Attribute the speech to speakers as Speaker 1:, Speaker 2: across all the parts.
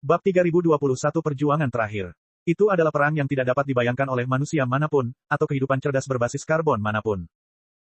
Speaker 1: Bab 3021 Perjuangan Terakhir. Itu adalah perang yang tidak dapat dibayangkan oleh manusia manapun, atau kehidupan cerdas berbasis karbon manapun.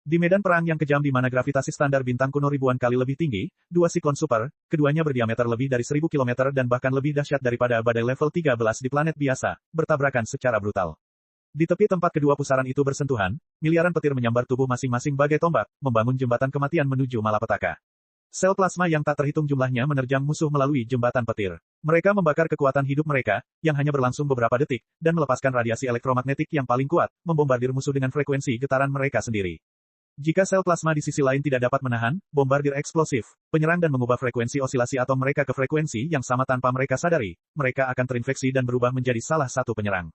Speaker 1: Di medan perang yang kejam di mana gravitasi standar bintang kuno ribuan kali lebih tinggi, dua siklon super, keduanya berdiameter lebih dari 1000 km dan bahkan lebih dahsyat daripada badai level 13 di planet biasa, bertabrakan secara brutal. Di tepi tempat kedua pusaran itu bersentuhan, miliaran petir menyambar tubuh masing-masing bagai tombak, membangun jembatan kematian menuju malapetaka. Sel plasma yang tak terhitung jumlahnya menerjang musuh melalui jembatan petir. Mereka membakar kekuatan hidup mereka, yang hanya berlangsung beberapa detik, dan melepaskan radiasi elektromagnetik yang paling kuat, membombardir musuh dengan frekuensi getaran mereka sendiri. Jika sel plasma di sisi lain tidak dapat menahan, bombardir eksplosif, penyerang dan mengubah frekuensi osilasi atom mereka ke frekuensi yang sama tanpa mereka sadari, mereka akan terinfeksi dan berubah menjadi salah satu penyerang.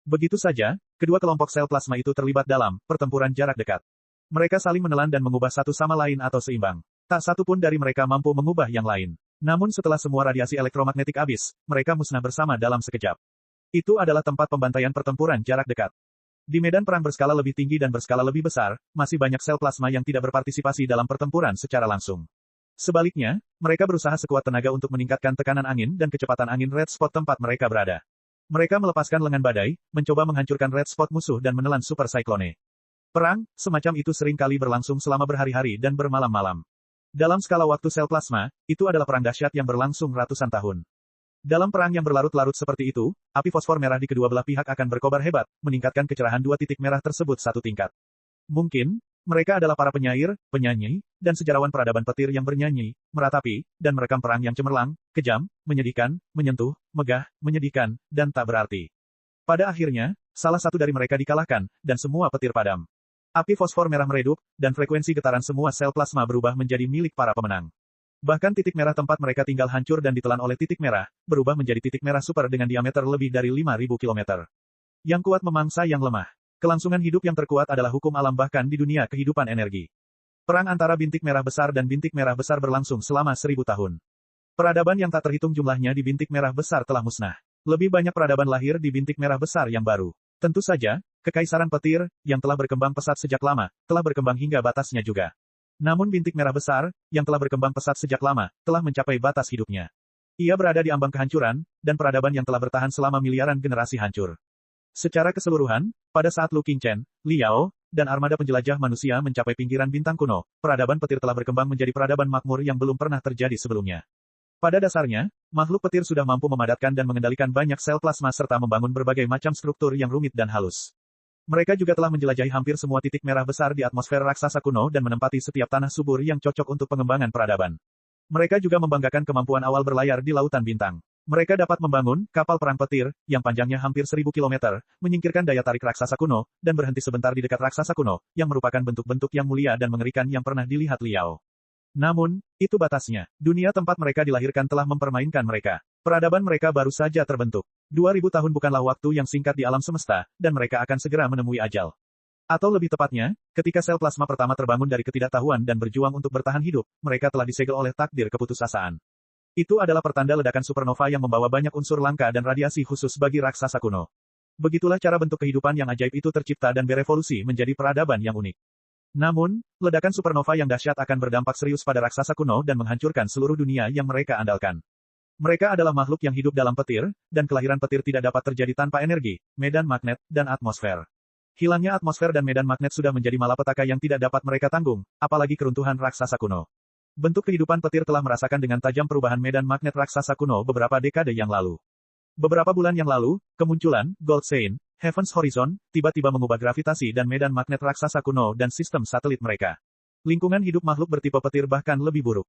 Speaker 1: Begitu saja, kedua kelompok sel plasma itu terlibat dalam pertempuran jarak dekat. Mereka saling menelan dan mengubah satu sama lain atau seimbang. Tak satu pun dari mereka mampu mengubah yang lain. Namun setelah semua radiasi elektromagnetik habis, mereka musnah bersama dalam sekejap. Itu adalah tempat pembantaian pertempuran jarak dekat. Di medan perang berskala lebih tinggi dan berskala lebih besar, masih banyak sel plasma yang tidak berpartisipasi dalam pertempuran secara langsung. Sebaliknya, mereka berusaha sekuat tenaga untuk meningkatkan tekanan angin dan kecepatan angin red spot tempat mereka berada. Mereka melepaskan lengan badai, mencoba menghancurkan red spot musuh dan menelan super cyclone. Perang, semacam itu sering kali berlangsung selama berhari-hari dan bermalam-malam. Dalam skala waktu sel plasma, itu adalah perang dahsyat yang berlangsung ratusan tahun. Dalam perang yang berlarut-larut seperti itu, api fosfor merah di kedua belah pihak akan berkobar hebat, meningkatkan kecerahan dua titik merah tersebut satu tingkat. Mungkin, mereka adalah para penyair, penyanyi, dan sejarawan peradaban petir yang bernyanyi, meratapi, dan merekam perang yang cemerlang, kejam, menyedihkan, menyentuh, megah, menyedihkan, dan tak berarti. Pada akhirnya, salah satu dari mereka dikalahkan, dan semua petir padam. Api fosfor merah meredup, dan frekuensi getaran semua sel plasma berubah menjadi milik para pemenang. Bahkan titik merah tempat mereka tinggal hancur dan ditelan oleh titik merah, berubah menjadi titik merah super dengan diameter lebih dari 5000 km. Yang kuat memangsa yang lemah. Kelangsungan hidup yang terkuat adalah hukum alam bahkan di dunia kehidupan energi. Perang antara bintik merah besar dan bintik merah besar berlangsung selama 1000 tahun. Peradaban yang tak terhitung jumlahnya di bintik merah besar telah musnah. Lebih banyak peradaban lahir di bintik merah besar yang baru. Tentu saja, kekaisaran petir, yang telah berkembang pesat sejak lama, telah berkembang hingga batasnya juga. Namun bintik merah besar, yang telah berkembang pesat sejak lama, telah mencapai batas hidupnya. Ia berada di ambang kehancuran, dan peradaban yang telah bertahan selama miliaran generasi hancur. Secara keseluruhan, pada saat Lu Qingchen, Liao, dan armada penjelajah manusia mencapai pinggiran bintang kuno, peradaban petir telah berkembang menjadi peradaban makmur yang belum pernah terjadi sebelumnya. Pada dasarnya, makhluk petir sudah mampu memadatkan dan mengendalikan banyak sel plasma serta membangun berbagai macam struktur yang rumit dan halus. Mereka juga telah menjelajahi hampir semua titik merah besar di atmosfer raksasa kuno dan menempati setiap tanah subur yang cocok untuk pengembangan peradaban. Mereka juga membanggakan kemampuan awal berlayar di lautan bintang. Mereka dapat membangun kapal perang petir, yang panjangnya hampir 1000 km, menyingkirkan daya tarik raksasa kuno, dan berhenti sebentar di dekat raksasa kuno, yang merupakan bentuk-bentuk yang mulia dan mengerikan yang pernah dilihat Liao. Namun, itu batasnya. Dunia tempat mereka dilahirkan telah mempermainkan mereka. Peradaban mereka baru saja terbentuk. 2000 tahun bukanlah waktu yang singkat di alam semesta, dan mereka akan segera menemui ajal. Atau lebih tepatnya, ketika sel plasma pertama terbangun dari ketidaktahuan dan berjuang untuk bertahan hidup, mereka telah disegel oleh takdir keputusasaan. Itu adalah pertanda ledakan supernova yang membawa banyak unsur langka dan radiasi khusus bagi raksasa kuno. Begitulah cara bentuk kehidupan yang ajaib itu tercipta dan berevolusi menjadi peradaban yang unik. Namun, ledakan supernova yang dahsyat akan berdampak serius pada raksasa kuno dan menghancurkan seluruh dunia yang mereka andalkan. Mereka adalah makhluk yang hidup dalam petir, dan kelahiran petir tidak dapat terjadi tanpa energi, medan magnet, dan atmosfer. Hilangnya atmosfer dan medan magnet sudah menjadi malapetaka yang tidak dapat mereka tanggung, apalagi keruntuhan raksasa kuno. Bentuk kehidupan petir telah merasakan dengan tajam perubahan medan magnet raksasa kuno beberapa dekade yang lalu. Beberapa bulan yang lalu, kemunculan Gold Sein, Heaven's Horizon, tiba-tiba mengubah gravitasi dan medan magnet raksasa kuno dan sistem satelit mereka. Lingkungan hidup makhluk bertipe petir bahkan lebih buruk.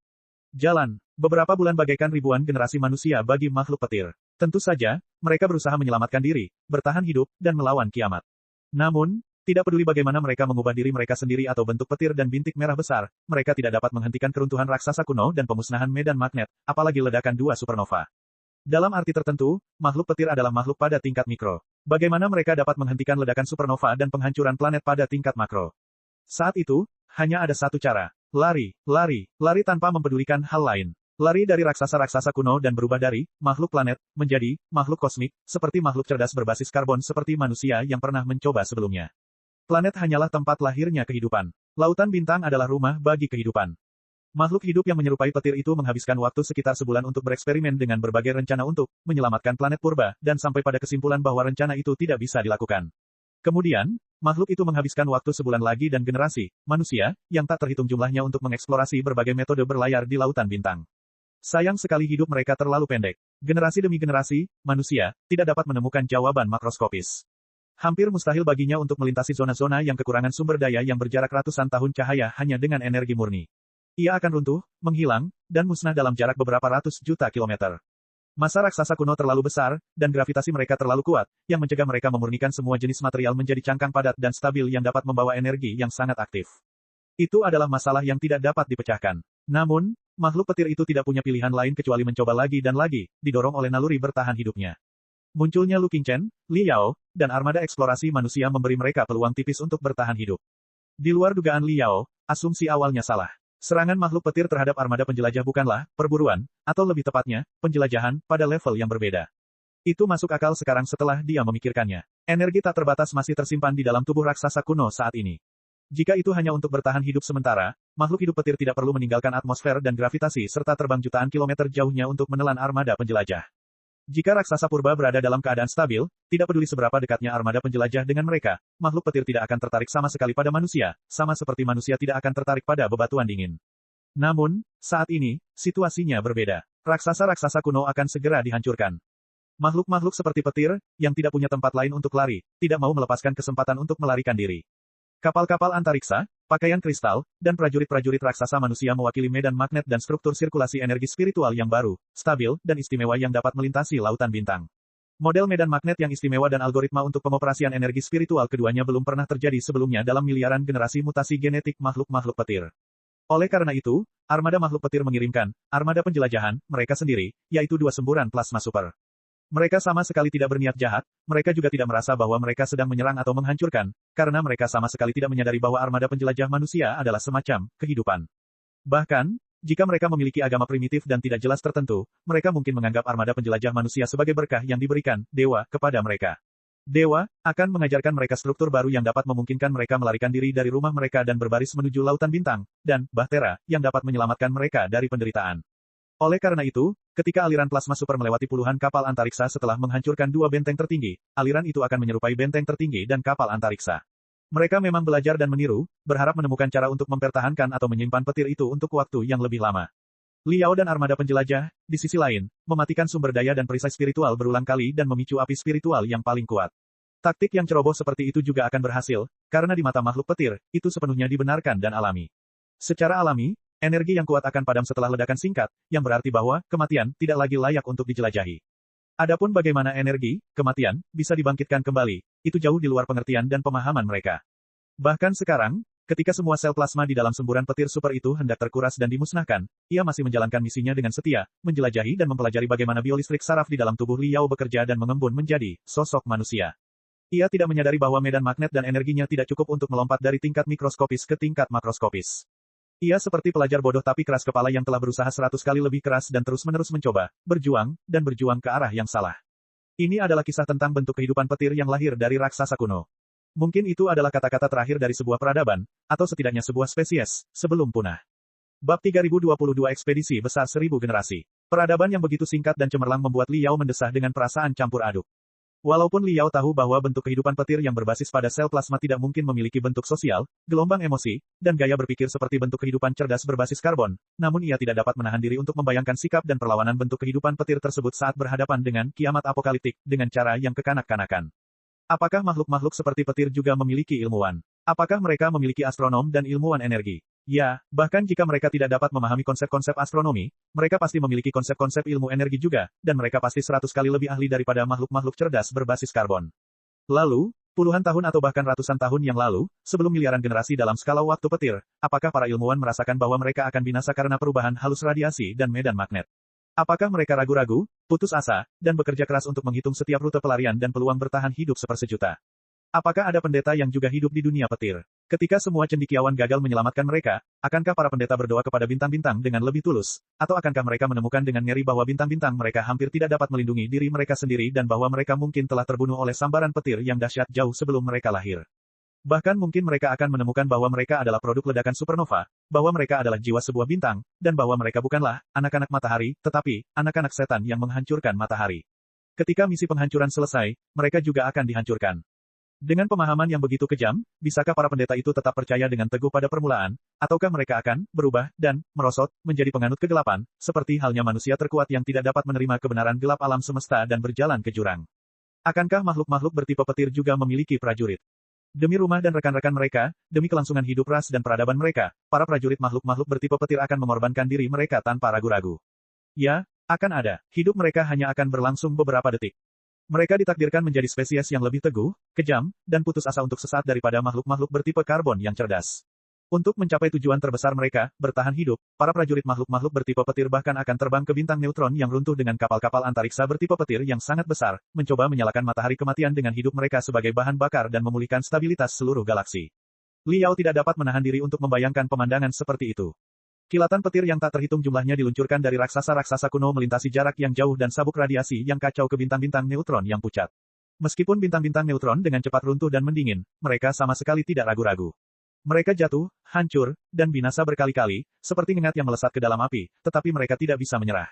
Speaker 1: Jalan, beberapa bulan bagaikan ribuan generasi manusia bagi makhluk petir. Tentu saja, mereka berusaha menyelamatkan diri, bertahan hidup, dan melawan kiamat. Namun, tidak peduli bagaimana mereka mengubah diri mereka sendiri atau bentuk petir dan bintik merah besar, mereka tidak dapat menghentikan keruntuhan raksasa kuno dan pemusnahan medan magnet, apalagi ledakan dua supernova. Dalam arti tertentu, makhluk petir adalah makhluk pada tingkat mikro. Bagaimana mereka dapat menghentikan ledakan supernova dan penghancuran planet pada tingkat makro? Saat itu, hanya ada satu cara. Lari, lari, lari tanpa mempedulikan hal lain. Lari dari raksasa-raksasa kuno dan berubah dari makhluk planet menjadi makhluk kosmik, seperti makhluk cerdas berbasis karbon seperti manusia yang pernah mencoba sebelumnya. Planet hanyalah tempat lahirnya kehidupan. Lautan bintang adalah rumah bagi kehidupan. Makhluk hidup yang menyerupai petir itu menghabiskan waktu sekitar sebulan untuk bereksperimen dengan berbagai rencana untuk menyelamatkan planet purba, dan sampai pada kesimpulan bahwa rencana itu tidak bisa dilakukan. Kemudian, makhluk itu menghabiskan waktu sebulan lagi dan generasi, manusia, yang tak terhitung jumlahnya untuk mengeksplorasi berbagai metode berlayar di lautan bintang. Sayang sekali hidup mereka terlalu pendek. Generasi demi generasi, manusia, tidak dapat menemukan jawaban makroskopis. Hampir mustahil baginya untuk melintasi zona-zona yang kekurangan sumber daya yang berjarak ratusan tahun cahaya hanya dengan energi murni. Ia akan runtuh, menghilang, dan musnah dalam jarak beberapa ratus juta kilometer. Masa raksasa kuno terlalu besar, dan gravitasi mereka terlalu kuat, yang mencegah mereka memurnikan semua jenis material menjadi cangkang padat dan stabil yang dapat membawa energi yang sangat aktif. Itu adalah masalah yang tidak dapat dipecahkan. Namun, makhluk petir itu tidak punya pilihan lain kecuali mencoba lagi dan lagi, didorong oleh naluri bertahan hidupnya. Munculnya Lu Qingchen, Li Yao, dan armada eksplorasi manusia memberi mereka peluang tipis untuk bertahan hidup. Di luar dugaan Li Yao, asumsi awalnya salah. Serangan makhluk petir terhadap armada penjelajah bukanlah perburuan, atau lebih tepatnya, penjelajahan, pada level yang berbeda. Itu masuk akal sekarang setelah dia memikirkannya. Energi tak terbatas masih tersimpan di dalam tubuh raksasa kuno saat ini. Jika itu hanya untuk bertahan hidup sementara, makhluk hidup petir tidak perlu meninggalkan atmosfer dan gravitasi serta terbang jutaan kilometer jauhnya untuk menelan armada penjelajah. Jika raksasa purba berada dalam keadaan stabil, tidak peduli seberapa dekatnya armada penjelajah dengan mereka, makhluk petir tidak akan tertarik sama sekali pada manusia, sama seperti manusia tidak akan tertarik pada bebatuan dingin. Namun, saat ini, situasinya berbeda. Raksasa-raksasa kuno akan segera dihancurkan. Makhluk-makhluk seperti petir, yang tidak punya tempat lain untuk lari, tidak mau melepaskan kesempatan untuk melarikan diri. Kapal-kapal antariksa, pakaian kristal, dan prajurit-prajurit raksasa manusia mewakili medan magnet dan struktur sirkulasi energi spiritual yang baru, stabil, dan istimewa yang dapat melintasi lautan bintang. Model medan magnet yang istimewa dan algoritma untuk pengoperasian energi spiritual keduanya belum pernah terjadi sebelumnya dalam miliaran generasi mutasi genetik makhluk-makhluk petir. Oleh karena itu, armada makhluk petir mengirimkan armada penjelajahan mereka sendiri, yaitu 2 semburan plasma super. Mereka sama sekali tidak berniat jahat, mereka juga tidak merasa bahwa mereka sedang menyerang atau menghancurkan, karena mereka sama sekali tidak menyadari bahwa armada penjelajah manusia adalah semacam kehidupan. Bahkan, jika mereka memiliki agama primitif dan tidak jelas tertentu, mereka mungkin menganggap armada penjelajah manusia sebagai berkah yang diberikan dewa kepada mereka. Dewa akan mengajarkan mereka struktur baru yang dapat memungkinkan mereka melarikan diri dari rumah mereka dan berbaris menuju lautan bintang, dan bahtera yang dapat menyelamatkan mereka dari penderitaan. Oleh karena itu, ketika aliran plasma super melewati puluhan kapal antariksa setelah menghancurkan 2 benteng tertinggi, aliran itu akan menyerupai benteng tertinggi dan kapal antariksa. Mereka memang belajar dan meniru, berharap menemukan cara untuk mempertahankan atau menyimpan petir itu untuk waktu yang lebih lama. Liao dan armada penjelajah, di sisi lain, mematikan sumber daya dan perisai spiritual berulang kali dan memicu api spiritual yang paling kuat. Taktik yang ceroboh seperti itu juga akan berhasil, karena di mata makhluk petir, itu sepenuhnya dibenarkan dan alami. Secara alami, energi yang kuat akan padam setelah ledakan singkat, yang berarti bahwa kematian tidak lagi layak untuk dijelajahi. Adapun bagaimana energi, kematian, bisa dibangkitkan kembali, itu jauh di luar pengertian dan pemahaman mereka. Bahkan sekarang, ketika semua sel plasma di dalam semburan petir super itu hendak terkuras dan dimusnahkan, ia masih menjalankan misinya dengan setia, menjelajahi dan mempelajari bagaimana biolistrik saraf di dalam tubuh Liao bekerja dan mengembun menjadi sosok manusia. Ia tidak menyadari bahwa medan magnet dan energinya tidak cukup untuk melompat dari tingkat mikroskopis ke tingkat makroskopis. Ia seperti pelajar bodoh tapi keras kepala yang telah berusaha 100 kali lebih keras dan terus-menerus mencoba, berjuang, dan berjuang ke arah yang salah. Ini adalah kisah tentang bentuk kehidupan petir yang lahir dari raksasa kuno. Mungkin itu adalah kata-kata terakhir dari sebuah peradaban, atau setidaknya sebuah spesies, sebelum punah. Bab 3022 Ekspedisi Besar 1000 Generasi. Peradaban yang begitu singkat dan cemerlang membuat Liao mendesah dengan perasaan campur aduk. Walaupun Liao tahu bahwa bentuk kehidupan petir yang berbasis pada sel plasma tidak mungkin memiliki bentuk sosial, gelombang emosi, dan gaya berpikir seperti bentuk kehidupan cerdas berbasis karbon, namun ia tidak dapat menahan diri untuk membayangkan sikap dan perlawanan bentuk kehidupan petir tersebut saat berhadapan dengan kiamat apokaliptik, dengan cara yang kekanak-kanakan. Apakah makhluk-makhluk seperti petir juga memiliki ilmuwan? Apakah mereka memiliki astronom dan ilmuwan energi? Ya, bahkan jika mereka tidak dapat memahami konsep-konsep astronomi, mereka pasti memiliki konsep-konsep ilmu energi juga, dan mereka pasti 100 kali lebih ahli daripada makhluk-makhluk cerdas berbasis karbon. Lalu, puluhan tahun atau bahkan ratusan tahun yang lalu, sebelum miliaran generasi dalam skala waktu petir, apakah para ilmuwan merasakan bahwa mereka akan binasa karena perubahan halus radiasi dan medan magnet? Apakah mereka ragu-ragu, putus asa, dan bekerja keras untuk menghitung setiap rute pelarian dan peluang bertahan hidup sepersejuta? Apakah ada pendeta yang juga hidup di dunia petir? Ketika semua cendekiawan gagal menyelamatkan mereka, akankah para pendeta berdoa kepada bintang-bintang dengan lebih tulus? Atau akankah mereka menemukan dengan ngeri bahwa bintang-bintang mereka hampir tidak dapat melindungi diri mereka sendiri dan bahwa mereka mungkin telah terbunuh oleh sambaran petir yang dahsyat jauh sebelum mereka lahir? Bahkan mungkin mereka akan menemukan bahwa mereka adalah produk ledakan supernova, bahwa mereka adalah jiwa sebuah bintang, dan bahwa mereka bukanlah anak-anak matahari, tetapi anak-anak setan yang menghancurkan matahari. Ketika misi penghancuran selesai, mereka juga akan dihancurkan. Dengan pemahaman yang begitu kejam, bisakah para pendeta itu tetap percaya dengan teguh pada permulaan, ataukah mereka akan berubah dan merosot menjadi penganut kegelapan, seperti halnya manusia terkuat yang tidak dapat menerima kebenaran gelap alam semesta dan berjalan ke jurang? Akankah makhluk-makhluk bertipe petir juga memiliki prajurit? Demi rumah dan rekan-rekan mereka, demi kelangsungan hidup ras dan peradaban mereka, para prajurit makhluk-makhluk bertipe petir akan mengorbankan diri mereka tanpa ragu-ragu. Ya, akan ada. Hidup mereka hanya akan berlangsung beberapa detik. Mereka ditakdirkan menjadi spesies yang lebih teguh, kejam, dan putus asa untuk sesaat daripada makhluk-makhluk bertipe karbon yang cerdas. Untuk mencapai tujuan terbesar mereka, bertahan hidup, para prajurit makhluk-makhluk bertipe petir bahkan akan terbang ke bintang neutron yang runtuh dengan kapal-kapal antariksa bertipe petir yang sangat besar, mencoba menyalakan matahari kematian dengan hidup mereka sebagai bahan bakar dan memulihkan stabilitas seluruh galaksi. Liao tidak dapat menahan diri untuk membayangkan pemandangan seperti itu. Kilatan petir yang tak terhitung jumlahnya diluncurkan dari raksasa-raksasa kuno melintasi jarak yang jauh dan sabuk radiasi yang kacau ke bintang-bintang neutron yang pucat. Meskipun bintang-bintang neutron dengan cepat runtuh dan mendingin, mereka sama sekali tidak ragu-ragu. Mereka jatuh, hancur, dan binasa berkali-kali, seperti ngengat yang melesat ke dalam api, tetapi mereka tidak bisa menyerah.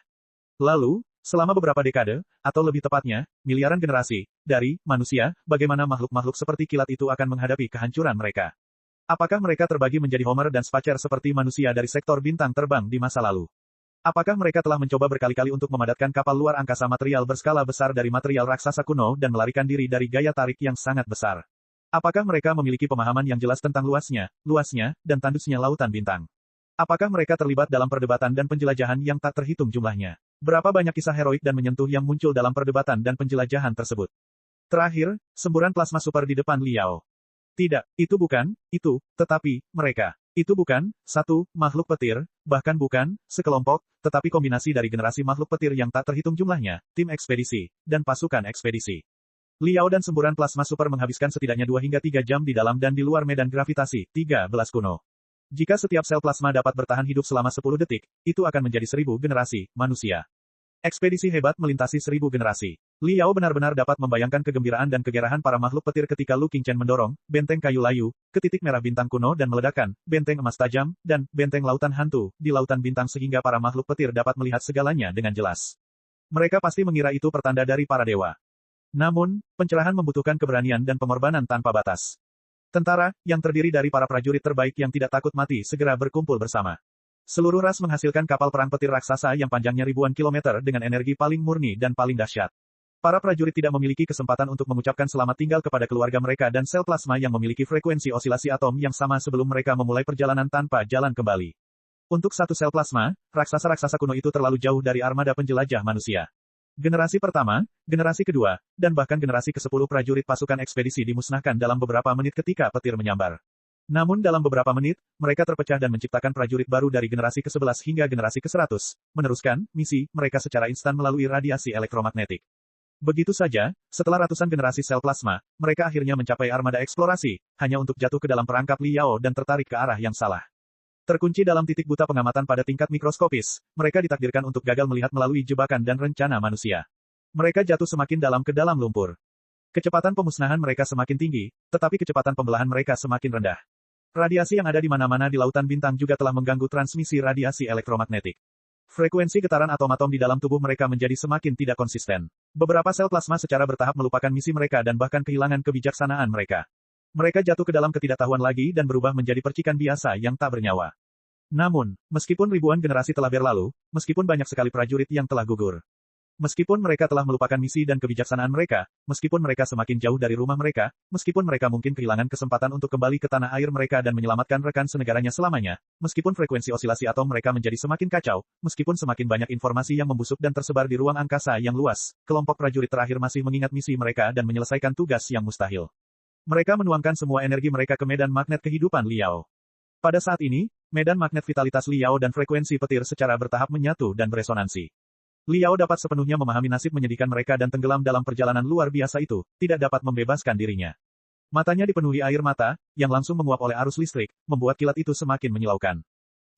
Speaker 1: Lalu, selama beberapa dekade, atau lebih tepatnya, miliaran generasi, dari manusia, bagaimana makhluk-makhluk seperti kilat itu akan menghadapi kehancuran mereka? Apakah mereka terbagi menjadi Homer dan Spacer seperti manusia dari sektor bintang terbang di masa lalu? Apakah mereka telah mencoba berkali-kali untuk memadatkan kapal luar angkasa material berskala besar dari material raksasa kuno dan melarikan diri dari gaya tarik yang sangat besar? Apakah mereka memiliki pemahaman yang jelas tentang luasnya, dan tandusnya lautan bintang? Apakah mereka terlibat dalam perdebatan dan penjelajahan yang tak terhitung jumlahnya? Berapa banyak kisah heroik dan menyentuh yang muncul dalam perdebatan dan penjelajahan tersebut? Terakhir, semburan plasma super di depan Liao. Tidak, itu bukan, itu, tetapi, mereka. Itu bukan, satu, makhluk petir, bahkan bukan, sekelompok, tetapi kombinasi dari generasi makhluk petir yang tak terhitung jumlahnya, tim ekspedisi, dan pasukan ekspedisi. Liao dan semburan plasma super menghabiskan setidaknya 2 hingga 3 jam di dalam dan di luar medan gravitasi, 13 kuno. Jika setiap sel plasma dapat bertahan hidup selama 10 detik, itu akan menjadi 1000 generasi, manusia. Ekspedisi hebat melintasi 1000 generasi. Liao benar-benar dapat membayangkan kegembiraan dan kegerahan para makhluk petir ketika Lu Qingchen mendorong, benteng kayu layu, ke titik merah bintang kuno dan meledakkan, benteng emas tajam, dan benteng lautan hantu, di lautan bintang sehingga para makhluk petir dapat melihat segalanya dengan jelas. Mereka pasti mengira itu pertanda dari para dewa. Namun, pencerahan membutuhkan keberanian dan pengorbanan tanpa batas. Tentara, yang terdiri dari para prajurit terbaik yang tidak takut mati segera berkumpul bersama. Seluruh ras menghasilkan kapal perang petir raksasa yang panjangnya ribuan kilometer dengan energi paling murni dan paling dahsyat. Para prajurit tidak memiliki kesempatan untuk mengucapkan selamat tinggal kepada keluarga mereka dan sel plasma yang memiliki frekuensi osilasi atom yang sama sebelum mereka memulai perjalanan tanpa jalan kembali. Untuk satu sel plasma, raksasa-raksasa kuno itu terlalu jauh dari armada penjelajah manusia. Generasi pertama, generasi kedua, dan bahkan generasi ke-10 prajurit pasukan ekspedisi dimusnahkan dalam beberapa menit ketika petir menyambar. Namun dalam beberapa menit, mereka terpecah dan menciptakan prajurit baru dari generasi ke-11 hingga generasi ke-100, meneruskan misi mereka secara instan melalui radiasi elektromagnetik. Begitu saja, setelah ratusan generasi sel plasma, mereka akhirnya mencapai armada eksplorasi, hanya untuk jatuh ke dalam perangkap Liao dan tertarik ke arah yang salah. Terkunci dalam titik buta pengamatan pada tingkat mikroskopis, mereka ditakdirkan untuk gagal melihat melalui jebakan dan rencana manusia. Mereka jatuh semakin dalam ke dalam lumpur. Kecepatan pemusnahan mereka semakin tinggi, tetapi kecepatan pembelahan mereka semakin rendah. Radiasi yang ada di mana-mana di lautan bintang juga telah mengganggu transmisi radiasi elektromagnetik. Frekuensi getaran atom-atom di dalam tubuh mereka menjadi semakin tidak konsisten. Beberapa sel plasma secara bertahap melupakan misi mereka dan bahkan kehilangan kebijaksanaan mereka. Mereka jatuh ke dalam ketidaktahuan lagi dan berubah menjadi percikan biasa yang tak bernyawa. Namun, meskipun ribuan generasi telah berlalu, meskipun banyak sekali prajurit yang telah gugur, meskipun mereka telah melupakan misi dan kebijaksanaan mereka, meskipun mereka semakin jauh dari rumah mereka, meskipun mereka mungkin kehilangan kesempatan untuk kembali ke tanah air mereka dan menyelamatkan rekan senegaranya selamanya, meskipun frekuensi osilasi atom mereka menjadi semakin kacau, meskipun semakin banyak informasi yang membusuk dan tersebar di ruang angkasa yang luas, kelompok prajurit terakhir masih mengingat misi mereka dan menyelesaikan tugas yang mustahil. Mereka menuangkan semua energi mereka ke medan magnet kehidupan Liao. Pada saat ini, medan magnet vitalitas Liao dan frekuensi petir secara bertahap menyatu dan beresonansi. Liao dapat sepenuhnya memahami nasib menyedihkan mereka dan tenggelam dalam perjalanan luar biasa itu, tidak dapat membebaskan dirinya. Matanya dipenuhi air mata, yang langsung menguap oleh arus listrik, membuat kilat itu semakin menyilaukan.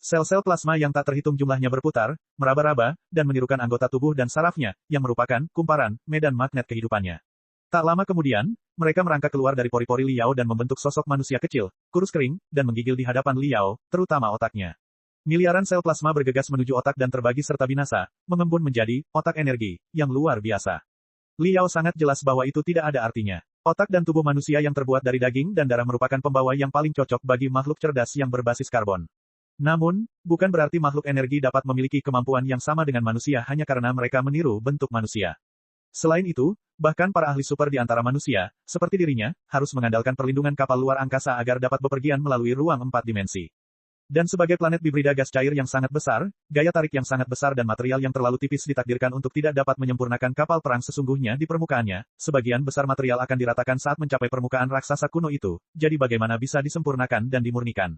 Speaker 1: Sel-sel plasma yang tak terhitung jumlahnya berputar, meraba-raba, dan menirukan anggota tubuh dan sarafnya, yang merupakan kumparan medan magnet kehidupannya. Tak lama kemudian, mereka merangkak keluar dari pori-pori Liao dan membentuk sosok manusia kecil, kurus kering, dan menggigil di hadapan Liao, terutama otaknya. Miliaran sel plasma bergegas menuju otak dan terbagi serta binasa, mengembun menjadi otak energi yang luar biasa. Liao sangat jelas bahwa itu tidak ada artinya. Otak dan tubuh manusia yang terbuat dari daging dan darah merupakan pembawa yang paling cocok bagi makhluk cerdas yang berbasis karbon. Namun, bukan berarti makhluk energi dapat memiliki kemampuan yang sama dengan manusia hanya karena mereka meniru bentuk manusia. Selain itu, bahkan para ahli super di antara manusia, seperti dirinya, harus mengandalkan perlindungan kapal luar angkasa agar dapat bepergian melalui ruang 4 dimensi. Dan sebagai planet bibrida gas cair yang sangat besar, gaya tarik yang sangat besar dan material yang terlalu tipis ditakdirkan untuk tidak dapat menyempurnakan kapal perang sesungguhnya di permukaannya, sebagian besar material akan diratakan saat mencapai permukaan raksasa kuno itu, jadi bagaimana bisa disempurnakan dan dimurnikan.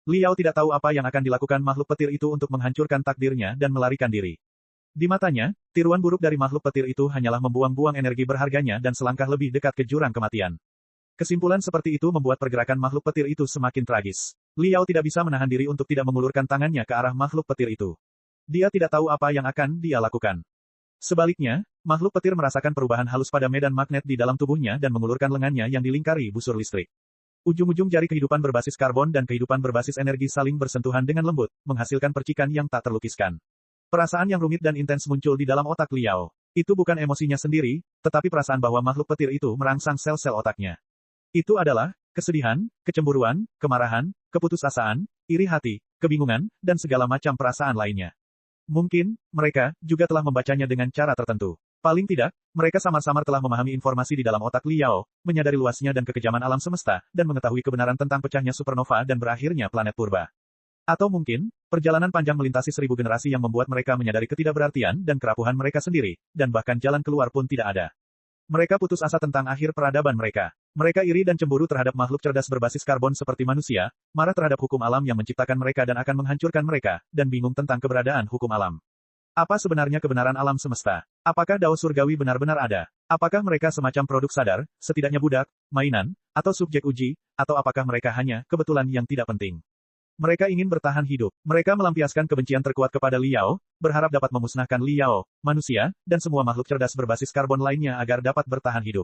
Speaker 1: Liao tidak tahu apa yang akan dilakukan makhluk petir itu untuk menghancurkan takdirnya dan melarikan diri. Di matanya, tiruan buruk dari makhluk petir itu hanyalah membuang-buang energi berharganya dan selangkah lebih dekat ke jurang kematian. Kesimpulan seperti itu membuat pergerakan makhluk petir itu semakin tragis. Liao tidak bisa menahan diri untuk tidak mengulurkan tangannya ke arah makhluk petir itu. Dia tidak tahu apa yang akan dia lakukan. Sebaliknya, makhluk petir merasakan perubahan halus pada medan magnet di dalam tubuhnya dan mengulurkan lengannya yang dilingkari busur listrik. Ujung-ujung jari kehidupan berbasis karbon dan kehidupan berbasis energi saling bersentuhan dengan lembut, menghasilkan percikan yang tak terlukiskan. Perasaan yang rumit dan intens muncul di dalam otak Liao. Itu bukan emosinya sendiri, tetapi perasaan bahwa makhluk petir itu merangsang sel-sel otaknya. Itu adalah kesedihan, kecemburuan, kemarahan, keputusasaan, iri hati, kebingungan, dan segala macam perasaan lainnya. Mungkin, mereka juga telah membacanya dengan cara tertentu. Paling tidak, mereka samar-samar telah memahami informasi di dalam otak Liao, menyadari luasnya dan kekejaman alam semesta, dan mengetahui kebenaran tentang pecahnya supernova dan berakhirnya planet purba. Atau mungkin, perjalanan panjang melintasi 1000 generasi yang membuat mereka menyadari ketidakberartian dan kerapuhan mereka sendiri, dan bahkan jalan keluar pun tidak ada. Mereka putus asa tentang akhir peradaban mereka. Mereka iri dan cemburu terhadap makhluk cerdas berbasis karbon seperti manusia, marah terhadap hukum alam yang menciptakan mereka dan akan menghancurkan mereka, dan bingung tentang keberadaan hukum alam. Apa sebenarnya kebenaran alam semesta? Apakah dao surgawi benar-benar ada? Apakah mereka semacam produk sadar, setidaknya budak, mainan, atau subjek uji, atau apakah mereka hanya kebetulan yang tidak penting? Mereka ingin bertahan hidup. Mereka melampiaskan kebencian terkuat kepada Liao, berharap dapat memusnahkan Liao, manusia, dan semua makhluk cerdas berbasis karbon lainnya agar dapat bertahan hidup.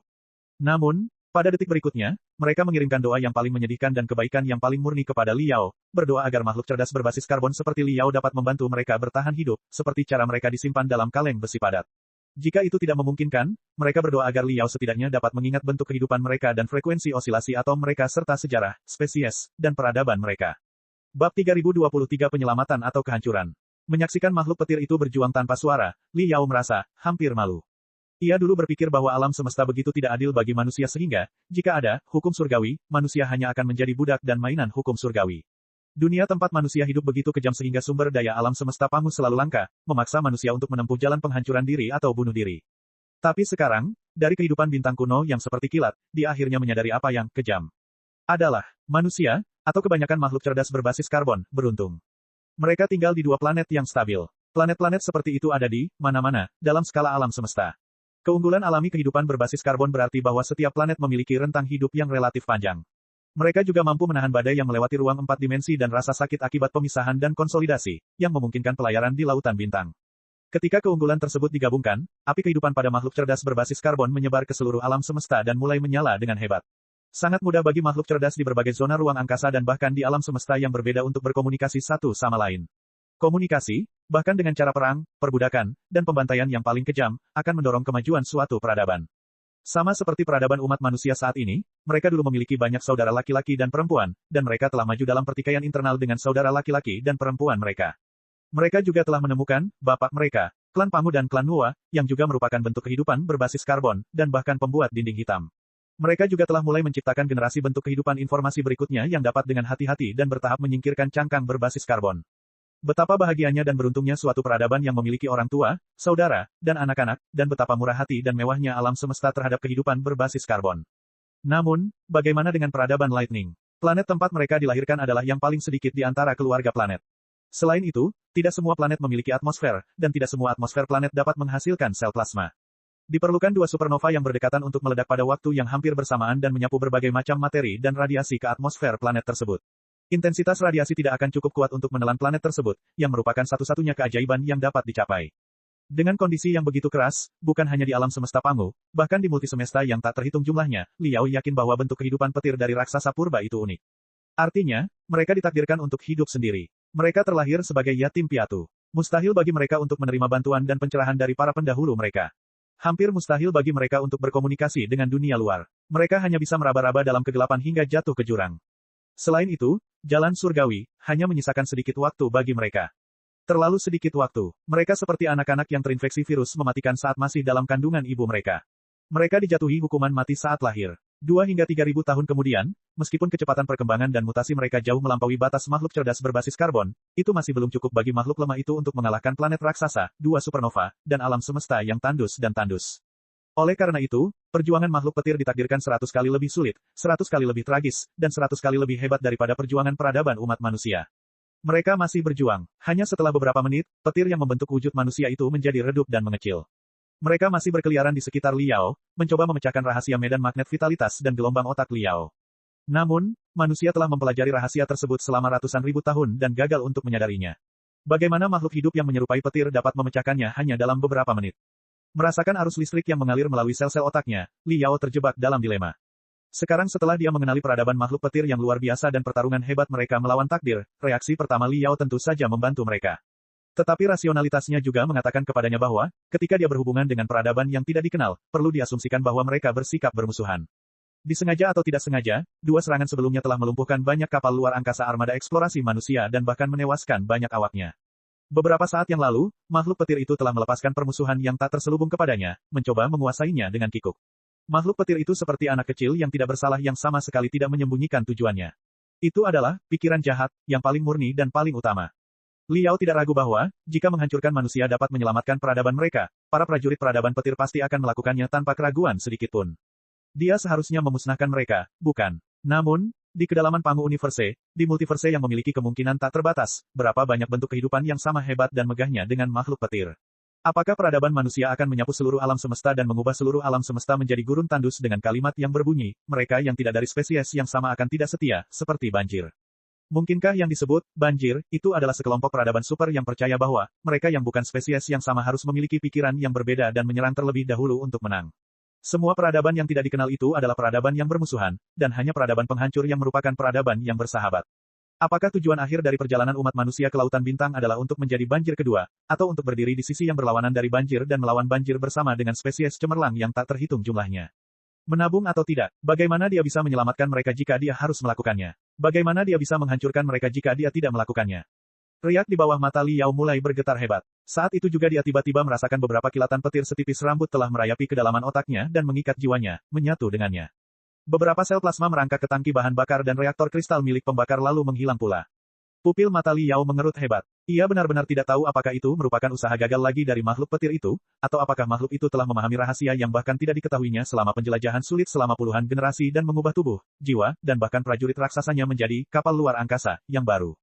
Speaker 1: Namun, pada detik berikutnya, mereka mengirimkan doa yang paling menyedihkan dan kebaikan yang paling murni kepada Liao, berdoa agar makhluk cerdas berbasis karbon seperti Liao dapat membantu mereka bertahan hidup, seperti cara mereka disimpan dalam kaleng besi padat. Jika itu tidak memungkinkan, mereka berdoa agar Liao setidaknya dapat mengingat bentuk kehidupan mereka dan frekuensi osilasi atom mereka serta sejarah, spesies, dan peradaban mereka. Bab 3023 Penyelamatan atau Kehancuran. Menyaksikan makhluk petir itu berjuang tanpa suara, Liao merasa hampir malu. Ia dulu berpikir bahwa alam semesta begitu tidak adil bagi manusia sehingga, jika ada hukum surgawi, manusia hanya akan menjadi budak dan mainan hukum surgawi. Dunia tempat manusia hidup begitu kejam sehingga sumber daya alam semesta pangus selalu langka, memaksa manusia untuk menempuh jalan penghancuran diri atau bunuh diri. Tapi sekarang, dari kehidupan bintang kuno yang seperti kilat, dia akhirnya menyadari apa yang kejam adalah manusia, atau kebanyakan makhluk cerdas berbasis karbon, beruntung. Mereka tinggal di dua planet yang stabil. Planet-planet seperti itu ada di mana-mana, dalam skala alam semesta. Keunggulan alami kehidupan berbasis karbon berarti bahwa setiap planet memiliki rentang hidup yang relatif panjang. Mereka juga mampu menahan badai yang melewati ruang 4 dimensi dan rasa sakit akibat pemisahan dan konsolidasi, yang memungkinkan pelayaran di lautan bintang. Ketika keunggulan tersebut digabungkan, api kehidupan pada makhluk cerdas berbasis karbon menyebar ke seluruh alam semesta dan mulai menyala dengan hebat. Sangat mudah bagi makhluk cerdas di berbagai zona ruang angkasa dan bahkan di alam semesta yang berbeda untuk berkomunikasi satu sama lain. Komunikasi, bahkan dengan cara perang, perbudakan, dan pembantaian yang paling kejam, akan mendorong kemajuan suatu peradaban. Sama seperti peradaban umat manusia saat ini, mereka dulu memiliki banyak saudara laki-laki dan perempuan, dan mereka telah maju dalam pertikaian internal dengan saudara laki-laki dan perempuan mereka. Mereka juga telah menemukan bapak mereka, klan Pangu dan klan Nuwa, yang juga merupakan bentuk kehidupan berbasis karbon, dan bahkan pembuat dinding hitam. Mereka juga telah mulai menciptakan generasi bentuk kehidupan informasi berikutnya yang dapat dengan hati-hati dan bertahap menyingkirkan cangkang berbasis karbon. Betapa bahagianya dan beruntungnya suatu peradaban yang memiliki orang tua, saudara, dan anak-anak, dan betapa murah hati dan mewahnya alam semesta terhadap kehidupan berbasis karbon. Namun, bagaimana dengan peradaban Lightning? Planet tempat mereka dilahirkan adalah yang paling sedikit di antara keluarga planet. Selain itu, tidak semua planet memiliki atmosfer, dan tidak semua atmosfer planet dapat menghasilkan sel plasma. Diperlukan dua supernova yang berdekatan untuk meledak pada waktu yang hampir bersamaan dan menyapu berbagai macam materi dan radiasi ke atmosfer planet tersebut. Intensitas radiasi tidak akan cukup kuat untuk menelan planet tersebut, yang merupakan satu-satunya keajaiban yang dapat dicapai. Dengan kondisi yang begitu keras, bukan hanya di alam semesta Pangu, bahkan di multisemesta yang tak terhitung jumlahnya, Liao yakin bahwa bentuk kehidupan petir dari raksasa purba itu unik. Artinya, mereka ditakdirkan untuk hidup sendiri. Mereka terlahir sebagai yatim piatu. Mustahil bagi mereka untuk menerima bantuan dan pencerahan dari para pendahulu mereka. Hampir mustahil bagi mereka untuk berkomunikasi dengan dunia luar. Mereka hanya bisa meraba-raba dalam kegelapan hingga jatuh ke jurang. Selain itu, jalan surgawi hanya menyisakan sedikit waktu bagi mereka. Terlalu sedikit waktu. Mereka seperti anak-anak yang terinfeksi virus mematikan saat masih dalam kandungan ibu mereka. Mereka dijatuhi hukuman mati saat lahir. 2 hingga 3.000 tahun kemudian, meskipun kecepatan perkembangan dan mutasi mereka jauh melampaui batas makhluk cerdas berbasis karbon, itu masih belum cukup bagi makhluk lemah itu untuk mengalahkan planet raksasa, 2 supernova, dan alam semesta yang tandus dan tandus. Oleh karena itu, perjuangan makhluk petir ditakdirkan 100 kali lebih sulit, 100 kali lebih tragis, dan 100 kali lebih hebat daripada perjuangan peradaban umat manusia. Mereka masih berjuang. Hanya setelah beberapa menit, petir yang membentuk wujud manusia itu menjadi redup dan mengecil. Mereka masih berkeliaran di sekitar Liao, mencoba memecahkan rahasia medan magnet vitalitas dan gelombang otak Liao. Namun, manusia telah mempelajari rahasia tersebut selama ratusan ribu tahun dan gagal untuk menyadarinya. Bagaimana makhluk hidup yang menyerupai petir dapat memecahkannya hanya dalam beberapa menit? Merasakan arus listrik yang mengalir melalui sel-sel otaknya, Liao terjebak dalam dilema. Sekarang setelah dia mengenali peradaban makhluk petir yang luar biasa dan pertarungan hebat mereka melawan takdir, reaksi pertama Liao tentu saja membantu mereka. Tetapi rasionalitasnya juga mengatakan kepadanya bahwa, ketika dia berhubungan dengan peradaban yang tidak dikenal, perlu diasumsikan bahwa mereka bersikap bermusuhan. Disengaja atau tidak sengaja, 2 serangan sebelumnya telah melumpuhkan banyak kapal luar angkasa armada eksplorasi manusia dan bahkan menewaskan banyak awaknya. Beberapa saat yang lalu, makhluk petir itu telah melepaskan permusuhan yang tak terselubung kepadanya, mencoba menguasainya dengan kikuk. Makhluk petir itu seperti anak kecil yang tidak bersalah yang sama sekali tidak menyembunyikan tujuannya. Itu adalah pikiran jahat, yang paling murni dan paling utama. Liao tidak ragu bahwa, jika menghancurkan manusia dapat menyelamatkan peradaban mereka, para prajurit peradaban petir pasti akan melakukannya tanpa keraguan sedikitpun. Dia seharusnya memusnahkan mereka, bukan? Namun, di kedalaman Pangu Universe, di multiverse yang memiliki kemungkinan tak terbatas, berapa banyak bentuk kehidupan yang sama hebat dan megahnya dengan makhluk petir. Apakah peradaban manusia akan menyapu seluruh alam semesta dan mengubah seluruh alam semesta menjadi gurun tandus dengan kalimat yang berbunyi, mereka yang tidak dari spesies yang sama akan tidak setia, seperti banjir? Mungkinkah yang disebut banjir itu adalah sekelompok peradaban super yang percaya bahwa mereka yang bukan spesies yang sama harus memiliki pikiran yang berbeda dan menyerang terlebih dahulu untuk menang? Semua peradaban yang tidak dikenal itu adalah peradaban yang bermusuhan, dan hanya peradaban penghancur yang merupakan peradaban yang bersahabat. Apakah tujuan akhir dari perjalanan umat manusia ke lautan bintang adalah untuk menjadi banjir kedua, atau untuk berdiri di sisi yang berlawanan dari banjir dan melawan banjir bersama dengan spesies cemerlang yang tak terhitung jumlahnya? Menabung atau tidak, bagaimana dia bisa menyelamatkan mereka jika dia harus melakukannya? Bagaimana dia bisa menghancurkan mereka jika dia tidak melakukannya? Riak di bawah mata Liao mulai bergetar hebat. Saat itu juga dia tiba-tiba merasakan beberapa kilatan petir setipis rambut telah merayapi kedalaman otaknya dan mengikat jiwanya, menyatu dengannya. Beberapa sel plasma merangkak ke tangki bahan bakar dan reaktor kristal milik pembakar lalu menghilang pula. Pupil mata Liao mengerut hebat. Ia benar-benar tidak tahu apakah itu merupakan usaha gagal lagi dari makhluk petir itu, atau apakah makhluk itu telah memahami rahasia yang bahkan tidak diketahuinya selama penjelajahan sulit selama puluhan generasi dan mengubah tubuh, jiwa, dan bahkan prajurit raksasanya menjadi kapal luar angkasa yang baru.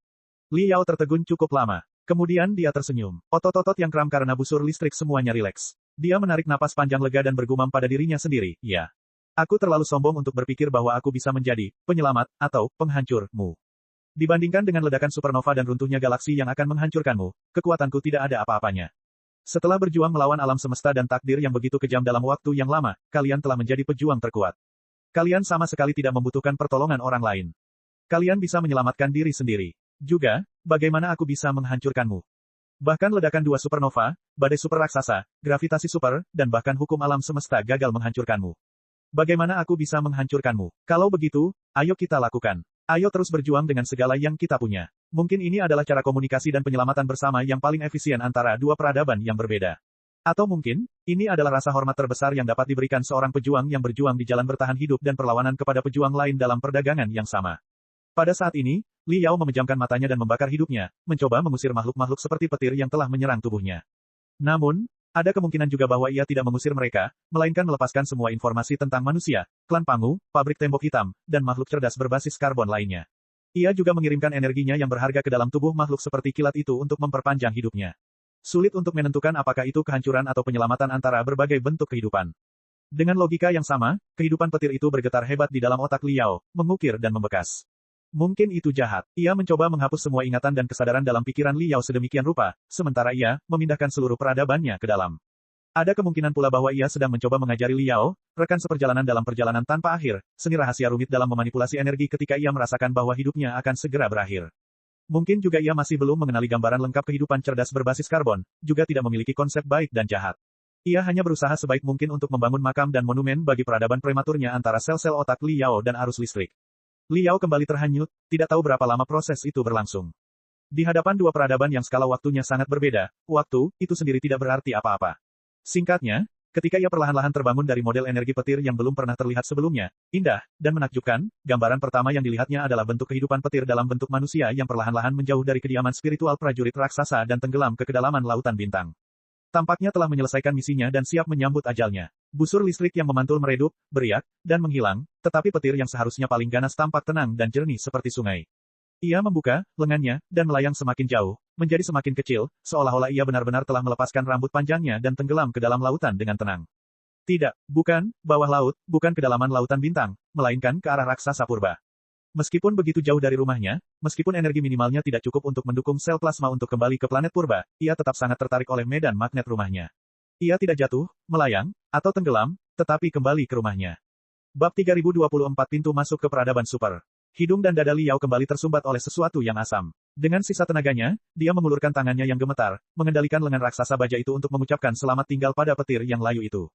Speaker 1: Liao tertegun cukup lama. Kemudian dia tersenyum. Otot-otot yang kram karena busur listrik semuanya rileks. Dia menarik napas panjang lega dan bergumam pada dirinya sendiri, ya. Aku terlalu sombong untuk berpikir bahwa aku bisa menjadi penyelamat atau penghancurmu. Dibandingkan dengan ledakan supernova dan runtuhnya galaksi yang akan menghancurkanmu, kekuatanku tidak ada apa-apanya. Setelah berjuang melawan alam semesta dan takdir yang begitu kejam dalam waktu yang lama, kalian telah menjadi pejuang terkuat. Kalian sama sekali tidak membutuhkan pertolongan orang lain. Kalian bisa menyelamatkan diri sendiri. Juga, bagaimana aku bisa menghancurkanmu? Bahkan ledakan 2 supernova, badai super raksasa, gravitasi super, dan bahkan hukum alam semesta gagal menghancurkanmu. Bagaimana aku bisa menghancurkanmu? Kalau begitu, ayo kita lakukan. Ayo terus berjuang dengan segala yang kita punya. Mungkin ini adalah cara komunikasi dan penyelamatan bersama yang paling efisien antara 2 peradaban yang berbeda. Atau mungkin, ini adalah rasa hormat terbesar yang dapat diberikan seorang pejuang yang berjuang di jalan bertahan hidup dan perlawanan kepada pejuang lain dalam perdagangan yang sama. Pada saat ini, Liao memejamkan matanya dan membakar hidupnya, mencoba mengusir makhluk-makhluk seperti petir yang telah menyerang tubuhnya. Namun, ada kemungkinan juga bahwa ia tidak mengusir mereka, melainkan melepaskan semua informasi tentang manusia, klan Pangu, pabrik tembok hitam, dan makhluk cerdas berbasis karbon lainnya. Ia juga mengirimkan energinya yang berharga ke dalam tubuh makhluk seperti kilat itu untuk memperpanjang hidupnya. Sulit untuk menentukan apakah itu kehancuran atau penyelamatan antara berbagai bentuk kehidupan. Dengan logika yang sama, kehidupan petir itu bergetar hebat di dalam otak Liao, mengukir dan membekas. Mungkin itu jahat. Ia mencoba menghapus semua ingatan dan kesadaran dalam pikiran Li Yao sedemikian rupa, sementara ia memindahkan seluruh peradabannya ke dalam. Ada kemungkinan pula bahwa ia sedang mencoba mengajari Li Yao, rekan seperjalanan dalam perjalanan tanpa akhir, seni rahasia rumit dalam memanipulasi energi ketika ia merasakan bahwa hidupnya akan segera berakhir. Mungkin juga ia masih belum mengenali gambaran lengkap kehidupan cerdas berbasis karbon, juga tidak memiliki konsep baik dan jahat. Ia hanya berusaha sebaik mungkin untuk membangun makam dan monumen bagi peradaban prematurnya antara sel-sel otak Li Yao dan arus listrik. Li Yao kembali terhanyut, tidak tahu berapa lama proses itu berlangsung. Di hadapan dua peradaban yang skala waktunya sangat berbeda, waktu itu sendiri tidak berarti apa-apa. Singkatnya, ketika ia perlahan-lahan terbangun dari model energi petir yang belum pernah terlihat sebelumnya, indah dan menakjubkan, gambaran pertama yang dilihatnya adalah bentuk kehidupan petir dalam bentuk manusia yang perlahan-lahan menjauh dari kediaman spiritual prajurit raksasa dan tenggelam ke kedalaman lautan bintang. Tampaknya telah menyelesaikan misinya dan siap menyambut ajalnya. Busur listrik yang memantul meredup, beriak, dan menghilang, tetapi petir yang seharusnya paling ganas tampak tenang dan jernih seperti sungai. Ia membuka lengannya dan melayang semakin jauh, menjadi semakin kecil, seolah-olah ia benar-benar telah melepaskan rambut panjangnya dan tenggelam ke dalam lautan dengan tenang. Tidak, bukan, bawah laut, bukan kedalaman lautan bintang, melainkan ke arah raksasa purba. Meskipun begitu jauh dari rumahnya, meskipun energi minimalnya tidak cukup untuk mendukung sel plasma untuk kembali ke planet purba, ia tetap sangat tertarik oleh medan magnet rumahnya. Ia tidak jatuh, melayang, atau tenggelam, tetapi kembali ke rumahnya. Bab 3024 Pintu masuk ke peradaban super. Hidung dan dada Li Yao kembali tersumbat oleh sesuatu yang asam. Dengan sisa tenaganya, dia mengulurkan tangannya yang gemetar, mengendalikan lengan raksasa baja itu untuk mengucapkan selamat tinggal pada petir yang layu itu.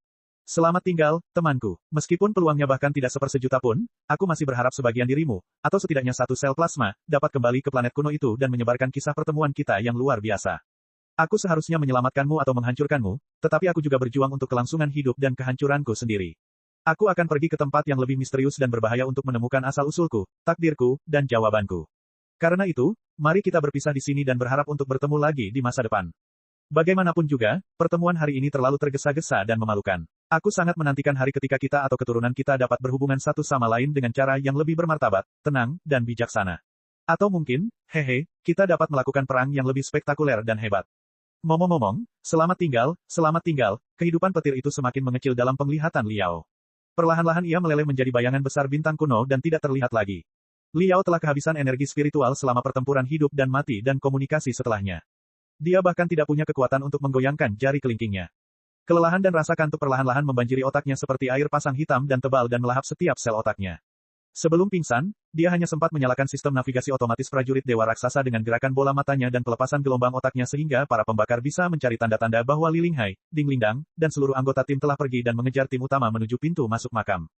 Speaker 1: Selamat tinggal, temanku. Meskipun peluangnya bahkan tidak sepersejuta pun, aku masih berharap sebagian dirimu, atau setidaknya satu sel plasma, dapat kembali ke planet kuno itu dan menyebarkan kisah pertemuan kita yang luar biasa. Aku seharusnya menyelamatkanmu atau menghancurkanmu, tetapi aku juga berjuang untuk kelangsungan hidup dan kehancuranku sendiri. Aku akan pergi ke tempat yang lebih misterius dan berbahaya untuk menemukan asal-usulku, takdirku, dan jawabanku. Karena itu, mari kita berpisah di sini dan berharap untuk bertemu lagi di masa depan. Bagaimanapun juga, pertemuan hari ini terlalu tergesa-gesa dan memalukan. Aku sangat menantikan hari ketika kita atau keturunan kita dapat berhubungan satu sama lain dengan cara yang lebih bermartabat, tenang, dan bijaksana. Atau mungkin, kita dapat melakukan perang yang lebih spektakuler dan hebat. Ngomong-ngomong, selamat tinggal, kehidupan petir itu semakin mengecil dalam penglihatan Li Yao. Perlahan-lahan ia meleleh menjadi bayangan besar bintang kuno dan tidak terlihat lagi. Li Yao telah kehabisan energi spiritual selama pertempuran hidup dan mati dan komunikasi setelahnya. Dia bahkan tidak punya kekuatan untuk menggoyangkan jari kelingkingnya. Kelelahan dan rasa kantuk perlahan-lahan membanjiri otaknya seperti air pasang hitam dan tebal dan melahap setiap sel otaknya. Sebelum pingsan, dia hanya sempat menyalakan sistem navigasi otomatis prajurit Dewa Raksasa dengan gerakan bola matanya dan pelepasan gelombang otaknya sehingga para pembakar bisa mencari tanda-tanda bahwa Li Linghai, Ding Lingdang, dan seluruh anggota tim telah pergi dan mengejar tim utama menuju pintu masuk makam.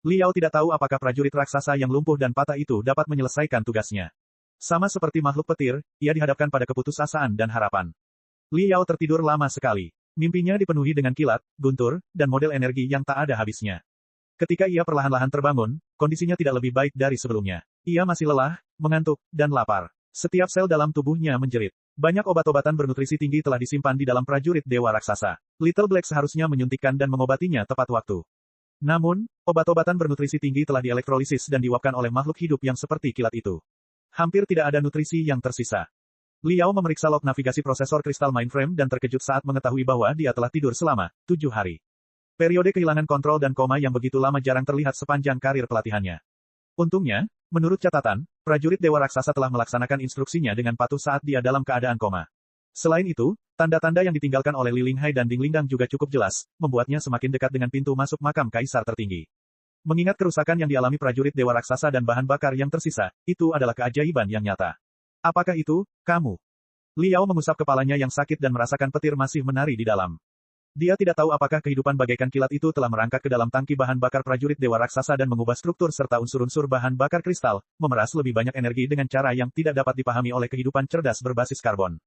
Speaker 1: Li Yao tidak tahu apakah prajurit raksasa yang lumpuh dan patah itu dapat menyelesaikan tugasnya. Sama seperti makhluk petir, ia dihadapkan pada keputusasaan dan harapan. Li Yao tertidur lama sekali. Mimpinya dipenuhi dengan kilat, guntur, dan model energi yang tak ada habisnya. Ketika ia perlahan-lahan terbangun, kondisinya tidak lebih baik dari sebelumnya. Ia masih lelah, mengantuk, dan lapar. Setiap sel dalam tubuhnya menjerit. Banyak obat-obatan bernutrisi tinggi telah disimpan di dalam prajurit Dewa Raksasa. Little Black seharusnya menyuntikkan dan mengobatinya tepat waktu. Namun, obat-obatan bernutrisi tinggi telah dielektrolisis dan diuapkan oleh makhluk hidup yang seperti kilat itu. Hampir tidak ada nutrisi yang tersisa. Li Yao memeriksa log navigasi prosesor kristal mainframe dan terkejut saat mengetahui bahwa dia telah tidur selama 7 hari. Periode kehilangan kontrol dan koma yang begitu lama jarang terlihat sepanjang karir pelatihannya. Untungnya, menurut catatan, prajurit Dewa Raksasa telah melaksanakan instruksinya dengan patuh saat dia dalam keadaan koma. Selain itu, tanda-tanda yang ditinggalkan oleh Li Linghai dan Ding Lingdang juga cukup jelas, membuatnya semakin dekat dengan pintu masuk makam kaisar tertinggi. Mengingat kerusakan yang dialami prajurit Dewa Raksasa dan bahan bakar yang tersisa, itu adalah keajaiban yang nyata. Apakah itu, kamu? Li Yao mengusap kepalanya yang sakit dan merasakan petir masih menari di dalam. Dia tidak tahu apakah kehidupan bagaikan kilat itu telah merangkak ke dalam tangki bahan bakar prajurit Dewa Raksasa dan mengubah struktur serta unsur-unsur bahan bakar kristal, memeras lebih banyak energi dengan cara yang tidak dapat dipahami oleh kehidupan cerdas berbasis karbon.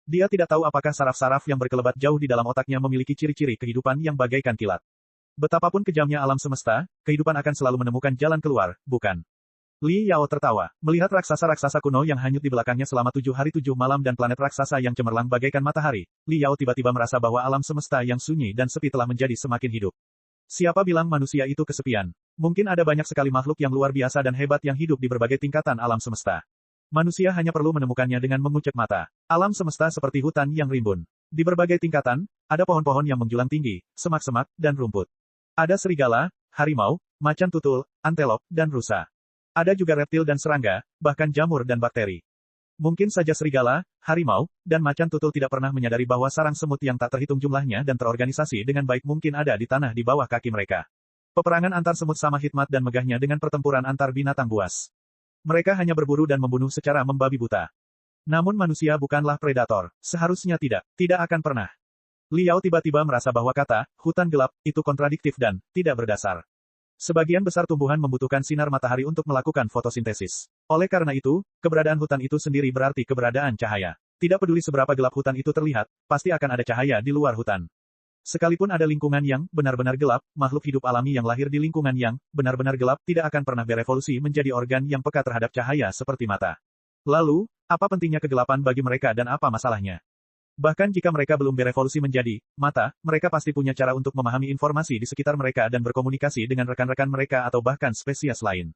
Speaker 1: Dia tidak tahu apakah saraf-saraf yang berkelebat jauh di dalam otaknya memiliki ciri-ciri kehidupan yang bagaikan kilat. Betapapun kejamnya alam semesta, kehidupan akan selalu menemukan jalan keluar, bukan? Li Yao tertawa, melihat raksasa-raksasa kuno yang hanyut di belakangnya selama 7 hari 7 malam dan planet raksasa yang cemerlang bagaikan matahari. Li Yao tiba-tiba merasa bahwa alam semesta yang sunyi dan sepi telah menjadi semakin hidup. Siapa bilang manusia itu kesepian? Mungkin ada banyak sekali makhluk yang luar biasa dan hebat yang hidup di berbagai tingkatan alam semesta. Manusia hanya perlu menemukannya dengan mengucek mata. Alam semesta seperti hutan yang rimbun. Di berbagai tingkatan, ada pohon-pohon yang menjulang tinggi, semak-semak, dan rumput. Ada serigala, harimau, macan tutul, antelop, dan rusa. Ada juga reptil dan serangga, bahkan jamur dan bakteri. Mungkin saja serigala, harimau, dan macan tutul tidak pernah menyadari bahwa sarang semut yang tak terhitung jumlahnya dan terorganisasi dengan baik mungkin ada di tanah di bawah kaki mereka. Peperangan antar semut sama hikmat dan megahnya dengan pertempuran antar binatang buas. Mereka hanya berburu dan membunuh secara membabi buta. Namun manusia bukanlah predator, seharusnya tidak akan pernah. Liao tiba-tiba merasa bahwa kata, hutan gelap, itu kontradiktif dan tidak berdasar. Sebagian besar tumbuhan membutuhkan sinar matahari untuk melakukan fotosintesis. Oleh karena itu, keberadaan hutan itu sendiri berarti keberadaan cahaya. Tidak peduli seberapa gelap hutan itu terlihat, pasti akan ada cahaya di luar hutan. Sekalipun ada lingkungan yang benar-benar gelap, makhluk hidup alami yang lahir di lingkungan yang benar-benar gelap tidak akan pernah berevolusi menjadi organ yang peka terhadap cahaya seperti mata. Lalu, apa pentingnya kegelapan bagi mereka dan apa masalahnya? Bahkan jika mereka belum berevolusi menjadi mata, mereka pasti punya cara untuk memahami informasi di sekitar mereka dan berkomunikasi dengan rekan-rekan mereka atau bahkan spesies lain.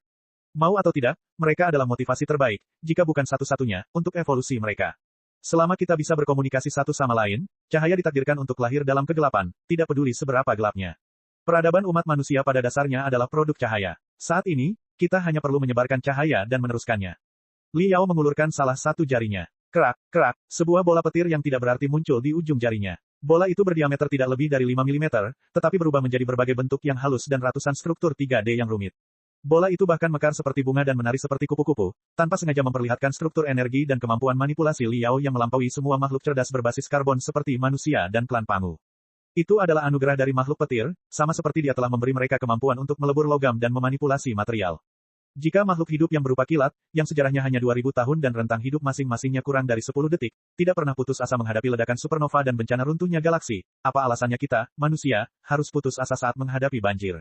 Speaker 1: Mau atau tidak, mereka adalah motivasi terbaik, jika bukan satu-satunya, untuk evolusi mereka. Selama kita bisa berkomunikasi satu sama lain, cahaya ditakdirkan untuk lahir dalam kegelapan, tidak peduli seberapa gelapnya. Peradaban umat manusia pada dasarnya adalah produk cahaya. Saat ini, kita hanya perlu menyebarkan cahaya dan meneruskannya. Liao mengulurkan salah satu jarinya. Kerak, kerak, sebuah bola petir yang tidak berarti muncul di ujung jarinya. Bola itu berdiameter tidak lebih dari 5 mm, tetapi berubah menjadi berbagai bentuk yang halus dan ratusan struktur 3D yang rumit. Bola itu bahkan mekar seperti bunga dan menari seperti kupu-kupu, tanpa sengaja memperlihatkan struktur energi dan kemampuan manipulasi Liao yang melampaui semua makhluk cerdas berbasis karbon seperti manusia dan klan Pangu. Itu adalah anugerah dari makhluk petir, sama seperti dia telah memberi mereka kemampuan untuk melebur logam dan memanipulasi material. Jika makhluk hidup yang berupa kilat, yang sejarahnya hanya 2000 tahun dan rentang hidup masing-masingnya kurang dari 10 detik, tidak pernah putus asa menghadapi ledakan supernova dan bencana runtuhnya galaksi, apa alasannya kita, manusia, harus putus asa saat menghadapi banjir?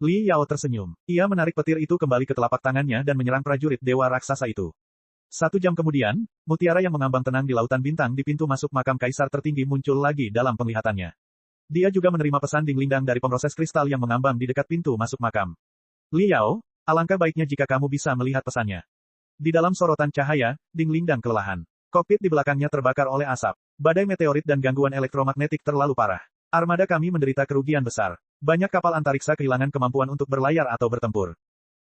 Speaker 1: Li Yao tersenyum. Ia menarik petir itu kembali ke telapak tangannya dan menyerang prajurit dewa raksasa itu. 1 jam kemudian, mutiara yang mengambang tenang di lautan bintang di pintu masuk makam kaisar tertinggi muncul lagi dalam penglihatannya. Dia juga menerima pesan Ding Lingdang dari pemroses kristal yang mengambang di dekat pintu masuk makam. Li Yao, alangkah baiknya jika kamu bisa melihat pesannya. Di dalam sorotan cahaya, Ding Lingdang kelelahan. Kokpit di belakangnya terbakar oleh asap. Badai meteorit dan gangguan elektromagnetik terlalu parah. Armada kami menderita kerugian besar. Banyak kapal antariksa kehilangan kemampuan untuk berlayar atau bertempur.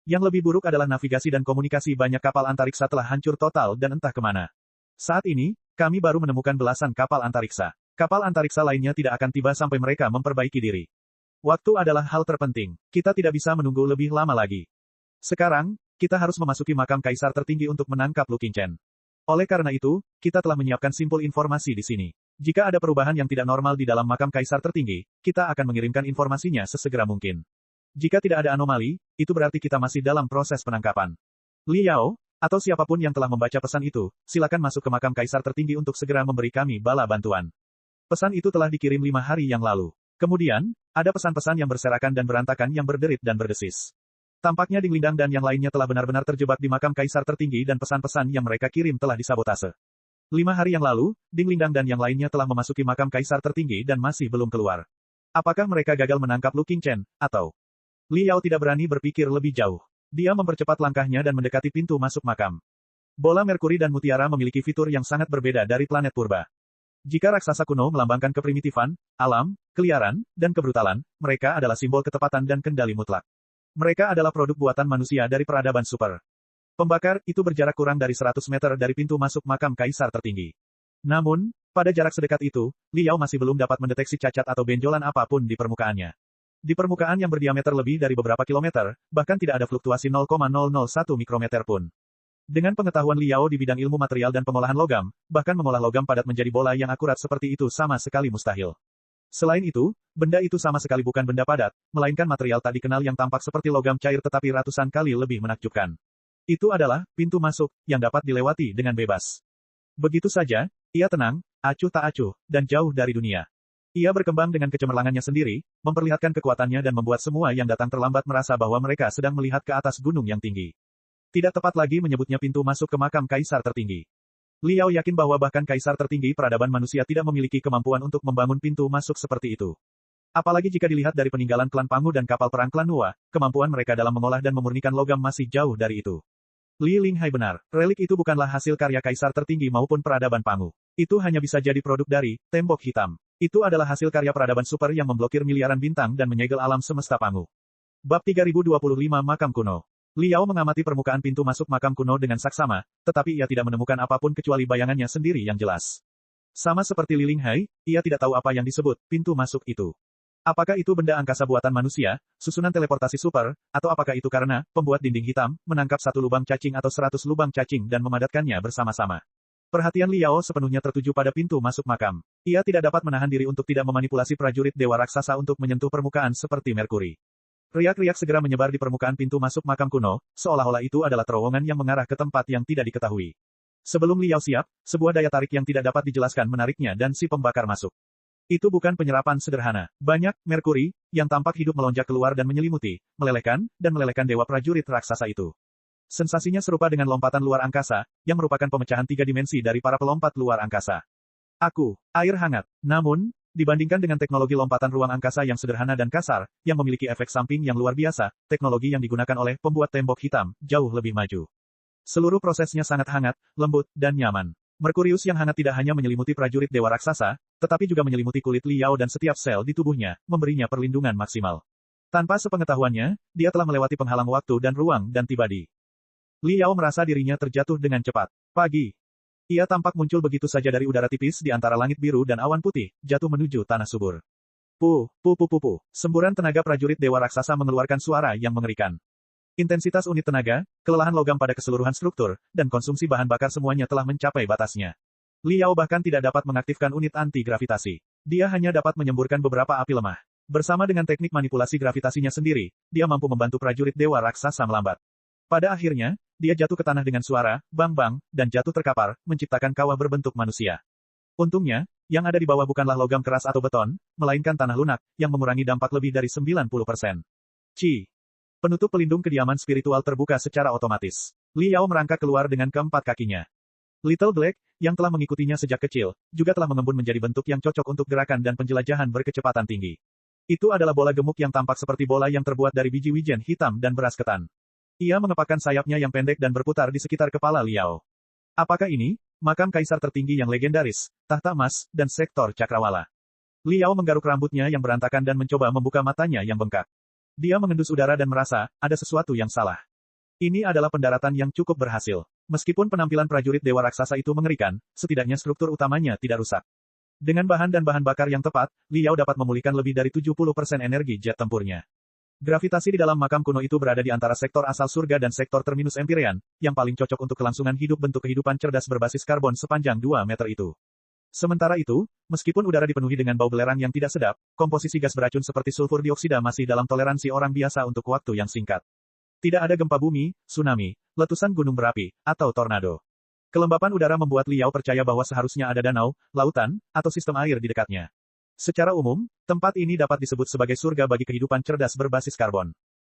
Speaker 1: Yang lebih buruk adalah navigasi dan komunikasi banyak kapal antariksa telah hancur total dan entah kemana. Saat ini, kami baru menemukan belasan kapal antariksa. Kapal antariksa lainnya tidak akan tiba sampai mereka memperbaiki diri. Waktu adalah hal terpenting. Kita tidak bisa menunggu lebih lama lagi. Sekarang, kita harus memasuki makam kaisar tertinggi untuk menangkap Lu Qingchen. Oleh karena itu, kita telah menyiapkan simpul informasi di sini. Jika ada perubahan yang tidak normal di dalam makam kaisar tertinggi, kita akan mengirimkan informasinya sesegera mungkin. Jika tidak ada anomali, itu berarti kita masih dalam proses penangkapan. Li Yao, atau siapapun yang telah membaca pesan itu, silakan masuk ke makam kaisar tertinggi untuk segera memberi kami bala bantuan. Pesan itu telah dikirim 5 hari yang lalu. Kemudian, ada pesan-pesan yang berserakan dan berantakan yang berderit dan berdesis. Tampaknya Ding Lingdang dan yang lainnya telah benar-benar terjebak di makam kaisar tertinggi dan pesan-pesan yang mereka kirim telah disabotase. 5 hari yang lalu, Ding Lingdang dan yang lainnya telah memasuki makam kaisar tertinggi dan masih belum keluar. Apakah mereka gagal menangkap Lu Qingchen, atau... Li Yao tidak berani berpikir lebih jauh. Dia mempercepat langkahnya dan mendekati pintu masuk makam. Bola Merkuri dan Mutiara memiliki fitur yang sangat berbeda dari planet purba. Jika raksasa kuno melambangkan keprimitifan, alam, keliaran, dan kebrutalan, mereka adalah simbol ketepatan dan kendali mutlak. Mereka adalah produk buatan manusia dari peradaban super. Pembakar, itu berjarak kurang dari 100 meter dari pintu masuk makam kaisar tertinggi. Namun, pada jarak sedekat itu, Li Yao masih belum dapat mendeteksi cacat atau benjolan apapun di permukaannya. Di permukaan yang berdiameter lebih dari beberapa kilometer, bahkan tidak ada fluktuasi 0,001 mikrometer pun. Dengan pengetahuan Li Yao di bidang ilmu material dan pengolahan logam, bahkan mengolah logam padat menjadi bola yang akurat seperti itu sama sekali mustahil. Selain itu, benda itu sama sekali bukan benda padat, melainkan material tak dikenal yang tampak seperti logam cair tetapi ratusan kali lebih menakjubkan. Itu adalah pintu masuk yang dapat dilewati dengan bebas. Begitu saja, ia tenang, acuh tak acuh, dan jauh dari dunia. Ia berkembang dengan kecemerlangannya sendiri, memperlihatkan kekuatannya dan membuat semua yang datang terlambat merasa bahwa mereka sedang melihat ke atas gunung yang tinggi. Tidak tepat lagi menyebutnya pintu masuk ke makam kaisar tertinggi. Li Yao yakin bahwa bahkan kaisar tertinggi peradaban manusia tidak memiliki kemampuan untuk membangun pintu masuk seperti itu. Apalagi jika dilihat dari peninggalan klan Pangu dan kapal perang klan Nuwa, kemampuan mereka dalam mengolah dan memurnikan logam masih jauh dari itu. Li Linghai benar, relik itu bukanlah hasil karya kaisar tertinggi maupun peradaban Pangu. Itu hanya bisa jadi produk dari tembok hitam. Itu adalah hasil karya peradaban super yang memblokir miliaran bintang dan menyegel alam semesta Pangu. Bab 3025 Makam Kuno. Liao mengamati permukaan pintu masuk makam kuno dengan saksama, tetapi ia tidak menemukan apapun kecuali bayangannya sendiri yang jelas. Sama seperti Li Linghai, ia tidak tahu apa yang disebut pintu masuk itu. Apakah itu benda angkasa buatan manusia, susunan teleportasi super, atau apakah itu karena pembuat dinding hitam menangkap satu lubang cacing atau 100 lubang cacing dan memadatkannya bersama-sama? Perhatian Liao sepenuhnya tertuju pada pintu masuk makam. Ia tidak dapat menahan diri untuk tidak memanipulasi prajurit dewa raksasa untuk menyentuh permukaan seperti Merkuri. Riak-riak segera menyebar di permukaan pintu masuk makam kuno, seolah-olah itu adalah terowongan yang mengarah ke tempat yang tidak diketahui. Sebelum Liao siap, sebuah daya tarik yang tidak dapat dijelaskan menariknya dan si pembakar masuk. Itu bukan penyerapan sederhana. Banyak, Merkuri, yang tampak hidup melonjak keluar dan menyelimuti, melelehkan dewa prajurit raksasa itu. Sensasinya serupa dengan lompatan luar angkasa, yang merupakan pemecahan 3 dimensi dari para pelompat luar angkasa. Air hangat. Namun, dibandingkan dengan teknologi lompatan ruang angkasa yang sederhana dan kasar, yang memiliki efek samping yang luar biasa, teknologi yang digunakan oleh pembuat tembok hitam, jauh lebih maju. Seluruh prosesnya sangat hangat, lembut, dan nyaman. Merkurius yang hangat tidak hanya menyelimuti prajurit dewa raksasa, tetapi juga menyelimuti kulit Liao dan setiap sel di tubuhnya, memberinya perlindungan maksimal. Tanpa sepengetahuannya, dia telah melewati penghalang waktu dan ruang dan tiba di. Liao merasa dirinya terjatuh dengan cepat. Pagi. Ia tampak muncul begitu saja dari udara tipis di antara langit biru dan awan putih, jatuh menuju tanah subur. Semburan tenaga prajurit dewa raksasa mengeluarkan suara yang mengerikan. Intensitas unit tenaga, kelelahan logam pada keseluruhan struktur, dan konsumsi bahan bakar semuanya telah mencapai batasnya. Liao bahkan tidak dapat mengaktifkan unit anti-gravitasi. Dia hanya dapat menyemburkan beberapa api lemah. Bersama dengan teknik manipulasi gravitasinya sendiri, dia mampu membantu prajurit dewa raksasa melambat. Pada akhirnya, dia jatuh ke tanah dengan suara, bang-bang, dan jatuh terkapar, menciptakan kawah berbentuk manusia. Untungnya, yang ada di bawah bukanlah logam keras atau beton, melainkan tanah lunak, yang mengurangi dampak lebih dari 90%. Penutup pelindung kediaman spiritual terbuka secara otomatis. Liao merangkak keluar dengan keempat kakinya. Little Black, yang telah mengikutinya sejak kecil, juga telah mengembun menjadi bentuk yang cocok untuk gerakan dan penjelajahan berkecepatan tinggi. Itu adalah bola gemuk yang tampak seperti bola yang terbuat dari biji wijen hitam dan beras ketan. Ia mengepakkan sayapnya yang pendek dan berputar di sekitar kepala Liao. Apakah ini? Makam kaisar tertinggi yang legendaris, tahta emas, dan sektor cakrawala. Liao menggaruk rambutnya yang berantakan dan mencoba membuka matanya yang bengkak. Dia mengendus udara dan merasa, ada sesuatu yang salah. Ini adalah pendaratan yang cukup berhasil. Meskipun penampilan prajurit dewa raksasa itu mengerikan, setidaknya struktur utamanya tidak rusak. Dengan bahan dan bahan bakar yang tepat, Liao dapat memulihkan lebih dari 70% energi jet tempurnya. Gravitasi di dalam makam kuno itu berada di antara sektor asal surga dan sektor terminus Empyrean, yang paling cocok untuk kelangsungan hidup bentuk kehidupan cerdas berbasis karbon sepanjang 2 meter itu. Sementara itu, meskipun udara dipenuhi dengan bau belerang yang tidak sedap, komposisi gas beracun seperti sulfur dioksida masih dalam toleransi orang biasa untuk waktu yang singkat. Tidak ada gempa bumi, tsunami, letusan gunung berapi, atau tornado. Kelembapan udara membuat Liao percaya bahwa seharusnya ada danau, lautan, atau sistem air di dekatnya. Secara umum, tempat ini dapat disebut sebagai surga bagi kehidupan cerdas berbasis karbon.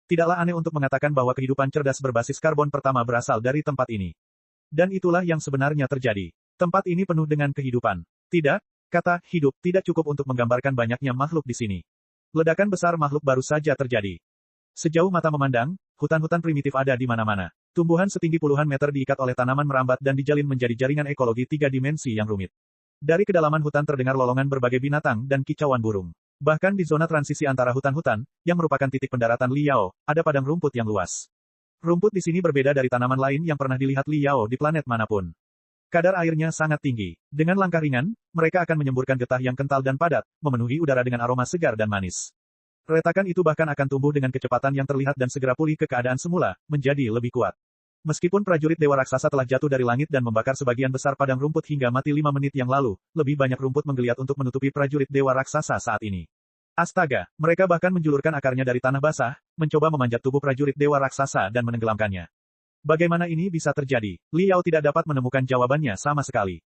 Speaker 1: Tidaklah aneh untuk mengatakan bahwa kehidupan cerdas berbasis karbon pertama berasal dari tempat ini. Dan itulah yang sebenarnya terjadi. Tempat ini penuh dengan kehidupan. Tidak, kata hidup tidak cukup untuk menggambarkan banyaknya makhluk di sini. Ledakan besar makhluk baru saja terjadi. Sejauh mata memandang, hutan-hutan primitif ada di mana-mana. Tumbuhan setinggi puluhan meter diikat oleh tanaman merambat dan dijalin menjadi jaringan ekologi 3 dimensi yang rumit. Dari kedalaman hutan terdengar lolongan berbagai binatang dan kicauan burung. Bahkan di zona transisi antara hutan-hutan, yang merupakan titik pendaratan Liao, ada padang rumput yang luas. Rumput di sini berbeda dari tanaman lain yang pernah dilihat Liao di planet manapun. Kadar airnya sangat tinggi. Dengan langkah ringan, mereka akan menyemburkan getah yang kental dan padat, memenuhi udara dengan aroma segar dan manis. Retakan itu bahkan akan tumbuh dengan kecepatan yang terlihat dan segera pulih ke keadaan semula, menjadi lebih kuat. Meskipun prajurit dewa raksasa telah jatuh dari langit dan membakar sebagian besar padang rumput hingga mati 5 menit yang lalu, lebih banyak rumput menggeliat untuk menutupi prajurit dewa raksasa saat ini. Astaga, mereka bahkan menjulurkan akarnya dari tanah basah, mencoba memanjat tubuh prajurit dewa raksasa dan menenggelamkannya. Bagaimana ini bisa terjadi? Liao tidak dapat menemukan jawabannya sama sekali.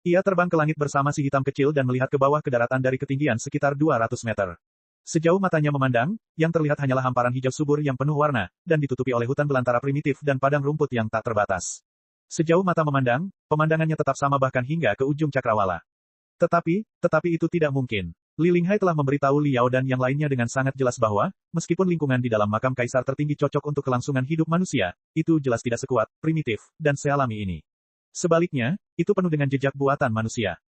Speaker 1: Ia terbang ke langit bersama si hitam kecil dan melihat ke bawah ke daratan dari ketinggian sekitar 200 meter. Sejauh matanya memandang, yang terlihat hanyalah hamparan hijau subur yang penuh warna, dan ditutupi oleh hutan belantara primitif dan padang rumput yang tak terbatas. Sejauh mata memandang, pemandangannya tetap sama bahkan hingga ke ujung cakrawala. Tetapi itu tidak mungkin. Li Linghai telah memberitahu Liao dan yang lainnya dengan sangat jelas bahwa, meskipun lingkungan di dalam makam kaisar tertinggi cocok untuk kelangsungan hidup manusia, itu jelas tidak sekuat, primitif, dan sealami ini. Sebaliknya, itu penuh dengan jejak buatan manusia.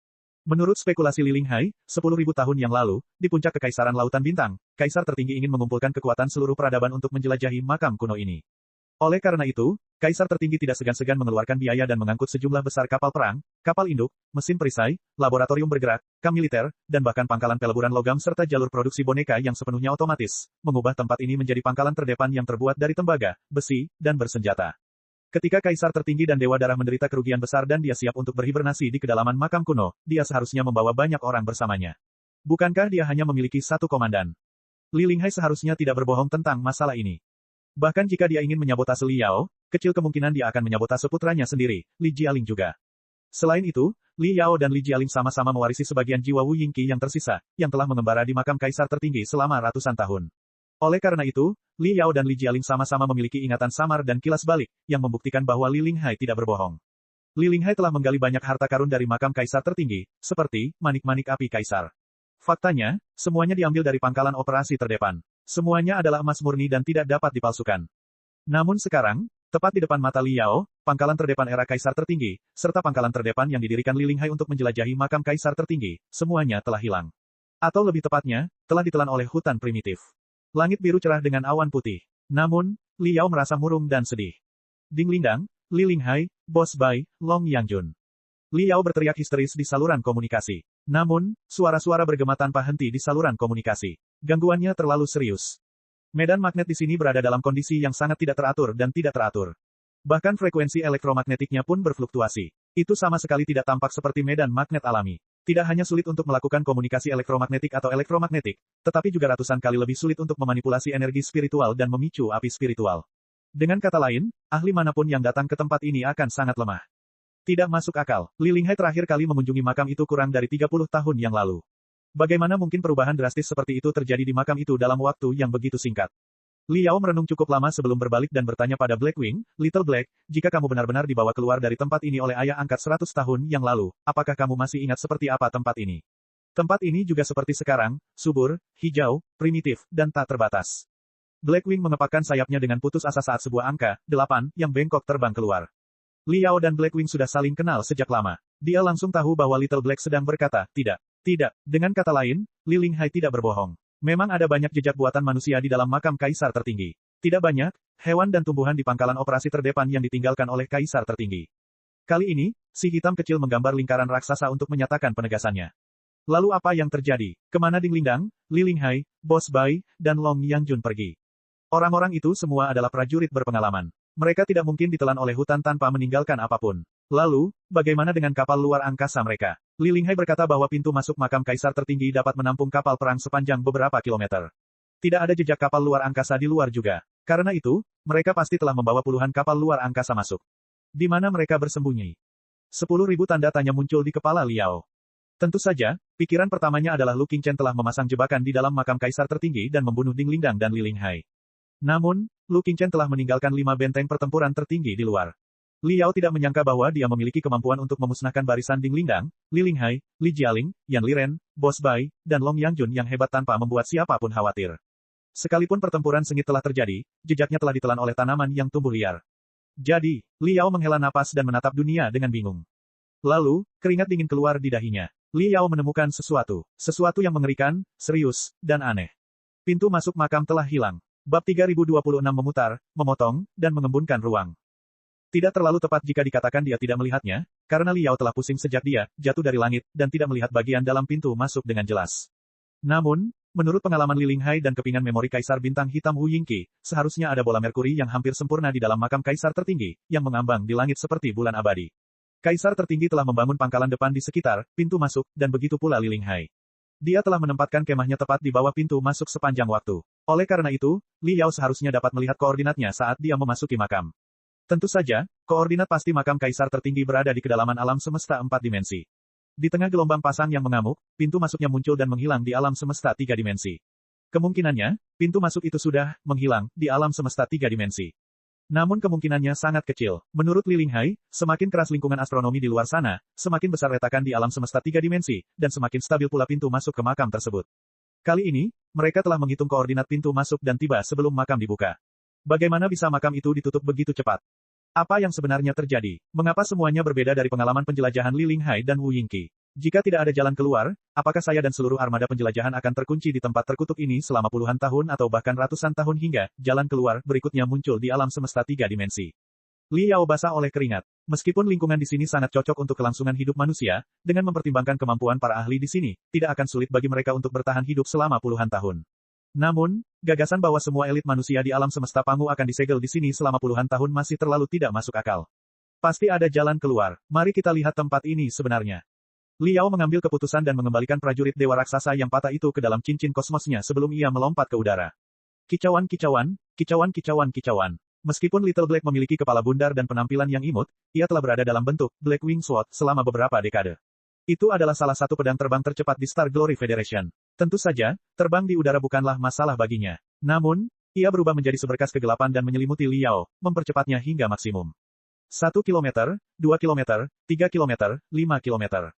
Speaker 1: Menurut spekulasi Li Linghai, 10.000 tahun yang lalu, di puncak Kekaisaran Lautan Bintang, kaisar tertinggi ingin mengumpulkan kekuatan seluruh peradaban untuk menjelajahi makam kuno ini. Oleh karena itu, Kaisar tertinggi tidak segan-segan mengeluarkan biaya dan mengangkut sejumlah besar kapal perang, kapal induk, mesin perisai, laboratorium bergerak, kamp militer, dan bahkan pangkalan peleburan logam serta jalur produksi boneka yang sepenuhnya otomatis, mengubah tempat ini menjadi pangkalan terdepan yang terbuat dari tembaga, besi, dan bersenjata. Ketika Kaisar tertinggi dan Dewa Darah menderita kerugian besar dan dia siap untuk berhibernasi di kedalaman makam kuno, dia seharusnya membawa banyak orang bersamanya. Bukankah dia hanya memiliki satu komandan? Li Linghai seharusnya tidak berbohong tentang masalah ini. Bahkan jika dia ingin menyabotase Li Yao, kecil kemungkinan dia akan menyabotase putranya sendiri, Li Jialing juga. Selain itu, Li Yao dan Li Jialing sama-sama mewarisi sebagian jiwa Wu Yingqi yang tersisa, yang telah mengembara di makam Kaisar tertinggi selama ratusan tahun. Oleh karena itu, Li Yao dan Li Jialing sama-sama memiliki ingatan samar dan kilas balik, yang membuktikan bahwa Li Linghai tidak berbohong. Li Linghai telah menggali banyak harta karun dari makam Kaisar tertinggi, seperti manik-manik api Kaisar. Faktanya, semuanya diambil dari pangkalan operasi terdepan. Semuanya adalah emas murni dan tidak dapat dipalsukan. Namun sekarang, tepat di depan mata Li Yao, pangkalan terdepan era Kaisar tertinggi, serta pangkalan terdepan yang didirikan Li Linghai untuk menjelajahi makam Kaisar tertinggi, semuanya telah hilang. Atau lebih tepatnya, telah ditelan oleh hutan primitif. Langit biru cerah dengan awan putih. Namun, Li Yao merasa murung dan sedih. Ding Lindang, Li Linghai, Boss Bai, Long Yangjun. Li Yao berteriak histeris di saluran komunikasi. Namun, suara-suara bergema tanpa henti di saluran komunikasi. Gangguannya terlalu serius. Medan magnet di sini berada dalam kondisi yang sangat tidak teratur dan tidak teratur. Bahkan frekuensi elektromagnetiknya pun berfluktuasi. Itu sama sekali tidak tampak seperti medan magnet alami. Tidak hanya sulit untuk melakukan komunikasi elektromagnetik atau elektromagnetik, tetapi juga ratusan kali lebih sulit untuk memanipulasi energi spiritual dan memicu api spiritual. Dengan kata lain, ahli manapun yang datang ke tempat ini akan sangat lemah. Tidak masuk akal. Li Linghai terakhir kali mengunjungi makam itu kurang dari 30 tahun yang lalu. Bagaimana mungkin perubahan drastis seperti itu terjadi di makam itu dalam waktu yang begitu singkat? Li Yao merenung cukup lama sebelum berbalik dan bertanya pada Blackwing, Little Black, jika kamu benar-benar dibawa keluar dari tempat ini oleh ayah angkat 100 tahun yang lalu, apakah kamu masih ingat seperti apa tempat ini? Tempat ini juga seperti sekarang, subur, hijau, primitif, dan tak terbatas. Blackwing mengepakkan sayapnya dengan putus asa saat sebuah angka, 8, yang bengkok terbang keluar. Li Yao dan Blackwing sudah saling kenal sejak lama. Dia langsung tahu bahwa Little Black sedang berkata, tidak. Tidak, dengan kata lain, Li Linghai tidak berbohong. Memang ada banyak jejak buatan manusia di dalam makam Kaisar tertinggi. Tidak banyak, hewan dan tumbuhan di pangkalan operasi terdepan yang ditinggalkan oleh Kaisar tertinggi. Kali ini, si hitam kecil menggambar lingkaran raksasa untuk menyatakan penegasannya. Lalu apa yang terjadi? Kemana Ding Lindang, Li Linghai, Boss Bai, dan Long Yangjun pergi? Orang-orang itu semua adalah prajurit berpengalaman. Mereka tidak mungkin ditelan oleh hutan tanpa meninggalkan apapun. Lalu, bagaimana dengan kapal luar angkasa mereka? Li Linghai berkata bahwa pintu masuk makam Kaisar tertinggi dapat menampung kapal perang sepanjang beberapa kilometer. Tidak ada jejak kapal luar angkasa di luar juga. Karena itu, mereka pasti telah membawa puluhan kapal luar angkasa masuk. Di mana mereka bersembunyi? 10.000 tanda tanya muncul di kepala Li Yao. Tentu saja, pikiran pertamanya adalah Lu Qingchen telah memasang jebakan di dalam makam Kaisar tertinggi dan membunuh Ding Lindang dan Li Linghai. Namun, Lu Qingchen telah meninggalkan 5 benteng pertempuran tertinggi di luar. Li Yao tidak menyangka bahwa dia memiliki kemampuan untuk memusnahkan barisan Ding Lindang, Li Linghai, Li Jialing, Yan Liren, Boss Bai, dan Long Yangjun yang hebat tanpa membuat siapapun khawatir. Sekalipun pertempuran sengit telah terjadi, jejaknya telah ditelan oleh tanaman yang tumbuh liar. Jadi, Li Yao menghela napas dan menatap dunia dengan bingung. Lalu, keringat dingin keluar di dahinya. Li Yao menemukan sesuatu yang mengerikan, serius, dan aneh. Pintu masuk makam telah hilang. Bab 3026 memutar, memotong, dan mengembunkan ruang. Tidak terlalu tepat jika dikatakan dia tidak melihatnya, karena Li Yao telah pusing sejak dia jatuh dari langit dan tidak melihat bagian dalam pintu masuk dengan jelas. Namun, menurut pengalaman Li Linghai dan kepingan memori Kaisar Bintang Hitam Wu Yingqi, seharusnya ada bola Merkuri yang hampir sempurna di dalam makam Kaisar tertinggi, yang mengambang di langit seperti bulan abadi. Kaisar tertinggi telah membangun pangkalan depan di sekitar pintu masuk, dan begitu pula Li Linghai. Dia telah menempatkan kemahnya tepat di bawah pintu masuk sepanjang waktu. Oleh karena itu, Li Yao seharusnya dapat melihat koordinatnya saat dia memasuki makam. Tentu saja, koordinat pasti makam Kaisar tertinggi berada di kedalaman alam semesta 4 dimensi. Di tengah gelombang pasang yang mengamuk, pintu masuknya muncul dan menghilang di alam semesta 3 dimensi. Kemungkinannya, pintu masuk itu sudah menghilang di alam semesta 3 dimensi. Namun kemungkinannya sangat kecil. Menurut Li Linghai, semakin keras lingkungan astronomi di luar sana, semakin besar retakan di alam semesta 3 dimensi, dan semakin stabil pula pintu masuk ke makam tersebut. Kali ini, mereka telah menghitung koordinat pintu masuk dan tiba sebelum makam dibuka. Bagaimana bisa makam itu ditutup begitu cepat? Apa yang sebenarnya terjadi? Mengapa semuanya berbeda dari pengalaman penjelajahan Li Linghai dan Wu Yingqi? Jika tidak ada jalan keluar, apakah saya dan seluruh armada penjelajahan akan terkunci di tempat terkutuk ini selama puluhan tahun atau bahkan ratusan tahun hingga jalan keluar berikutnya muncul di alam semesta 3 dimensi? Li Yao basah oleh keringat. Meskipun lingkungan di sini sangat cocok untuk kelangsungan hidup manusia, dengan mempertimbangkan kemampuan para ahli di sini, tidak akan sulit bagi mereka untuk bertahan hidup selama puluhan tahun. Namun, gagasan bahwa semua elit manusia di alam semesta Pangu akan disegel di sini selama puluhan tahun masih terlalu tidak masuk akal. Pasti ada jalan keluar. Mari kita lihat tempat ini sebenarnya. Li Yao mengambil keputusan dan mengembalikan prajurit dewa raksasa yang patah itu ke dalam cincin kosmosnya sebelum ia melompat ke udara. Kicauan, kicauan, kicauan, kicauan, kicauan. Meskipun Little Black memiliki kepala bundar dan penampilan yang imut, ia telah berada dalam bentuk Black Wing Sword selama beberapa dekade. Itu adalah salah satu pedang terbang tercepat di Star Glory Federation. Tentu saja, terbang di udara bukanlah masalah baginya. Namun, ia berubah menjadi seberkas kegelapan dan menyelimuti Li Yao, mempercepatnya hingga maksimum. 1 kilometer, 2 kilometer, 3 kilometer, 5 kilometer.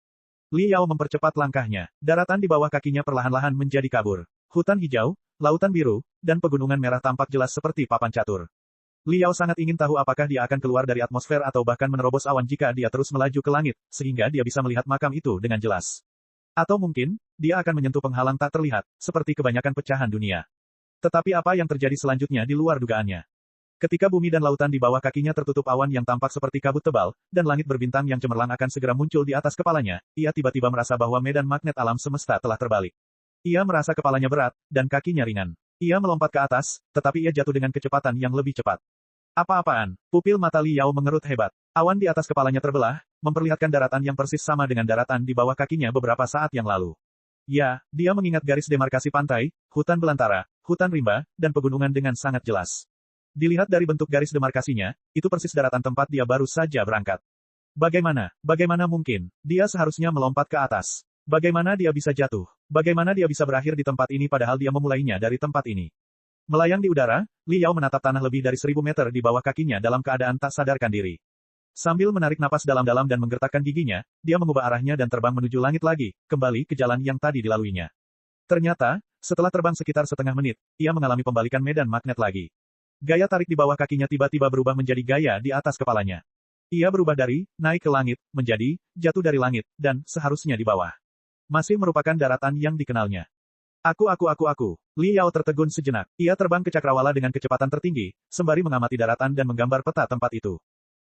Speaker 1: Li Yao mempercepat langkahnya. Daratan di bawah kakinya perlahan-lahan menjadi kabur. Hutan hijau, lautan biru, dan pegunungan merah tampak jelas seperti papan catur. Li Yao sangat ingin tahu apakah dia akan keluar dari atmosfer atau bahkan menerobos awan jika dia terus melaju ke langit, sehingga dia bisa melihat makam itu dengan jelas. Atau mungkin, dia akan menyentuh penghalang tak terlihat, seperti kebanyakan pecahan dunia. Tetapi apa yang terjadi selanjutnya di luar dugaannya? Ketika bumi dan lautan di bawah kakinya tertutup awan yang tampak seperti kabut tebal, dan langit berbintang yang cemerlang akan segera muncul di atas kepalanya, ia tiba-tiba merasa bahwa medan magnet alam semesta telah terbalik. Ia merasa kepalanya berat, dan kakinya ringan. Ia melompat ke atas, tetapi ia jatuh dengan kecepatan yang lebih cepat. Apa-apaan? Pupil mata Li Yao mengerut hebat. Awan di atas kepalanya terbelah, memperlihatkan daratan yang persis sama dengan daratan di bawah kakinya beberapa saat yang lalu. Ya, dia mengingat garis demarkasi pantai, hutan belantara, hutan rimba, dan pegunungan dengan sangat jelas. Dilihat dari bentuk garis demarkasinya, itu persis daratan tempat dia baru saja berangkat. Bagaimana mungkin? Dia seharusnya melompat ke atas. Bagaimana dia bisa jatuh? Bagaimana dia bisa berakhir di tempat ini padahal dia memulainya dari tempat ini? Melayang di udara, Li Yao menatap tanah lebih dari 1000 meter di bawah kakinya dalam keadaan tak sadarkan diri. Sambil menarik napas dalam-dalam dan menggertakkan giginya, dia mengubah arahnya dan terbang menuju langit lagi, kembali ke jalan yang tadi dilaluinya. Ternyata, setelah terbang sekitar setengah menit, ia mengalami pembalikan medan magnet lagi. Gaya tarik di bawah kakinya tiba-tiba berubah menjadi gaya di atas kepalanya. Ia berubah dari naik ke langit, menjadi jatuh dari langit, dan seharusnya di bawah. Masih merupakan daratan yang dikenalnya. Aku. Li Yao tertegun sejenak. Ia terbang ke cakrawala dengan kecepatan tertinggi, sembari mengamati daratan dan menggambar peta tempat itu.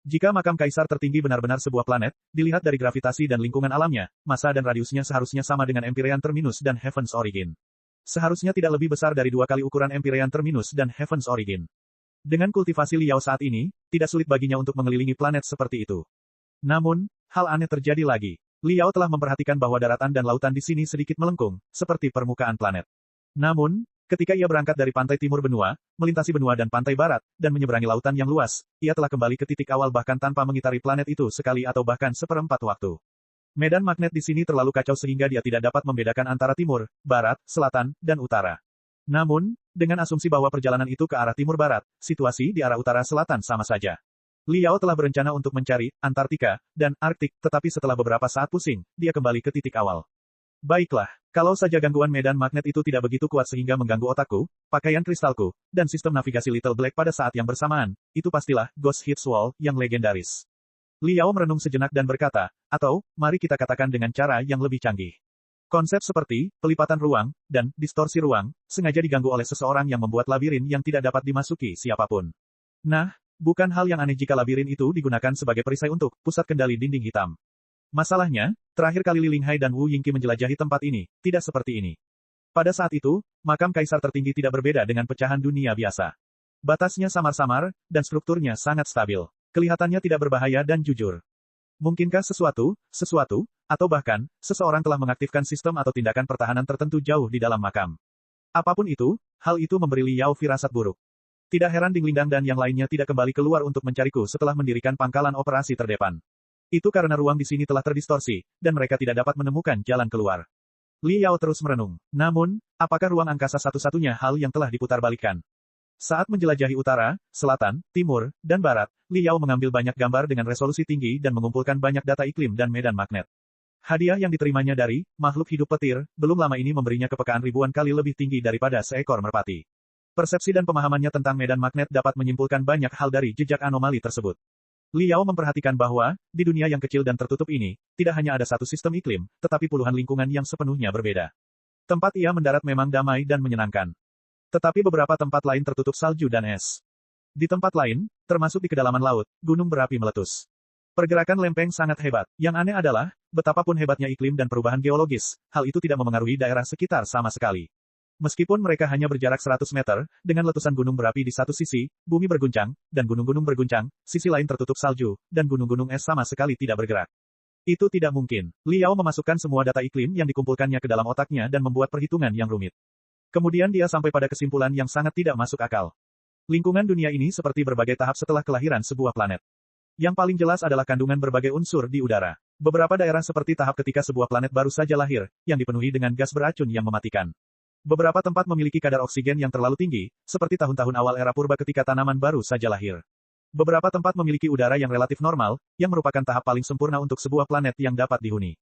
Speaker 1: Jika makam kaisar tertinggi benar-benar sebuah planet, dilihat dari gravitasi dan lingkungan alamnya, massa dan radiusnya seharusnya sama dengan Empyrean Terminus dan Heaven's Origin. Seharusnya tidak lebih besar dari 2 kali ukuran Empyrean Terminus dan Heaven's Origin. Dengan kultivasi Li Yao saat ini, tidak sulit baginya untuk mengelilingi planet seperti itu. Namun, hal aneh terjadi lagi. Li Yao telah memperhatikan bahwa daratan dan lautan di sini sedikit melengkung, seperti permukaan planet. Namun, ketika ia berangkat dari pantai timur benua, melintasi benua dan pantai barat, dan menyeberangi lautan yang luas, ia telah kembali ke titik awal bahkan tanpa mengitari planet itu sekali atau bahkan seperempat waktu. Medan magnet di sini terlalu kacau sehingga dia tidak dapat membedakan antara timur, barat, selatan, dan utara. Namun, dengan asumsi bahwa perjalanan itu ke arah timur-barat, situasi di arah utara-selatan sama saja. Li Yao telah berencana untuk mencari Antartika dan Arktik, tetapi setelah beberapa saat pusing, dia kembali ke titik awal. Baiklah, kalau saja gangguan medan magnet itu tidak begitu kuat sehingga mengganggu otakku, pakaian kristalku, dan sistem navigasi Little Black pada saat yang bersamaan, itu pastilah Ghost Hits Wall yang legendaris. Li Yao merenung sejenak dan berkata, atau, mari kita katakan dengan cara yang lebih canggih. Konsep seperti pelipatan ruang dan distorsi ruang sengaja diganggu oleh seseorang yang membuat labirin yang tidak dapat dimasuki siapapun. Nah, bukan hal yang aneh jika labirin itu digunakan sebagai perisai untuk pusat kendali dinding hitam. Masalahnya, terakhir kali Li Linghai dan Wu Yingqi menjelajahi tempat ini, tidak seperti ini. Pada saat itu, makam kaisar tertinggi tidak berbeda dengan pecahan dunia biasa. Batasnya samar-samar, dan strukturnya sangat stabil. Kelihatannya tidak berbahaya dan jujur. Mungkinkah sesuatu, atau bahkan, seseorang telah mengaktifkan sistem atau tindakan pertahanan tertentu jauh di dalam makam. Apapun itu, hal itu memberi Li Yao firasat buruk. Tidak heran Ding Lindang dan yang lainnya tidak kembali keluar untuk mencariku setelah mendirikan pangkalan operasi terdepan. Itu karena ruang di sini telah terdistorsi, dan mereka tidak dapat menemukan jalan keluar. Li Yao terus merenung. Namun, apakah ruang angkasa satu-satunya hal yang telah diputarbalikkan? Saat menjelajahi utara, selatan, timur, dan barat, Li Yao mengambil banyak gambar dengan resolusi tinggi dan mengumpulkan banyak data iklim dan medan magnet. Hadiah yang diterimanya dari makhluk hidup petir, belum lama ini memberinya kepekaan ribuan kali lebih tinggi daripada seekor merpati. Persepsi dan pemahamannya tentang medan magnet dapat menyimpulkan banyak hal dari jejak anomali tersebut. Liao memperhatikan bahwa, di dunia yang kecil dan tertutup ini, tidak hanya ada satu sistem iklim, tetapi puluhan lingkungan yang sepenuhnya berbeda. Tempat ia mendarat memang damai dan menyenangkan. Tetapi beberapa tempat lain tertutup salju dan es. Di tempat lain, termasuk di kedalaman laut, gunung berapi meletus. Pergerakan lempeng sangat hebat. Yang aneh adalah, betapapun hebatnya iklim dan perubahan geologis, hal itu tidak memengaruhi daerah sekitar sama sekali. Meskipun mereka hanya berjarak 100 meter, dengan letusan gunung berapi di satu sisi, bumi berguncang, dan gunung-gunung berguncang, sisi lain tertutup salju, dan gunung-gunung es sama sekali tidak bergerak. Itu tidak mungkin. Liao memasukkan semua data iklim yang dikumpulkannya ke dalam otaknya dan membuat perhitungan yang rumit. Kemudian dia sampai pada kesimpulan yang sangat tidak masuk akal. Lingkungan dunia ini seperti berbagai tahap setelah kelahiran sebuah planet. Yang paling jelas adalah kandungan berbagai unsur di udara. Beberapa daerah seperti tahap ketika sebuah planet baru saja lahir, yang dipenuhi dengan gas beracun yang mematikan. Beberapa tempat memiliki kadar oksigen yang terlalu tinggi, seperti tahun-tahun awal era purba ketika tanaman baru saja lahir. Beberapa tempat memiliki udara yang relatif normal, yang merupakan tahap paling sempurna untuk sebuah planet yang dapat dihuni.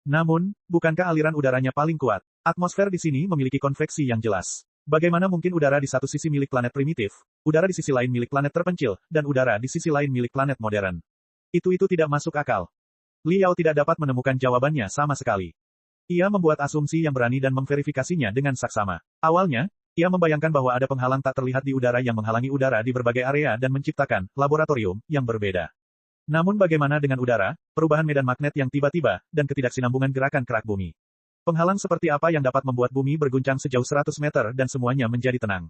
Speaker 1: Namun, bukankah aliran udaranya paling kuat? Atmosfer di sini memiliki konveksi yang jelas. Bagaimana mungkin udara di satu sisi milik planet primitif, udara di sisi lain milik planet terpencil, dan udara di sisi lain milik planet modern? Itu tidak masuk akal. Liao tidak dapat menemukan jawabannya sama sekali. Ia membuat asumsi yang berani dan memverifikasinya dengan saksama. Awalnya, ia membayangkan bahwa ada penghalang tak terlihat di udara yang menghalangi udara di berbagai area dan menciptakan laboratorium yang berbeda. Namun bagaimana dengan udara, perubahan medan magnet yang tiba-tiba, dan ketidaksinambungan gerakan kerak bumi? Penghalang seperti apa yang dapat membuat bumi berguncang sejauh 100 meter dan semuanya menjadi tenang?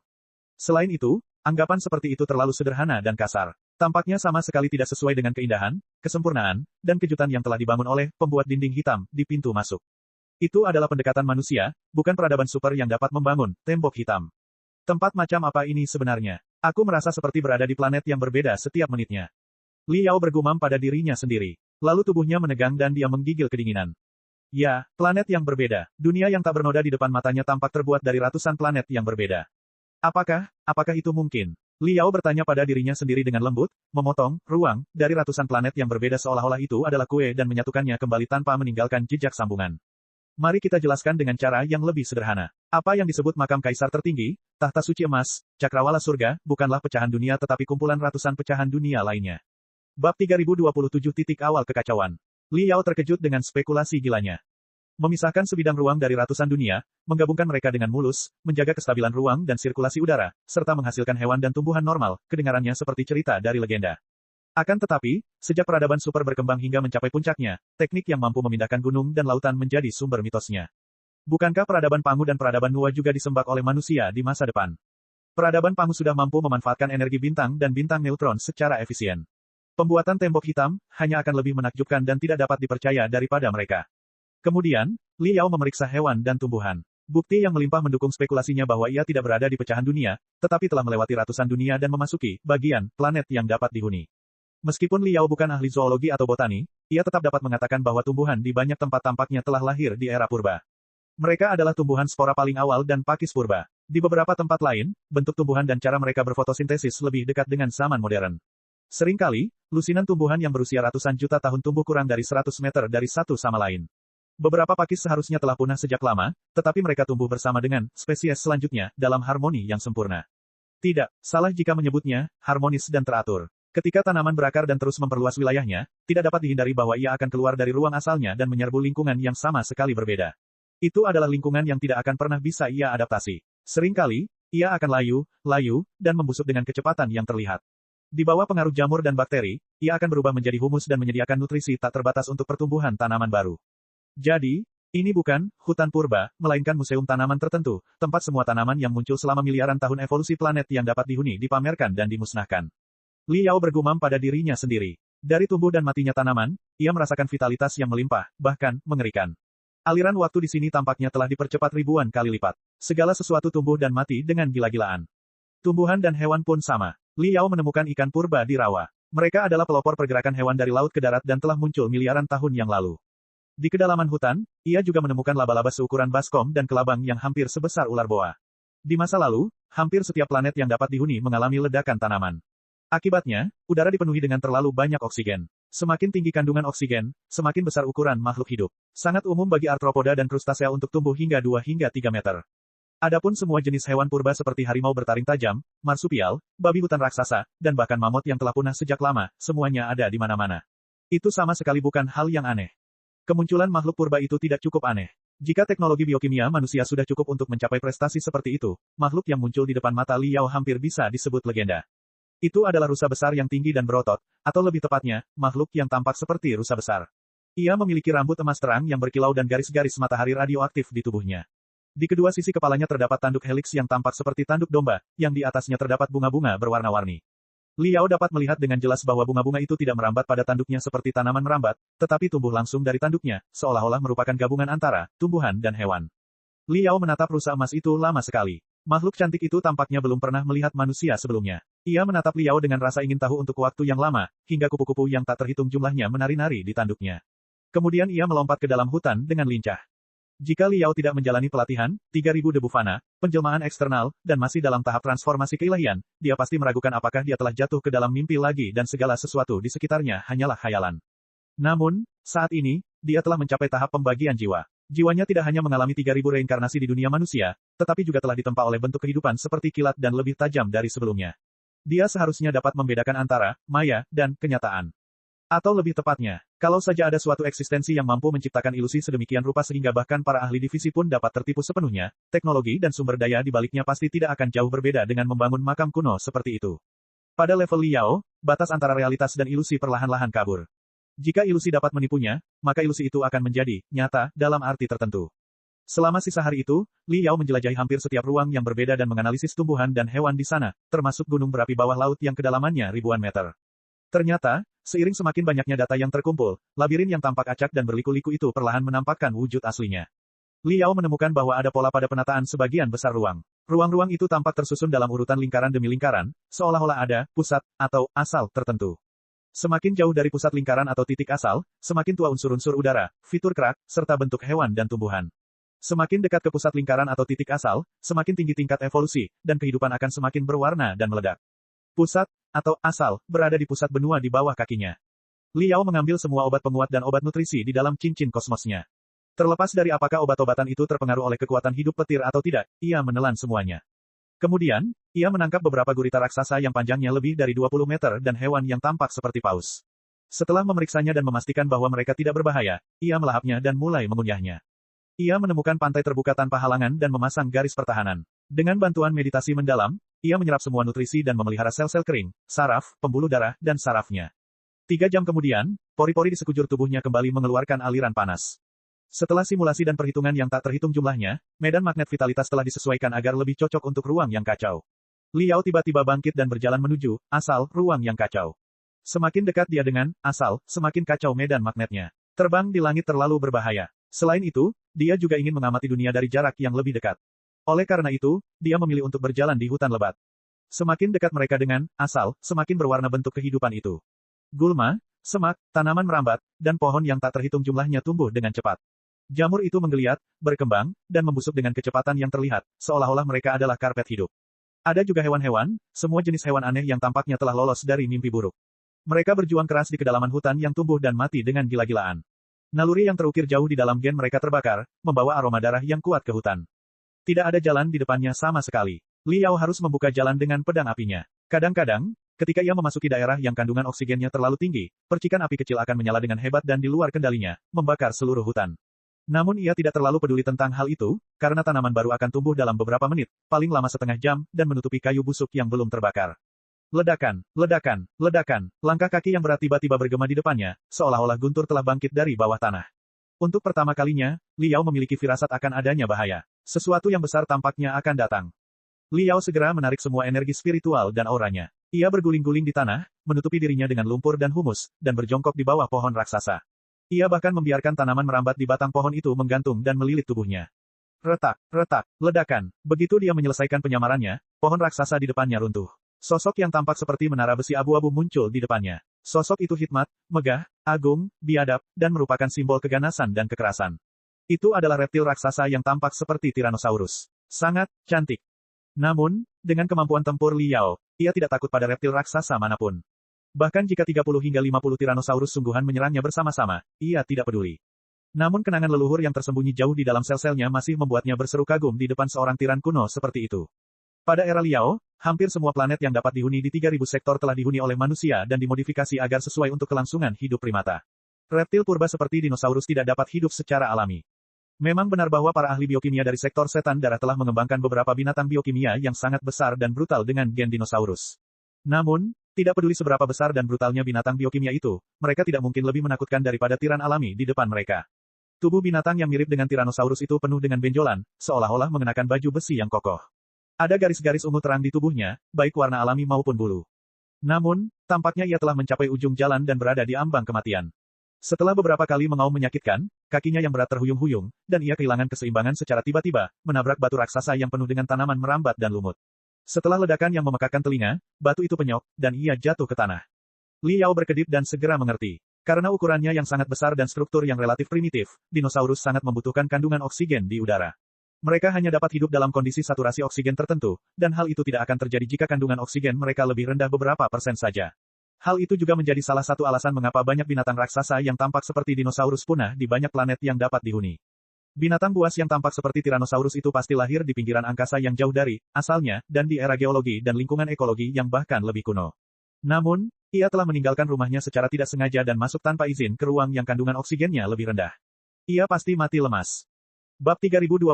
Speaker 1: Selain itu, anggapan seperti itu terlalu sederhana dan kasar. Tampaknya sama sekali tidak sesuai dengan keindahan, kesempurnaan, dan kejutan yang telah dibangun oleh pembuat dinding hitam di pintu masuk. Itu adalah pendekatan manusia, bukan peradaban super yang dapat membangun tembok hitam. Tempat macam apa ini sebenarnya? Aku merasa seperti berada di planet yang berbeda setiap menitnya. Liao bergumam pada dirinya sendiri. Lalu tubuhnya menegang dan dia menggigil kedinginan. Ya, planet yang berbeda. Dunia yang tak bernoda di depan matanya tampak terbuat dari ratusan planet yang berbeda. Apakah itu mungkin? Liao bertanya pada dirinya sendiri dengan lembut, memotong ruang dari ratusan planet yang berbeda seolah-olah itu adalah kue dan menyatukannya kembali tanpa meninggalkan jejak sambungan. Mari kita jelaskan dengan cara yang lebih sederhana. Apa yang disebut makam kaisar tertinggi, tahta suci emas, cakrawala surga, bukanlah pecahan dunia tetapi kumpulan ratusan pecahan dunia lainnya. Bab 3027 Awal kekacauan. Liao terkejut dengan spekulasi gilanya. Memisahkan sebidang ruang dari ratusan dunia, menggabungkan mereka dengan mulus, menjaga kestabilan ruang dan sirkulasi udara, serta menghasilkan hewan dan tumbuhan normal, kedengarannya seperti cerita dari legenda. Akan tetapi, sejak peradaban super berkembang hingga mencapai puncaknya, teknik yang mampu memindahkan gunung dan lautan menjadi sumber mitosnya. Bukankah peradaban Pangu dan peradaban Nua juga disembah oleh manusia di masa depan? Peradaban Pangu sudah mampu memanfaatkan energi bintang dan bintang neutron secara efisien. Pembuatan tembok hitam hanya akan lebih menakjubkan dan tidak dapat dipercaya daripada mereka. Kemudian, Liao memeriksa hewan dan tumbuhan. Bukti yang melimpah mendukung spekulasinya bahwa ia tidak berada di pecahan dunia, tetapi telah melewati ratusan dunia dan memasuki bagian planet yang dapat dihuni. Meskipun Liao bukan ahli zoologi atau botani, ia tetap dapat mengatakan bahwa tumbuhan di banyak tempat tampaknya telah lahir di era purba. Mereka adalah tumbuhan spora paling awal dan pakis purba. Di beberapa tempat lain, bentuk tumbuhan dan cara mereka berfotosintesis lebih dekat dengan zaman modern. Seringkali, lusinan tumbuhan yang berusia ratusan juta tahun tumbuh kurang dari 100 meter dari satu sama lain. Beberapa pakis seharusnya telah punah sejak lama, tetapi mereka tumbuh bersama dengan spesies selanjutnya dalam harmoni yang sempurna. Tidak, salah jika menyebutnya harmonis dan teratur. Ketika tanaman berakar dan terus memperluas wilayahnya, tidak dapat dihindari bahwa ia akan keluar dari ruang asalnya dan menyerbu lingkungan yang sama sekali berbeda. Itu adalah lingkungan yang tidak akan pernah bisa ia adaptasi. Seringkali, ia akan layu, dan membusuk dengan kecepatan yang terlihat. Di bawah pengaruh jamur dan bakteri, ia akan berubah menjadi humus dan menyediakan nutrisi tak terbatas untuk pertumbuhan tanaman baru. Jadi, ini bukan hutan purba, melainkan museum tanaman tertentu, tempat semua tanaman yang muncul selama miliaran tahun evolusi planet yang dapat dihuni dipamerkan dan dimusnahkan. Liao bergumam pada dirinya sendiri. Dari tumbuh dan matinya tanaman, ia merasakan vitalitas yang melimpah, bahkan mengerikan. Aliran waktu di sini tampaknya telah dipercepat ribuan kali lipat. Segala sesuatu tumbuh dan mati dengan gila-gilaan. Tumbuhan dan hewan pun sama. Liao menemukan ikan purba di rawa. Mereka adalah pelopor pergerakan hewan dari laut ke darat dan telah muncul miliaran tahun yang lalu. Di kedalaman hutan, ia juga menemukan laba-laba seukuran baskom dan kelabang yang hampir sebesar ular boa. Di masa lalu, hampir setiap planet yang dapat dihuni mengalami ledakan tanaman. Akibatnya, udara dipenuhi dengan terlalu banyak oksigen. Semakin tinggi kandungan oksigen, semakin besar ukuran makhluk hidup. Sangat umum bagi arthropoda dan krustasea untuk tumbuh hingga 2 hingga 3 meter. Adapun semua jenis hewan purba seperti harimau bertaring tajam, marsupial, babi hutan raksasa, dan bahkan mamut yang telah punah sejak lama, semuanya ada di mana-mana. Itu sama sekali bukan hal yang aneh. Kemunculan makhluk purba itu tidak cukup aneh. Jika teknologi biokimia manusia sudah cukup untuk mencapai prestasi seperti itu, makhluk yang muncul di depan mata Liao hampir bisa disebut legenda. Itu adalah rusa besar yang tinggi dan berotot, atau lebih tepatnya, makhluk yang tampak seperti rusa besar. Ia memiliki rambut emas terang yang berkilau dan garis-garis matahari radioaktif di tubuhnya. Di kedua sisi kepalanya terdapat tanduk heliks yang tampak seperti tanduk domba, yang di atasnya terdapat bunga-bunga berwarna-warni. Liao dapat melihat dengan jelas bahwa bunga-bunga itu tidak merambat pada tanduknya seperti tanaman merambat, tetapi tumbuh langsung dari tanduknya, seolah-olah merupakan gabungan antara tumbuhan dan hewan. Liao menatap rusa emas itu lama sekali. Makhluk cantik itu tampaknya belum pernah melihat manusia sebelumnya. Ia menatap Liao dengan rasa ingin tahu untuk waktu yang lama, hingga kupu-kupu yang tak terhitung jumlahnya menari-nari di tanduknya. Kemudian ia melompat ke dalam hutan dengan lincah. Jika Liao tidak menjalani pelatihan, 3000 debu fana, penjelmaan eksternal, dan masih dalam tahap transformasi keilahian, dia pasti meragukan apakah dia telah jatuh ke dalam mimpi lagi dan segala sesuatu di sekitarnya hanyalah khayalan. Namun, saat ini, dia telah mencapai tahap pembagian jiwa. Jiwanya tidak hanya mengalami 3000 reinkarnasi di dunia manusia, tetapi juga telah ditempa oleh bentuk kehidupan seperti kilat dan lebih tajam dari sebelumnya. Dia seharusnya dapat membedakan antara maya dan kenyataan. Atau lebih tepatnya, kalau saja ada suatu eksistensi yang mampu menciptakan ilusi sedemikian rupa sehingga bahkan para ahli divisi pun dapat tertipu sepenuhnya, teknologi dan sumber daya di baliknya pasti tidak akan jauh berbeda dengan membangun makam kuno seperti itu. Pada level Liao, batas antara realitas dan ilusi perlahan-lahan kabur. Jika ilusi dapat menipunya, maka ilusi itu akan menjadi nyata dalam arti tertentu. Selama sisa hari itu, Liao menjelajahi hampir setiap ruang yang berbeda dan menganalisis tumbuhan dan hewan di sana, termasuk gunung berapi bawah laut yang kedalamannya ribuan meter. Ternyata, seiring semakin banyaknya data yang terkumpul, labirin yang tampak acak dan berliku-liku itu perlahan menampakkan wujud aslinya. Liao menemukan bahwa ada pola pada penataan sebagian besar ruang. Ruang-ruang itu tampak tersusun dalam urutan lingkaran demi lingkaran, seolah-olah ada pusat atau asal tertentu. Semakin jauh dari pusat lingkaran atau titik asal, semakin tua unsur-unsur udara, fitur kerak, serta bentuk hewan dan tumbuhan. Semakin dekat ke pusat lingkaran atau titik asal, semakin tinggi tingkat evolusi, dan kehidupan akan semakin berwarna dan meledak. Pusat, atau asal, berada di pusat benua di bawah kakinya. Liao mengambil semua obat penguat dan obat nutrisi di dalam cincin kosmosnya. Terlepas dari apakah obat-obatan itu terpengaruh oleh kekuatan hidup petir atau tidak, ia menelan semuanya. Kemudian, ia menangkap beberapa gurita raksasa yang panjangnya lebih dari 20 meter dan hewan yang tampak seperti paus. Setelah memeriksanya dan memastikan bahwa mereka tidak berbahaya, ia melahapnya dan mulai mengunyahnya. Ia menemukan pantai terbuka tanpa halangan dan memasang garis pertahanan. Dengan bantuan meditasi mendalam, ia menyerap semua nutrisi dan memelihara sel-sel kering, saraf, pembuluh darah, dan sarafnya. 3 jam kemudian, pori-pori di sekujur tubuhnya kembali mengeluarkan aliran panas. Setelah simulasi dan perhitungan yang tak terhitung jumlahnya, medan magnet vitalitas telah disesuaikan agar lebih cocok untuk ruang yang kacau. Liao tiba-tiba bangkit dan berjalan menuju asal ruang yang kacau. Semakin dekat dia dengan asal, semakin kacau medan magnetnya. Terbang di langit terlalu berbahaya. Selain itu, dia juga ingin mengamati dunia dari jarak yang lebih dekat. Oleh karena itu, dia memilih untuk berjalan di hutan lebat. Semakin dekat mereka dengan asal, semakin berwarna bentuk kehidupan itu. Gulma, semak, tanaman merambat, dan pohon yang tak terhitung jumlahnya tumbuh dengan cepat. Jamur itu menggeliat, berkembang, dan membusuk dengan kecepatan yang terlihat, seolah-olah mereka adalah karpet hidup. Ada juga hewan-hewan, semua jenis hewan aneh yang tampaknya telah lolos dari mimpi buruk. Mereka berjuang keras di kedalaman hutan yang tumbuh dan mati dengan gila-gilaan. Naluri yang terukir jauh di dalam gen mereka terbakar, membawa aroma darah yang kuat ke hutan. Tidak ada jalan di depannya sama sekali. Liao harus membuka jalan dengan pedang apinya. Kadang-kadang, ketika ia memasuki daerah yang kandungan oksigennya terlalu tinggi, percikan api kecil akan menyala dengan hebat dan di luar kendalinya, membakar seluruh hutan. Namun ia tidak terlalu peduli tentang hal itu, karena tanaman baru akan tumbuh dalam beberapa menit, paling lama setengah jam, dan menutupi kayu busuk yang belum terbakar. Ledakan, ledakan, ledakan, langkah kaki yang berat tiba-tiba bergema di depannya, seolah-olah guntur telah bangkit dari bawah tanah. Untuk pertama kalinya, Liao memiliki firasat akan adanya bahaya. Sesuatu yang besar tampaknya akan datang. Liao segera menarik semua energi spiritual dan auranya. Ia berguling-guling di tanah, menutupi dirinya dengan lumpur dan humus, dan berjongkok di bawah pohon raksasa. Ia bahkan membiarkan tanaman merambat di batang pohon itu menggantung dan melilit tubuhnya. Retak, retak, ledakan. Begitu dia menyelesaikan penyamarannya, pohon raksasa di depannya runtuh. Sosok yang tampak seperti menara besi abu-abu muncul di depannya. Sosok itu hikmat, megah, agung, biadab, dan merupakan simbol keganasan dan kekerasan. Itu adalah reptil raksasa yang tampak seperti Tyrannosaurus. Sangat cantik. Namun, dengan kemampuan tempur Liao, ia tidak takut pada reptil raksasa manapun. Bahkan jika 30 hingga 50 Tyrannosaurus sungguhan menyerangnya bersama-sama, ia tidak peduli. Namun kenangan leluhur yang tersembunyi jauh di dalam sel-selnya masih membuatnya berseru kagum di depan seorang tiran kuno seperti itu. Pada era Liao, hampir semua planet yang dapat dihuni di 3000 sektor telah dihuni oleh manusia dan dimodifikasi agar sesuai untuk kelangsungan hidup primata. Reptil purba seperti dinosaurus tidak dapat hidup secara alami. Memang benar bahwa para ahli biokimia dari sektor setan darah telah mengembangkan beberapa binatang biokimia yang sangat besar dan brutal dengan gen dinosaurus. Namun, tidak peduli seberapa besar dan brutalnya binatang biokimia itu, mereka tidak mungkin lebih menakutkan daripada tiran alami di depan mereka. Tubuh binatang yang mirip dengan Tyrannosaurus itu penuh dengan benjolan, seolah-olah mengenakan baju besi yang kokoh. Ada garis-garis ungu terang di tubuhnya, baik warna alami maupun bulu. Namun, tampaknya ia telah mencapai ujung jalan dan berada di ambang kematian. Setelah beberapa kali mengaum menyakitkan, kakinya yang berat terhuyung-huyung, dan ia kehilangan keseimbangan secara tiba-tiba, menabrak batu raksasa yang penuh dengan tanaman merambat dan lumut. Setelah ledakan yang memekakkan telinga, batu itu penyok, dan ia jatuh ke tanah. Liao berkedip dan segera mengerti. Karena ukurannya yang sangat besar dan struktur yang relatif primitif, dinosaurus sangat membutuhkan kandungan oksigen di udara. Mereka hanya dapat hidup dalam kondisi saturasi oksigen tertentu, dan hal itu tidak akan terjadi jika kandungan oksigen mereka lebih rendah beberapa persen saja. Hal itu juga menjadi salah satu alasan mengapa banyak binatang raksasa yang tampak seperti dinosaurus punah di banyak planet yang dapat dihuni. Binatang buas yang tampak seperti Tyrannosaurus itu pasti lahir di pinggiran angkasa yang jauh dari asalnya, dan di era geologi dan lingkungan ekologi yang bahkan lebih kuno. Namun, ia telah meninggalkan rumahnya secara tidak sengaja dan masuk tanpa izin ke ruang yang kandungan oksigennya lebih rendah. Ia pasti mati lemas. Bab 3028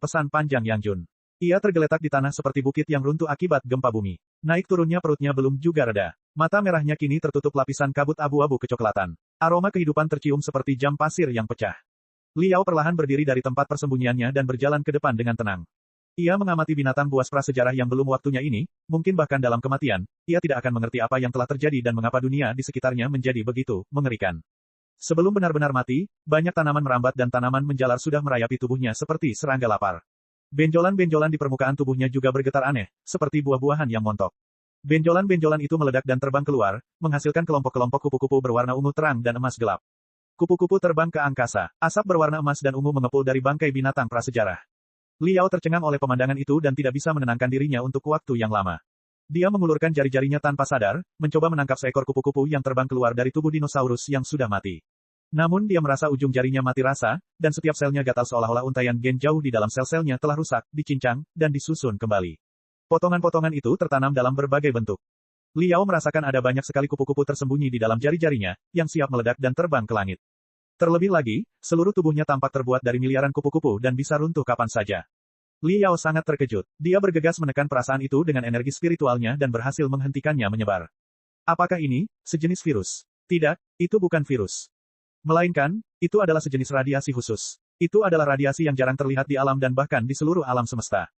Speaker 1: Pesan Panjang Yang Jun. Ia tergeletak di tanah seperti bukit yang runtuh akibat gempa bumi. Naik turunnya perutnya belum juga reda. Mata merahnya kini tertutup lapisan kabut abu-abu kecoklatan. Aroma kehidupan tercium seperti jam pasir yang pecah. Liao perlahan berdiri dari tempat persembunyiannya dan berjalan ke depan dengan tenang. Ia mengamati binatang buas prasejarah yang belum waktunya ini, mungkin bahkan dalam kematian, ia tidak akan mengerti apa yang telah terjadi dan mengapa dunia di sekitarnya menjadi begitu mengerikan. Sebelum benar-benar mati, banyak tanaman merambat dan tanaman menjalar sudah merayapi tubuhnya seperti serangga lapar. Benjolan-benjolan di permukaan tubuhnya juga bergetar aneh, seperti buah-buahan yang montok. Benjolan-benjolan itu meledak dan terbang keluar, menghasilkan kelompok-kelompok kupu-kupu berwarna ungu terang dan emas gelap. Kupu-kupu terbang ke angkasa, asap berwarna emas dan ungu mengepul dari bangkai binatang prasejarah. Liao tercengang oleh pemandangan itu dan tidak bisa menenangkan dirinya untuk waktu yang lama. Dia mengulurkan jari-jarinya tanpa sadar, mencoba menangkap seekor kupu-kupu yang terbang keluar dari tubuh dinosaurus yang sudah mati. Namun dia merasa ujung jarinya mati rasa, dan setiap selnya gatal seolah-olah untaian gen jauh di dalam sel-selnya telah rusak, dicincang, dan disusun kembali. Potongan-potongan itu tertanam dalam berbagai bentuk. Liao merasakan ada banyak sekali kupu-kupu tersembunyi di dalam jari-jarinya, yang siap meledak dan terbang ke langit. Terlebih lagi, seluruh tubuhnya tampak terbuat dari miliaran kupu-kupu dan bisa runtuh kapan saja. Liao sangat terkejut. Dia bergegas menekan perasaan itu dengan energi spiritualnya dan berhasil menghentikannya menyebar. Apakah ini sejenis virus? Tidak, itu bukan virus. Melainkan, itu adalah sejenis radiasi khusus. Itu adalah radiasi yang jarang terlihat di alam dan bahkan di seluruh alam semesta.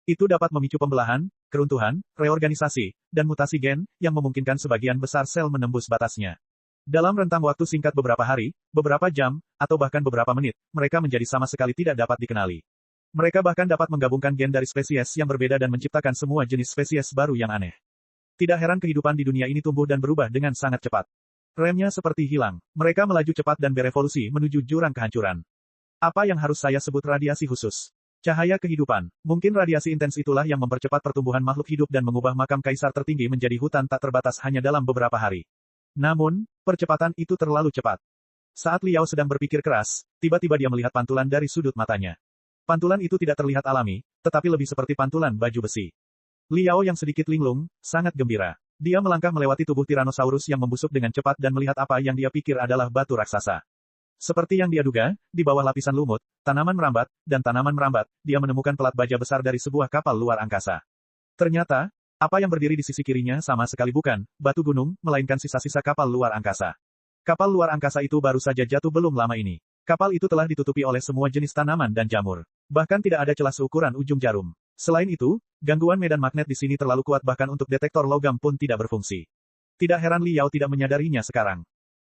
Speaker 1: Itu dapat memicu pembelahan, keruntuhan, reorganisasi, dan mutasi gen, yang memungkinkan sebagian besar sel menembus batasnya. Dalam rentang waktu singkat beberapa hari, beberapa jam, atau bahkan beberapa menit, mereka menjadi sama sekali tidak dapat dikenali. Mereka bahkan dapat menggabungkan gen dari spesies yang berbeda dan menciptakan semua jenis spesies baru yang aneh. Tidak heran kehidupan di dunia ini tumbuh dan berubah dengan sangat cepat. Remnya seperti hilang. Mereka melaju cepat dan berevolusi menuju jurang kehancuran. Apa yang harus saya sebut radiasi khusus? Cahaya kehidupan. Mungkin radiasi intens itulah yang mempercepat pertumbuhan makhluk hidup dan mengubah makam kaisar tertinggi menjadi hutan tak terbatas hanya dalam beberapa hari. Namun, percepatan itu terlalu cepat. Saat Liao sedang berpikir keras, tiba-tiba dia melihat pantulan dari sudut matanya. Pantulan itu tidak terlihat alami, tetapi lebih seperti pantulan baju besi. Liao yang sedikit linglung, sangat gembira. Dia melangkah melewati tubuh Tyrannosaurus yang membusuk dengan cepat dan melihat apa yang dia pikir adalah batu raksasa. Seperti yang dia duga, di bawah lapisan lumut, tanaman merambat, dan tanaman merambat, dia menemukan pelat baja besar dari sebuah kapal luar angkasa. Ternyata, apa yang berdiri di sisi kirinya sama sekali bukan batu gunung, melainkan sisa-sisa kapal luar angkasa. Kapal luar angkasa itu baru saja jatuh belum lama ini. Kapal itu telah ditutupi oleh semua jenis tanaman dan jamur. Bahkan tidak ada celah seukuran ujung jarum. Selain itu, gangguan medan magnet di sini terlalu kuat bahkan untuk detektor logam pun tidak berfungsi. Tidak heran Liao tidak menyadarinya sekarang.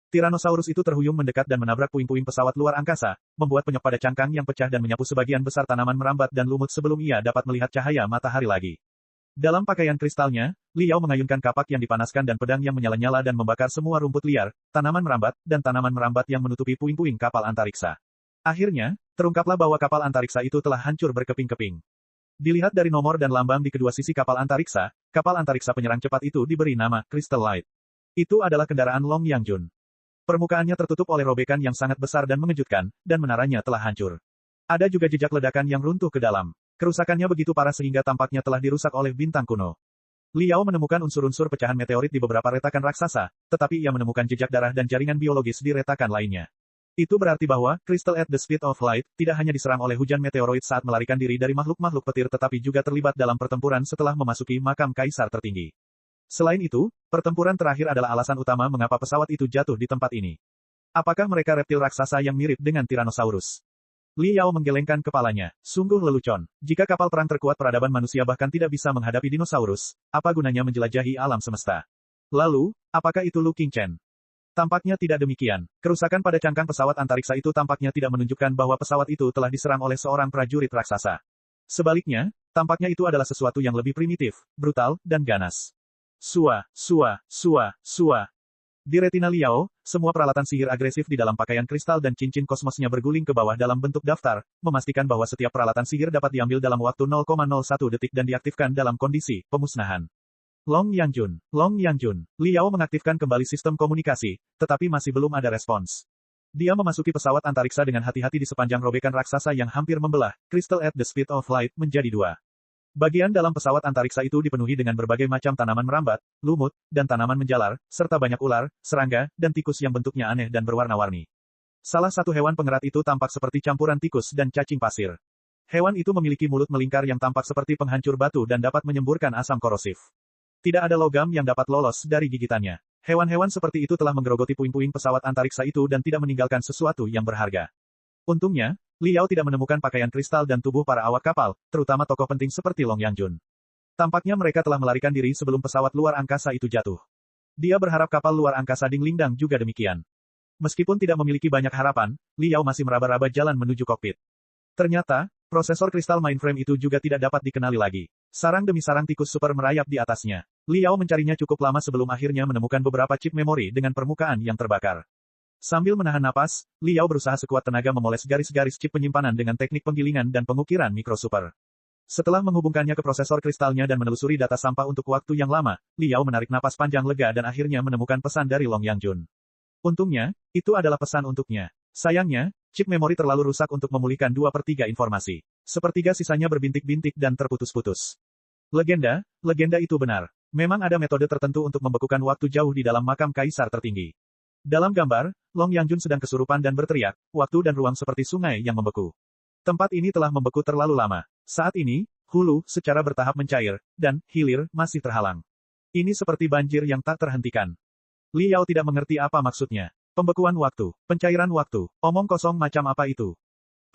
Speaker 1: Tyrannosaurus itu terhuyung mendekat dan menabrak puing-puing pesawat luar angkasa, membuat penyok pada cangkang yang pecah dan menyapu sebagian besar tanaman merambat dan lumut sebelum ia dapat melihat cahaya matahari lagi. Dalam pakaian kristalnya, Liao mengayunkan kapak yang dipanaskan dan pedang yang menyala-nyala dan membakar semua rumput liar, tanaman merambat, dan tanaman merambat yang menutupi puing-puing kapal antariksa. Akhirnya, terungkaplah bahwa kapal antariksa itu telah hancur berkeping-keping. Dilihat dari nomor dan lambang di kedua sisi kapal antariksa penyerang cepat itu diberi nama Crystal Light. Itu adalah kendaraan Long Yangjun. Permukaannya tertutup oleh robekan yang sangat besar dan mengejutkan, dan menaranya telah hancur. Ada juga jejak ledakan yang runtuh ke dalam. Kerusakannya begitu parah sehingga tampaknya telah dirusak oleh bintang kuno. Liao menemukan unsur-unsur pecahan meteorit di beberapa retakan raksasa, tetapi ia menemukan jejak darah dan jaringan biologis di retakan lainnya. Itu berarti bahwa, Crystal at the Speed of Light, tidak hanya diserang oleh hujan meteoroid saat melarikan diri dari makhluk-makhluk petir tetapi juga terlibat dalam pertempuran setelah memasuki makam kaisar tertinggi. Selain itu, pertempuran terakhir adalah alasan utama mengapa pesawat itu jatuh di tempat ini. Apakah mereka reptil raksasa yang mirip dengan Tyrannosaurus? Li Yao menggelengkan kepalanya. Sungguh lelucon. Jika kapal perang terkuat peradaban manusia bahkan tidak bisa menghadapi dinosaurus, apa gunanya menjelajahi alam semesta? Lalu, apakah itu Lu Qingchen? Tampaknya tidak demikian. Kerusakan pada cangkang pesawat antariksa itu tampaknya tidak menunjukkan bahwa pesawat itu telah diserang oleh seorang prajurit raksasa. Sebaliknya, tampaknya itu adalah sesuatu yang lebih primitif, brutal, dan ganas. Sua. Di retina Liao, semua peralatan sihir agresif di dalam pakaian kristal dan cincin kosmosnya berguling ke bawah dalam bentuk daftar, memastikan bahwa setiap peralatan sihir dapat diambil dalam waktu 0,01 detik dan diaktifkan dalam kondisi pemusnahan. Long Yangjun. Liao mengaktifkan kembali sistem komunikasi, tetapi masih belum ada respons. Dia memasuki pesawat antariksa dengan hati-hati di sepanjang robekan raksasa yang hampir membelah, Crystal at the Speed of Light menjadi dua. Bagian dalam pesawat antariksa itu dipenuhi dengan berbagai macam tanaman merambat, lumut, dan tanaman menjalar, serta banyak ular, serangga, dan tikus yang bentuknya aneh dan berwarna-warni. Salah satu hewan pengerat itu tampak seperti campuran tikus dan cacing pasir. Hewan itu memiliki mulut melingkar yang tampak seperti penghancur batu dan dapat menyemburkan asam korosif. Tidak ada logam yang dapat lolos dari gigitannya. Hewan-hewan seperti itu telah menggerogoti puing-puing pesawat antariksa itu dan tidak meninggalkan sesuatu yang berharga. Untungnya, Liao tidak menemukan pakaian kristal dan tubuh para awak kapal, terutama tokoh penting seperti Long Yangjun. Tampaknya mereka telah melarikan diri sebelum pesawat luar angkasa itu jatuh. Dia berharap kapal luar angkasa Ding Lingdang juga demikian. Meskipun tidak memiliki banyak harapan, Liao masih meraba-raba jalan menuju kokpit. Ternyata, prosesor kristal mainframe itu juga tidak dapat dikenali lagi. Sarang demi sarang tikus super merayap di atasnya. Liao mencarinya cukup lama sebelum akhirnya menemukan beberapa chip memori dengan permukaan yang terbakar. Sambil menahan napas, Liao berusaha sekuat tenaga memoles garis-garis chip penyimpanan dengan teknik penggilingan dan pengukiran mikrosuper. Setelah menghubungkannya ke prosesor kristalnya dan menelusuri data sampah untuk waktu yang lama, Liao menarik napas panjang lega dan akhirnya menemukan pesan dari Long Yangjun. Untungnya, itu adalah pesan untuknya. Sayangnya, chip memori terlalu rusak untuk memulihkan 2/3 informasi. Sepertiga sisanya berbintik-bintik dan terputus-putus. Legenda itu benar. Memang ada metode tertentu untuk membekukan waktu jauh di dalam makam kaisar tertinggi. Dalam gambar, Long Yangjun sedang kesurupan dan berteriak, waktu dan ruang seperti sungai yang membeku. Tempat ini telah membeku terlalu lama. Saat ini, hulu, secara bertahap mencair, dan, hilir, masih terhalang. Ini seperti banjir yang tak terhentikan. Liao tidak mengerti apa maksudnya. Pembekuan waktu, pencairan waktu, omong kosong macam apa itu?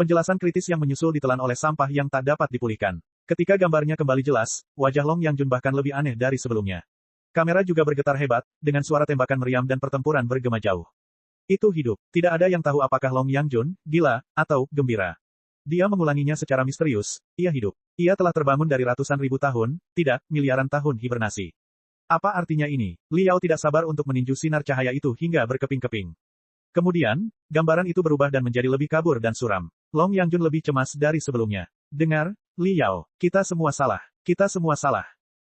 Speaker 1: Penjelasan kritis yang menyusul ditelan oleh sampah yang tak dapat dipulihkan. Ketika gambarnya kembali jelas, wajah Long Yangjun bahkan lebih aneh dari sebelumnya. Kamera juga bergetar hebat, dengan suara tembakan meriam dan pertempuran bergema jauh. Itu hidup. Tidak ada yang tahu apakah Long Yangjun, gila, atau gembira. Dia mengulanginya secara misterius, ia hidup. Ia telah terbangun dari ratusan ribu tahun, tidak, miliaran tahun hibernasi. Apa artinya ini? Liao tidak sabar untuk meninju sinar cahaya itu hingga berkeping-keping. Kemudian, gambaran itu berubah dan menjadi lebih kabur dan suram. Long Yangjun lebih cemas dari sebelumnya. Dengar, Liao, kita semua salah. Kita semua salah.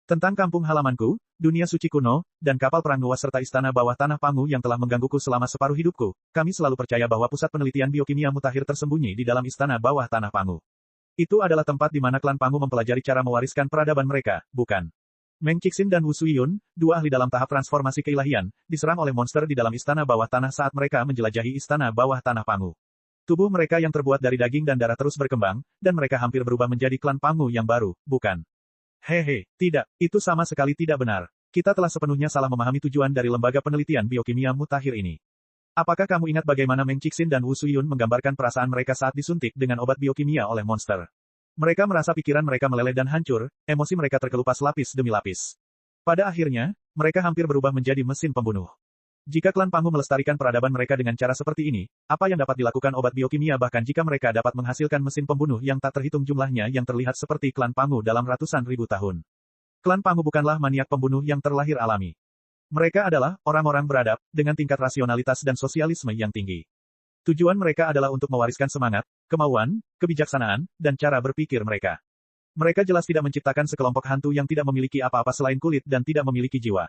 Speaker 1: Tentang kampung halamanku, dunia suci kuno, dan kapal perang Nuwas serta istana bawah tanah Pangu yang telah menggangguku selama separuh hidupku, kami selalu percaya bahwa pusat penelitian biokimia mutakhir tersembunyi di dalam istana bawah tanah Pangu. Itu adalah tempat di mana klan Pangu mempelajari cara mewariskan peradaban mereka, bukan? Meng Qixin dan Wu Suiyun, dua ahli dalam tahap transformasi keilahian, diserang oleh monster di dalam istana bawah tanah saat mereka menjelajahi istana bawah tanah Pangu. Tubuh mereka yang terbuat dari daging dan darah terus berkembang, dan mereka hampir berubah menjadi klan Pangu yang baru, bukan? Hehe, tidak, itu sama sekali tidak benar. Kita telah sepenuhnya salah memahami tujuan dari lembaga penelitian biokimia mutakhir ini. Apakah kamu ingat bagaimana Meng Qixin dan Wu Suiyun menggambarkan perasaan mereka saat disuntik dengan obat biokimia oleh monster? Mereka merasa pikiran mereka meleleh dan hancur, emosi mereka terkelupas lapis demi lapis. Pada akhirnya, mereka hampir berubah menjadi mesin pembunuh. Jika klan Pangu melestarikan peradaban mereka dengan cara seperti ini, apa yang dapat dilakukan obat biokimia bahkan jika mereka dapat menghasilkan mesin pembunuh yang tak terhitung jumlahnya yang terlihat seperti klan Pangu dalam ratusan ribu tahun. Klan Pangu bukanlah maniak pembunuh yang terlahir alami. Mereka adalah orang-orang beradab, dengan tingkat rasionalitas dan sosialisme yang tinggi. Tujuan mereka adalah untuk mewariskan semangat, kemauan, kebijaksanaan, dan cara berpikir mereka. Mereka jelas tidak menciptakan sekelompok hantu yang tidak memiliki apa-apa selain kulit dan tidak memiliki jiwa.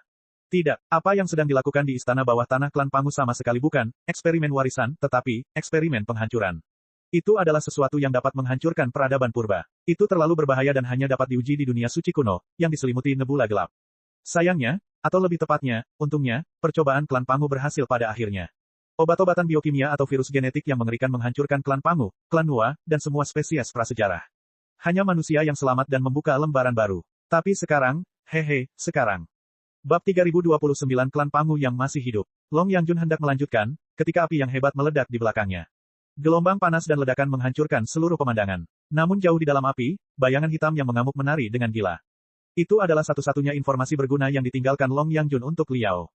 Speaker 1: Tidak, apa yang sedang dilakukan di istana bawah tanah klan Pangu sama sekali bukan eksperimen warisan, tetapi eksperimen penghancuran. Itu adalah sesuatu yang dapat menghancurkan peradaban purba. Itu terlalu berbahaya dan hanya dapat diuji di dunia suci kuno, yang diselimuti nebula gelap. Sayangnya, atau lebih tepatnya, untungnya, percobaan klan Pangu berhasil pada akhirnya. Obat-obatan biokimia atau virus genetik yang mengerikan menghancurkan klan Pangu, klan Nua, dan semua spesies prasejarah. Hanya manusia yang selamat dan membuka lembaran baru. Tapi sekarang, sekarang. Bab 3029 Klan Pangu yang masih hidup. Long Yangjun hendak melanjutkan, ketika api yang hebat meledak di belakangnya. Gelombang panas dan ledakan menghancurkan seluruh pemandangan. Namun jauh di dalam api, bayangan hitam yang mengamuk menari dengan gila. Itu adalah satu-satunya informasi berguna yang ditinggalkan Long Yangjun untuk Liao.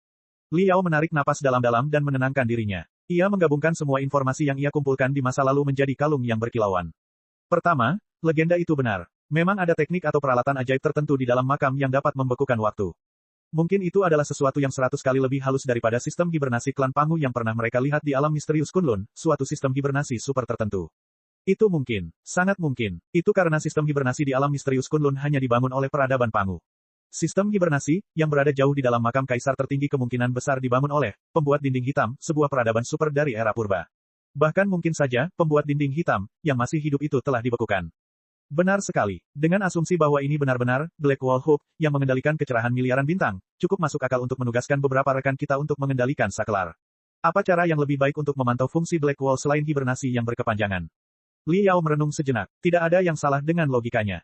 Speaker 1: Liao menarik napas dalam-dalam dan menenangkan dirinya. Ia menggabungkan semua informasi yang ia kumpulkan di masa lalu menjadi kalung yang berkilauan. Pertama, legenda itu benar. Memang ada teknik atau peralatan ajaib tertentu di dalam makam yang dapat membekukan waktu. Mungkin itu adalah sesuatu yang 100 kali lebih halus daripada sistem hibernasi klan Pangu yang pernah mereka lihat di alam misterius Kunlun, suatu sistem hibernasi super tertentu. Itu mungkin, sangat mungkin. Itu karena sistem hibernasi di alam misterius Kunlun hanya dibangun oleh peradaban Pangu. Sistem hibernasi, yang berada jauh di dalam makam kaisar tertinggi kemungkinan besar dibangun oleh pembuat dinding hitam, sebuah peradaban super dari era purba. Bahkan mungkin saja, pembuat dinding hitam, yang masih hidup itu telah dibekukan. Benar sekali. Dengan asumsi bahwa ini benar-benar Black Wall Hope yang mengendalikan kecerahan miliaran bintang, cukup masuk akal untuk menugaskan beberapa rekan kita untuk mengendalikan saklar. Apa cara yang lebih baik untuk memantau fungsi Black Wall selain hibernasi yang berkepanjangan? Li Yao merenung sejenak. Tidak ada yang salah dengan logikanya.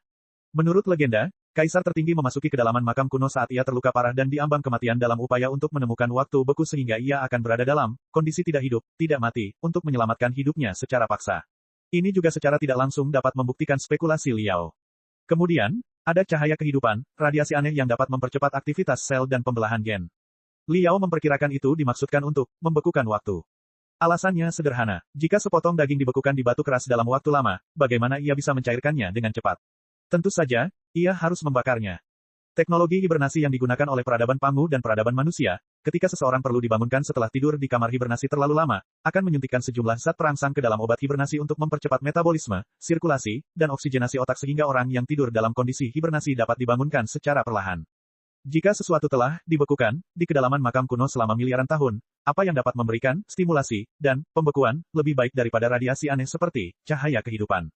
Speaker 1: Menurut legenda, kaisar tertinggi memasuki kedalaman makam kuno saat ia terluka parah dan diambang kematian dalam upaya untuk menemukan waktu beku sehingga ia akan berada dalam kondisi tidak hidup, tidak mati, untuk menyelamatkan hidupnya secara paksa. Ini juga secara tidak langsung dapat membuktikan spekulasi Liao. Kemudian, ada cahaya kehidupan, radiasi aneh yang dapat mempercepat aktivitas sel dan pembelahan gen. Liao memperkirakan itu dimaksudkan untuk membekukan waktu. Alasannya sederhana, jika sepotong daging dibekukan di batu keras dalam waktu lama, bagaimana ia bisa mencairkannya dengan cepat? Tentu saja, ia harus membakarnya. Teknologi hibernasi yang digunakan oleh peradaban Pangu dan peradaban manusia, ketika seseorang perlu dibangunkan setelah tidur di kamar hibernasi terlalu lama, akan menyuntikkan sejumlah zat perangsang ke dalam obat hibernasi untuk mempercepat metabolisme, sirkulasi, dan oksigenasi otak sehingga orang yang tidur dalam kondisi hibernasi dapat dibangunkan secara perlahan. Jika sesuatu telah dibekukan di kedalaman makam kuno selama miliaran tahun, apa yang dapat memberikan stimulasi dan pembekuan lebih baik daripada radiasi aneh seperti cahaya kehidupan?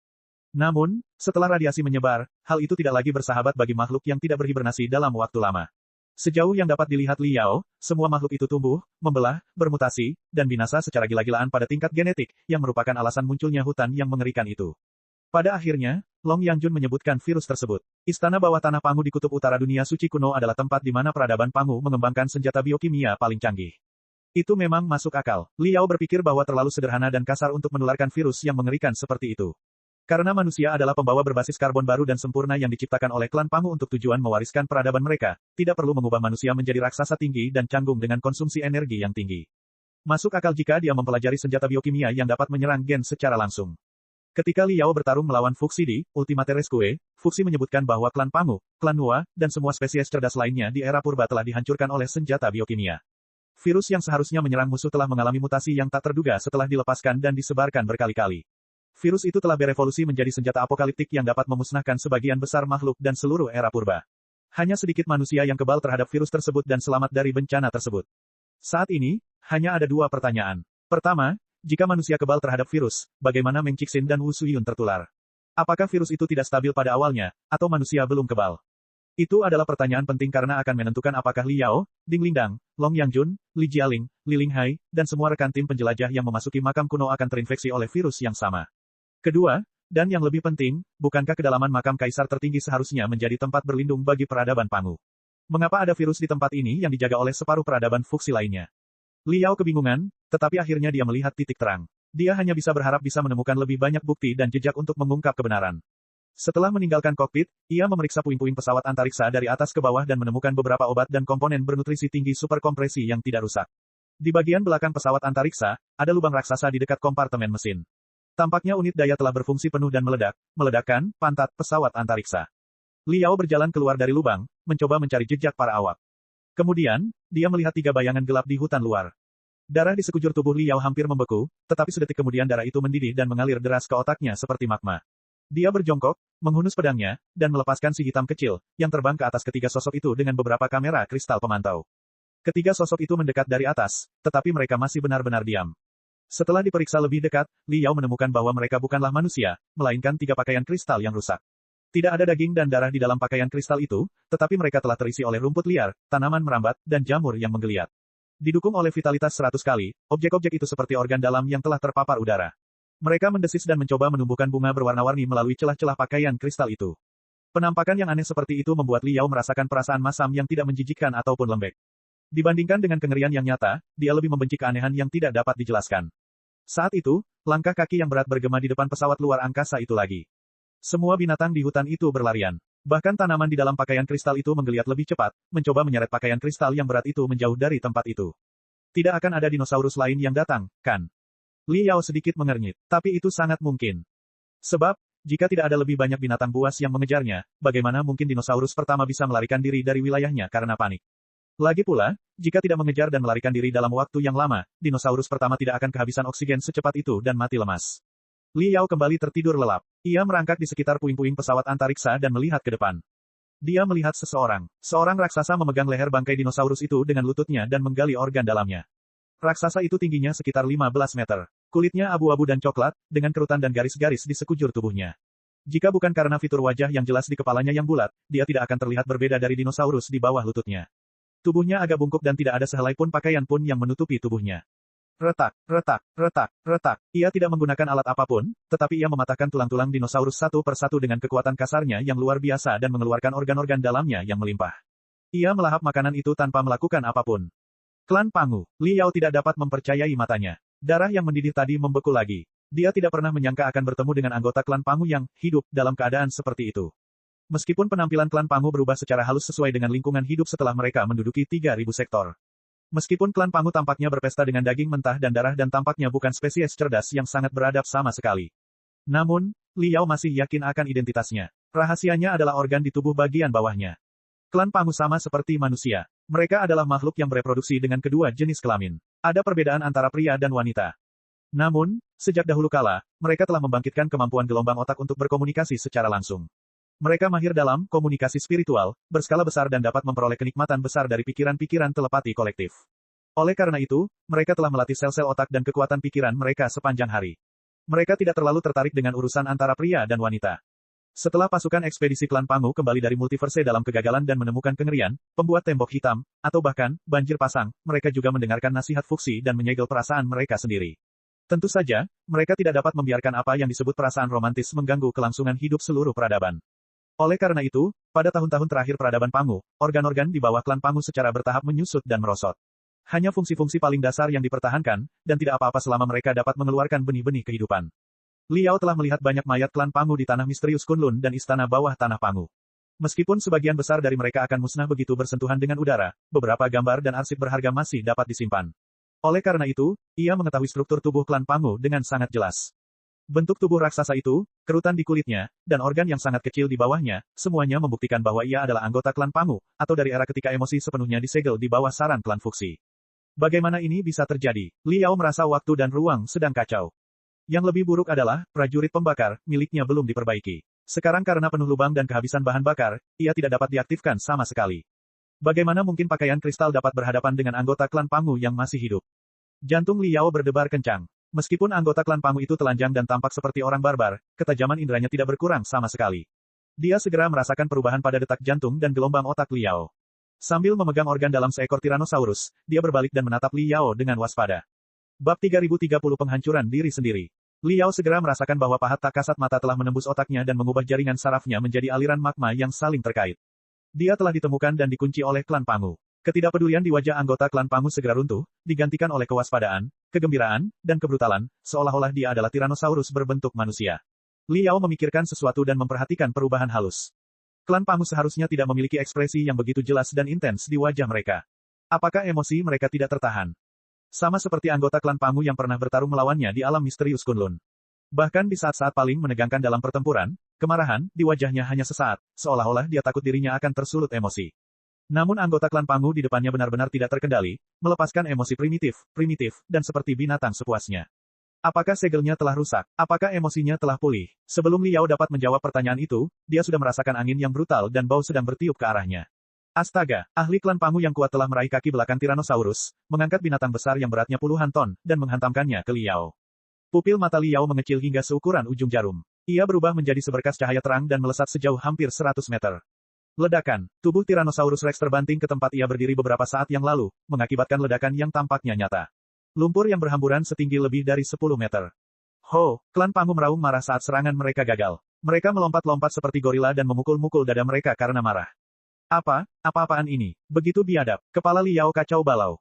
Speaker 1: Namun, setelah radiasi menyebar, hal itu tidak lagi bersahabat bagi makhluk yang tidak berhibernasi dalam waktu lama. Sejauh yang dapat dilihat Liao, semua makhluk itu tumbuh, membelah, bermutasi, dan binasa secara gila-gilaan pada tingkat genetik, yang merupakan alasan munculnya hutan yang mengerikan itu. Pada akhirnya, Long Yangjun menyebutkan virus tersebut. Istana bawah tanah Pangu di kutub utara dunia suci kuno adalah tempat di mana peradaban Pangu mengembangkan senjata biokimia paling canggih. Itu memang masuk akal. Liao berpikir bahwa terlalu sederhana dan kasar untuk menularkan virus yang mengerikan seperti itu. Karena manusia adalah pembawa berbasis karbon baru dan sempurna yang diciptakan oleh klan Pangu untuk tujuan mewariskan peradaban mereka, tidak perlu mengubah manusia menjadi raksasa tinggi dan canggung dengan konsumsi energi yang tinggi. Masuk akal jika dia mempelajari senjata biokimia yang dapat menyerang gen secara langsung. Ketika Liao bertarung melawan Fuxi di Ultimate Rescue, Fuxi menyebutkan bahwa klan Pangu, klan Nua, dan semua spesies cerdas lainnya di era purba telah dihancurkan oleh senjata biokimia. Virus yang seharusnya menyerang musuh telah mengalami mutasi yang tak terduga setelah dilepaskan dan disebarkan berkali-kali. Virus itu telah berevolusi menjadi senjata apokaliptik yang dapat memusnahkan sebagian besar makhluk dan seluruh era purba. Hanya sedikit manusia yang kebal terhadap virus tersebut dan selamat dari bencana tersebut. Saat ini, hanya ada dua pertanyaan. Pertama, jika manusia kebal terhadap virus, bagaimana Meng Cixin dan Wu Suyun tertular? Apakah virus itu tidak stabil pada awalnya, atau manusia belum kebal? Itu adalah pertanyaan penting karena akan menentukan apakah Liao, Ding Lingdang, Long Yangjun, Li Jialing, Li Linghai, dan semua rekan tim penjelajah yang memasuki makam kuno akan terinfeksi oleh virus yang sama. Kedua, dan yang lebih penting, bukankah kedalaman makam kaisar tertinggi seharusnya menjadi tempat berlindung bagi peradaban Pangu? Mengapa ada virus di tempat ini yang dijaga oleh separuh peradaban Fuxi lainnya? Liao kebingungan, tetapi akhirnya dia melihat titik terang. Dia hanya bisa berharap bisa menemukan lebih banyak bukti dan jejak untuk mengungkap kebenaran. Setelah meninggalkan kokpit, ia memeriksa puing-puing pesawat antariksa dari atas ke bawah dan menemukan beberapa obat dan komponen bernutrisi tinggi superkompresi yang tidak rusak. Di bagian belakang pesawat antariksa, ada lubang raksasa di dekat kompartemen mesin. Tampaknya unit daya telah berfungsi penuh dan meledakkan pantat pesawat antariksa. Liao berjalan keluar dari lubang, mencoba mencari jejak para awak. Kemudian, dia melihat 3 bayangan gelap di hutan luar. Darah di sekujur tubuh Liao hampir membeku, tetapi sedetik kemudian darah itu mendidih dan mengalir deras ke otaknya seperti magma. Dia berjongkok, menghunus pedangnya, dan melepaskan si hitam kecil, yang terbang ke atas ketiga sosok itu dengan beberapa kamera kristal pemantau. Ketiga sosok itu mendekat dari atas, tetapi mereka masih benar-benar diam. Setelah diperiksa lebih dekat, Li Yao menemukan bahwa mereka bukanlah manusia, melainkan tiga pakaian kristal yang rusak. Tidak ada daging dan darah di dalam pakaian kristal itu, tetapi mereka telah terisi oleh rumput liar, tanaman merambat, dan jamur yang menggeliat. Didukung oleh vitalitas 100 kali, objek-objek itu seperti organ dalam yang telah terpapar udara. Mereka mendesis dan mencoba menumbuhkan bunga berwarna-warni melalui celah-celah pakaian kristal itu. Penampakan yang aneh seperti itu membuat Li Yao merasakan perasaan masam yang tidak menjijikkan ataupun lembek. Dibandingkan dengan kengerian yang nyata, dia lebih membenci keanehan yang tidak dapat dijelaskan. Saat itu, langkah kaki yang berat bergema di depan pesawat luar angkasa itu lagi. Semua binatang di hutan itu berlarian. Bahkan tanaman di dalam pakaian kristal itu menggeliat lebih cepat, mencoba menyeret pakaian kristal yang berat itu menjauh dari tempat itu. Tidak akan ada dinosaurus lain yang datang, kan? Li Yao sedikit mengernyit, tapi itu sangat mungkin. Sebab, jika tidak ada lebih banyak binatang buas yang mengejarnya, bagaimana mungkin dinosaurus pertama bisa melarikan diri dari wilayahnya karena panik? Lagi pula, jika tidak mengejar dan melarikan diri dalam waktu yang lama, dinosaurus pertama tidak akan kehabisan oksigen secepat itu dan mati lemas. Li Yao kembali tertidur lelap. Ia merangkak di sekitar puing-puing pesawat antariksa dan melihat ke depan. Dia melihat seseorang. Seorang raksasa memegang leher bangkai dinosaurus itu dengan lututnya dan menggali organ dalamnya. Raksasa itu tingginya sekitar 15 meter. Kulitnya abu-abu dan coklat, dengan kerutan dan garis-garis di sekujur tubuhnya. Jika bukan karena fitur wajah yang jelas di kepalanya yang bulat, dia tidak akan terlihat berbeda dari dinosaurus di bawah lututnya. Tubuhnya agak bungkuk dan tidak ada sehelai pun pakaian pun yang menutupi tubuhnya. Retak, retak, retak, retak. Ia tidak menggunakan alat apapun, tetapi ia mematahkan tulang-tulang dinosaurus satu persatu dengan kekuatan kasarnya yang luar biasa dan mengeluarkan organ-organ dalamnya yang melimpah. Ia melahap makanan itu tanpa melakukan apapun. Klan Pangu. Li Yao tidak dapat mempercayai matanya. Darah yang mendidih tadi membeku lagi. Dia tidak pernah menyangka akan bertemu dengan anggota klan Pangu yang hidup dalam keadaan seperti itu. Meskipun penampilan klan Pangu berubah secara halus sesuai dengan lingkungan hidup setelah mereka menduduki 3.000 sektor. Meskipun klan Pangu tampaknya berpesta dengan daging mentah dan darah dan tampaknya bukan spesies cerdas yang sangat beradab sama sekali. Namun, Li Yao masih yakin akan identitasnya. Rahasianya adalah organ di tubuh bagian bawahnya. Klan Pangu sama seperti manusia. Mereka adalah makhluk yang bereproduksi dengan kedua jenis kelamin. Ada perbedaan antara pria dan wanita. Namun, sejak dahulu kala, mereka telah membangkitkan kemampuan gelombang otak untuk berkomunikasi secara langsung. Mereka mahir dalam komunikasi spiritual, berskala besar dan dapat memperoleh kenikmatan besar dari pikiran-pikiran telepati kolektif. Oleh karena itu, mereka telah melatih sel-sel otak dan kekuatan pikiran mereka sepanjang hari. Mereka tidak terlalu tertarik dengan urusan antara pria dan wanita. Setelah pasukan ekspedisi klan Pangu kembali dari multiverse dalam kegagalan dan menemukan kengerian, pembuat tembok hitam, atau bahkan, banjir pasang, mereka juga mendengarkan nasihat fuksi dan menyegel perasaan mereka sendiri. Tentu saja, mereka tidak dapat membiarkan apa yang disebut perasaan romantis mengganggu kelangsungan hidup seluruh peradaban. Oleh karena itu, pada tahun-tahun terakhir peradaban Pangu, organ-organ di bawah klan Pangu secara bertahap menyusut dan merosot. Hanya fungsi-fungsi paling dasar yang dipertahankan, dan tidak apa-apa selama mereka dapat mengeluarkan benih-benih kehidupan. Li Yao telah melihat banyak mayat klan Pangu di tanah misterius Kunlun dan istana bawah tanah Pangu. Meskipun sebagian besar dari mereka akan musnah begitu bersentuhan dengan udara, beberapa gambar dan arsip berharga masih dapat disimpan. Oleh karena itu, ia mengetahui struktur tubuh klan Pangu dengan sangat jelas. Bentuk tubuh raksasa itu, kerutan di kulitnya, dan organ yang sangat kecil di bawahnya, semuanya membuktikan bahwa ia adalah anggota klan Pangu, atau dari era ketika emosi sepenuhnya disegel di bawah saran klan Fuksi. Bagaimana ini bisa terjadi? Li Yao merasa waktu dan ruang sedang kacau. Yang lebih buruk adalah, prajurit pembakar, miliknya belum diperbaiki. Sekarang karena penuh lubang dan kehabisan bahan bakar, ia tidak dapat diaktifkan sama sekali. Bagaimana mungkin pakaian kristal dapat berhadapan dengan anggota klan Pangu yang masih hidup? Jantung Li Yao berdebar kencang. Meskipun anggota klan Pangu itu telanjang dan tampak seperti orang barbar, ketajaman inderanya tidak berkurang sama sekali. Dia segera merasakan perubahan pada detak jantung dan gelombang otak Li Yao. Sambil memegang organ dalam seekor Tyrannosaurus, dia berbalik dan menatap Li Yao dengan waspada. Bab 3030 Penghancuran Diri Sendiri. Li Yao segera merasakan bahwa pahat tak kasat mata telah menembus otaknya dan mengubah jaringan sarafnya menjadi aliran magma yang saling terkait. Dia telah ditemukan dan dikunci oleh klan Pangu. Ketidakpedulian di wajah anggota klan Pangu segera runtuh, digantikan oleh kewaspadaan, kegembiraan, dan kebrutalan, seolah-olah dia adalah Tyrannosaurus berbentuk manusia. Li Yao memikirkan sesuatu dan memperhatikan perubahan halus. Klan Pangu seharusnya tidak memiliki ekspresi yang begitu jelas dan intens di wajah mereka. Apakah emosi mereka tidak tertahan? Sama seperti anggota klan Pangu yang pernah bertarung melawannya di alam misterius Kunlun. Bahkan di saat-saat paling menegangkan dalam pertempuran, kemarahan di wajahnya hanya sesaat, seolah-olah dia takut dirinya akan tersulut emosi. Namun anggota klan Pangu di depannya benar-benar tidak terkendali, melepaskan emosi primitif, dan seperti binatang sepuasnya. Apakah segelnya telah rusak? Apakah emosinya telah pulih? Sebelum Li Yao dapat menjawab pertanyaan itu, dia sudah merasakan angin yang brutal dan bau sedang bertiup ke arahnya. Astaga, ahli klan Pangu yang kuat telah meraih kaki belakang Tyrannosaurus, mengangkat binatang besar yang beratnya puluhan ton, dan menghantamkannya ke Liao. Pupil mata Liao mengecil hingga seukuran ujung jarum. Ia berubah menjadi seberkas cahaya terang dan melesat sejauh hampir 100 meter. Ledakan, tubuh Tyrannosaurus Rex terbanting ke tempat ia berdiri beberapa saat yang lalu, mengakibatkan ledakan yang tampaknya nyata. Lumpur yang berhamburan setinggi lebih dari 10 meter. Ho, klan Pangu meraung marah saat serangan mereka gagal. Mereka melompat-lompat seperti gorila dan memukul-mukul dada mereka karena marah. Apa-apaan ini? Begitu biadab. Kepala Liao kacau balau.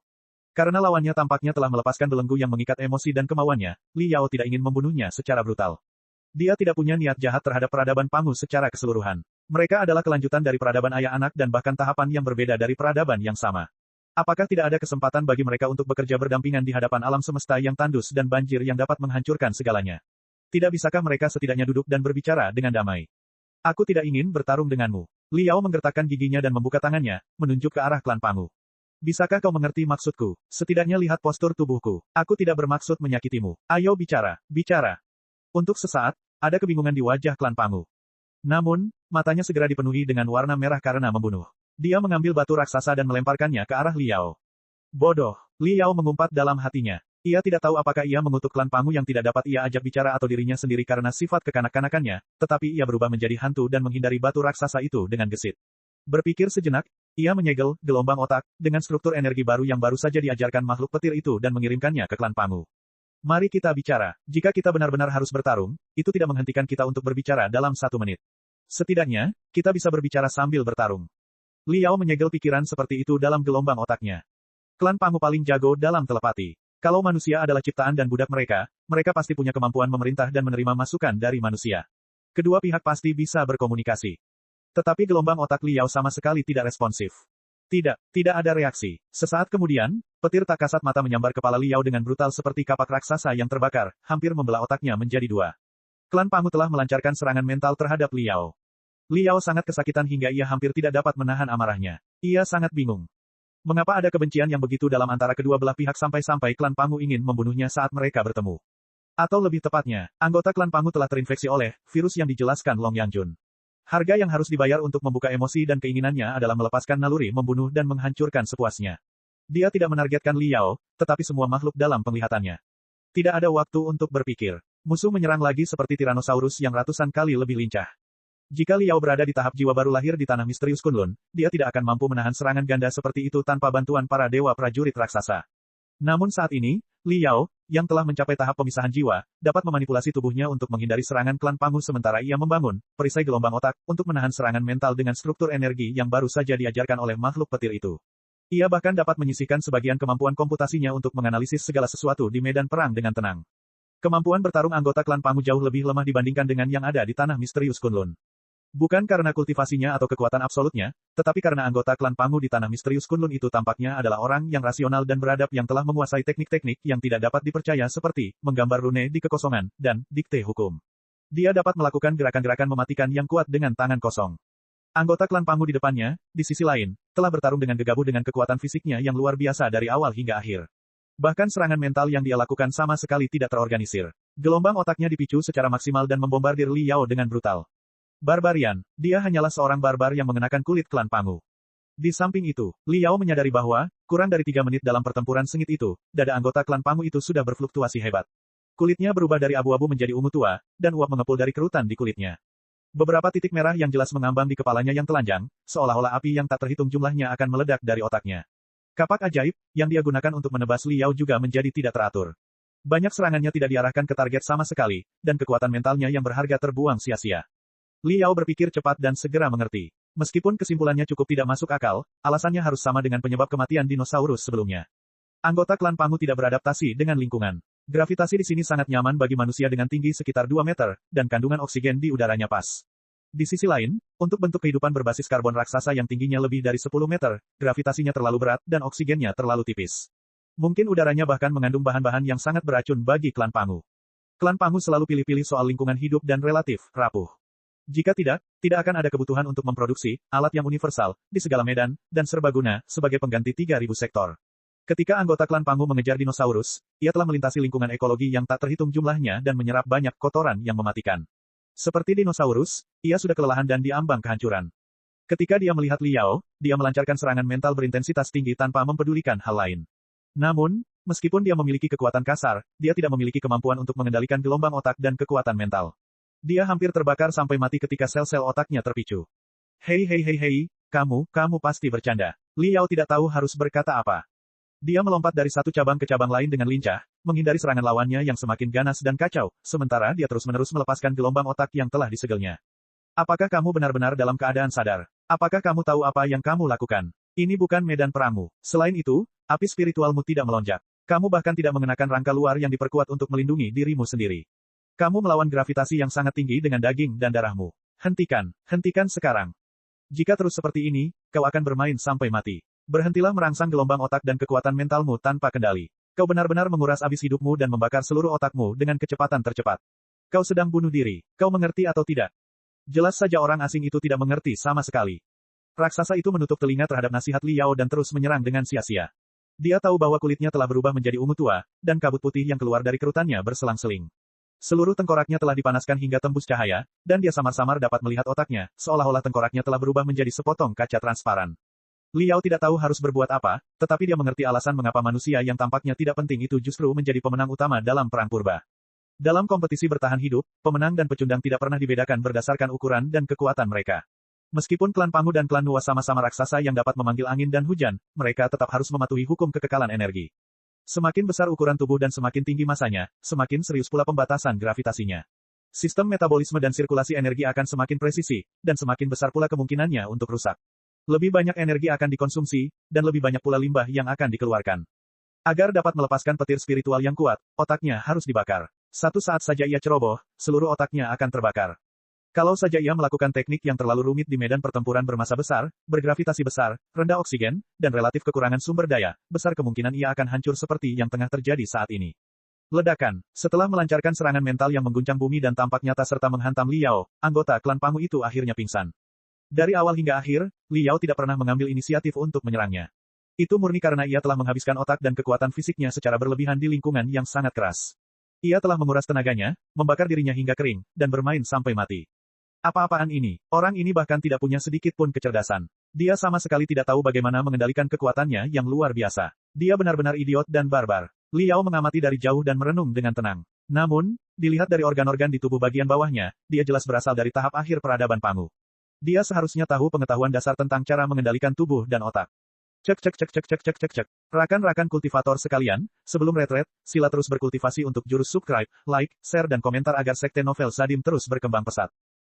Speaker 1: Karena lawannya tampaknya telah melepaskan belenggu yang mengikat emosi dan kemauannya, Liao tidak ingin membunuhnya secara brutal. Dia tidak punya niat jahat terhadap peradaban Pangu secara keseluruhan. Mereka adalah kelanjutan dari peradaban ayah anak dan bahkan tahapan yang berbeda dari peradaban yang sama. Apakah tidak ada kesempatan bagi mereka untuk bekerja berdampingan di hadapan alam semesta yang tandus dan banjir yang dapat menghancurkan segalanya? Tidak bisakah mereka setidaknya duduk dan berbicara dengan damai? Aku tidak ingin bertarung denganmu. Liao menggertakkan giginya dan membuka tangannya, menunjuk ke arah klan Pangu. Bisakah kau mengerti maksudku? Setidaknya lihat postur tubuhku. Aku tidak bermaksud menyakitimu. Ayo bicara. Untuk sesaat, ada kebingungan di wajah klan Pangu. Namun, matanya segera dipenuhi dengan warna merah karena membunuh. Dia mengambil batu raksasa dan melemparkannya ke arah Liao. Bodoh. Liao mengumpat dalam hatinya. Ia tidak tahu apakah ia mengutuk klan Pangu yang tidak dapat ia ajak bicara atau dirinya sendiri karena sifat kekanak-kanakannya, tetapi ia berubah menjadi hantu dan menghindari batu raksasa itu dengan gesit. Berpikir sejenak, ia menyegel gelombang otak dengan struktur energi baru yang baru saja diajarkan makhluk petir itu dan mengirimkannya ke klan Pangu. Mari kita bicara. Jika kita benar-benar harus bertarung, itu tidak menghentikan kita untuk berbicara dalam 1 menit. Setidaknya, kita bisa berbicara sambil bertarung. Liao menyegel pikiran seperti itu dalam gelombang otaknya. Klan Pangu paling jago dalam telepati. Kalau manusia adalah ciptaan dan budak mereka, mereka pasti punya kemampuan memerintah dan menerima masukan dari manusia. Kedua pihak pasti bisa berkomunikasi. Tetapi gelombang otak Liao sama sekali tidak responsif. Tidak ada reaksi. Sesaat kemudian, petir tak kasat mata menyambar kepala Liao dengan brutal seperti kapak raksasa yang terbakar, hampir membelah otaknya menjadi 2. Klan Pangu telah melancarkan serangan mental terhadap Liao. Liao sangat kesakitan hingga ia hampir tidak dapat menahan amarahnya. Ia sangat bingung. Mengapa ada kebencian yang begitu dalam antara kedua belah pihak sampai-sampai klan Pangu ingin membunuhnya saat mereka bertemu? Atau lebih tepatnya, anggota klan Pangu telah terinfeksi oleh virus yang dijelaskan Long Yangjun. Harga yang harus dibayar untuk membuka emosi dan keinginannya adalah melepaskan naluri membunuh dan menghancurkan sepuasnya. Dia tidak menargetkan Liao, tetapi semua makhluk dalam penglihatannya. Tidak ada waktu untuk berpikir. Musuh menyerang lagi seperti Tyrannosaurus yang ratusan kali lebih lincah. Jika Liao berada di tahap jiwa baru lahir di tanah misterius Kunlun, dia tidak akan mampu menahan serangan ganda seperti itu tanpa bantuan para dewa prajurit raksasa. Namun saat ini, Liao, yang telah mencapai tahap pemisahan jiwa, dapat memanipulasi tubuhnya untuk menghindari serangan klan Pangu sementara ia membangun perisai gelombang otak untuk menahan serangan mental dengan struktur energi yang baru saja diajarkan oleh makhluk petir itu. Ia bahkan dapat menyisihkan sebagian kemampuan komputasinya untuk menganalisis segala sesuatu di medan perang dengan tenang. Kemampuan bertarung anggota klan Pangu jauh lebih lemah dibandingkan dengan yang ada di tanah misterius Kunlun. Bukan karena kultivasinya atau kekuatan absolutnya, tetapi karena anggota klan Pangu di tanah misterius Kunlun itu tampaknya adalah orang yang rasional dan beradab yang telah menguasai teknik-teknik yang tidak dapat dipercaya seperti menggambar rune di kekosongan dan dikte hukum. Dia dapat melakukan gerakan-gerakan mematikan yang kuat dengan tangan kosong. Anggota klan Pangu di depannya, di sisi lain, telah bertarung dengan gegabah dengan kekuatan fisiknya yang luar biasa dari awal hingga akhir. Bahkan serangan mental yang dia lakukan sama sekali tidak terorganisir. Gelombang otaknya dipicu secara maksimal dan membombardir Liao dengan brutal. Barbarian, dia hanyalah seorang barbar yang mengenakan kulit klan Pangu. Di samping itu, Liao menyadari bahwa, kurang dari 3 menit dalam pertempuran sengit itu, dada anggota klan Pangu itu sudah berfluktuasi hebat. Kulitnya berubah dari abu-abu menjadi ungu tua, dan uap mengepul dari kerutan di kulitnya. Beberapa titik merah yang jelas mengambang di kepalanya yang telanjang, seolah-olah api yang tak terhitung jumlahnya akan meledak dari otaknya. Kapak ajaib, yang dia gunakan untuk menebas Liao juga menjadi tidak teratur. Banyak serangannya tidak diarahkan ke target sama sekali, dan kekuatan mentalnya yang berharga terbuang sia-sia. Liao berpikir cepat dan segera mengerti. Meskipun kesimpulannya cukup tidak masuk akal, alasannya harus sama dengan penyebab kematian dinosaurus sebelumnya. Anggota klan Pangu tidak beradaptasi dengan lingkungan. Gravitasi di sini sangat nyaman bagi manusia dengan tinggi sekitar 2 meter, dan kandungan oksigen di udaranya pas. Di sisi lain, untuk bentuk kehidupan berbasis karbon raksasa yang tingginya lebih dari 10 meter, gravitasinya terlalu berat dan oksigennya terlalu tipis. Mungkin udaranya bahkan mengandung bahan-bahan yang sangat beracun bagi klan Pangu. Klan Pangu selalu pilih-pilih soal lingkungan hidup dan relatif rapuh. Jika tidak akan ada kebutuhan untuk memproduksi alat yang universal di segala medan dan serbaguna sebagai pengganti 3.000 sektor. Ketika anggota klan Pangu mengejar dinosaurus, ia telah melintasi lingkungan ekologi yang tak terhitung jumlahnya dan menyerap banyak kotoran yang mematikan. Seperti dinosaurus, ia sudah kelelahan dan diambang kehancuran. Ketika dia melihat Liao, dia melancarkan serangan mental berintensitas tinggi tanpa mempedulikan hal lain. Namun, meskipun dia memiliki kekuatan kasar, dia tidak memiliki kemampuan untuk mengendalikan gelombang otak dan kekuatan mental. Dia hampir terbakar sampai mati ketika sel-sel otaknya terpicu. Hei, kamu pasti bercanda. Liao tidak tahu harus berkata apa. Dia melompat dari satu cabang ke cabang lain dengan lincah, menghindari serangan lawannya yang semakin ganas dan kacau, sementara dia terus-menerus melepaskan gelombang otak yang telah disegelnya. Apakah kamu benar-benar dalam keadaan sadar? Apakah kamu tahu apa yang kamu lakukan? Ini bukan medan perangmu. Selain itu, api spiritualmu tidak melonjak. Kamu bahkan tidak mengenakan rangka luar yang diperkuat untuk melindungi dirimu sendiri. Kamu melawan gravitasi yang sangat tinggi dengan daging dan darahmu. Hentikan sekarang. Jika terus seperti ini, kau akan bermain sampai mati. Berhentilah merangsang gelombang otak dan kekuatan mentalmu tanpa kendali. Kau benar-benar menguras abis hidupmu dan membakar seluruh otakmu dengan kecepatan tercepat. Kau sedang bunuh diri. Kau mengerti atau tidak? Jelas saja orang asing itu tidak mengerti sama sekali. Raksasa itu menutup telinga terhadap nasihat Liao dan terus menyerang dengan sia-sia. Dia tahu bahwa kulitnya telah berubah menjadi ungu tua, dan kabut putih yang keluar dari kerutannya berselang-seling. Seluruh tengkoraknya telah dipanaskan hingga tembus cahaya, dan dia samar-samar dapat melihat otaknya, seolah-olah tengkoraknya telah berubah menjadi sepotong kaca transparan. Liao tidak tahu harus berbuat apa, tetapi dia mengerti alasan mengapa manusia yang tampaknya tidak penting itu justru menjadi pemenang utama dalam perang purba. Dalam kompetisi bertahan hidup, pemenang dan pecundang tidak pernah dibedakan berdasarkan ukuran dan kekuatan mereka. Meskipun klan Pangu dan klan Nuwa sama-sama raksasa yang dapat memanggil angin dan hujan, mereka tetap harus mematuhi hukum kekekalan energi. Semakin besar ukuran tubuh dan semakin tinggi masanya, semakin serius pula pembatasan gravitasinya. Sistem metabolisme dan sirkulasi energi akan semakin presisi, dan semakin besar pula kemungkinannya untuk rusak. Lebih banyak energi akan dikonsumsi, dan lebih banyak pula limbah yang akan dikeluarkan. Agar dapat melepaskan petir spiritual yang kuat, otaknya harus dibakar. Satu saat saja ia ceroboh, seluruh otaknya akan terbakar. Kalau saja ia melakukan teknik yang terlalu rumit di medan pertempuran bermassa besar, bergravitasi besar, rendah oksigen, dan relatif kekurangan sumber daya, besar kemungkinan ia akan hancur seperti yang tengah terjadi saat ini. Ledakan. Setelah melancarkan serangan mental yang mengguncang bumi dan tampak nyata serta menghantam Liao, anggota klan Pangu itu akhirnya pingsan. Dari awal hingga akhir, Liao tidak pernah mengambil inisiatif untuk menyerangnya. Itu murni karena ia telah menghabiskan otak dan kekuatan fisiknya secara berlebihan di lingkungan yang sangat keras. Ia telah menguras tenaganya, membakar dirinya hingga kering, dan bermain sampai mati. Apa-apaan ini? Orang ini bahkan tidak punya sedikit pun kecerdasan. Dia sama sekali tidak tahu bagaimana mengendalikan kekuatannya yang luar biasa. Dia benar-benar idiot dan barbar. Liao mengamati dari jauh dan merenung dengan tenang. Namun, dilihat dari organ-organ di tubuh bagian bawahnya, dia jelas berasal dari tahap akhir peradaban Pangu. Dia seharusnya tahu pengetahuan dasar tentang cara mengendalikan tubuh dan otak. Cek. Rakan-rakan kultivator sekalian, sebelum retret, sila terus berkultivasi untuk jurus subscribe, like, share dan komentar agar sekte novel Sadim terus berkembang pesat.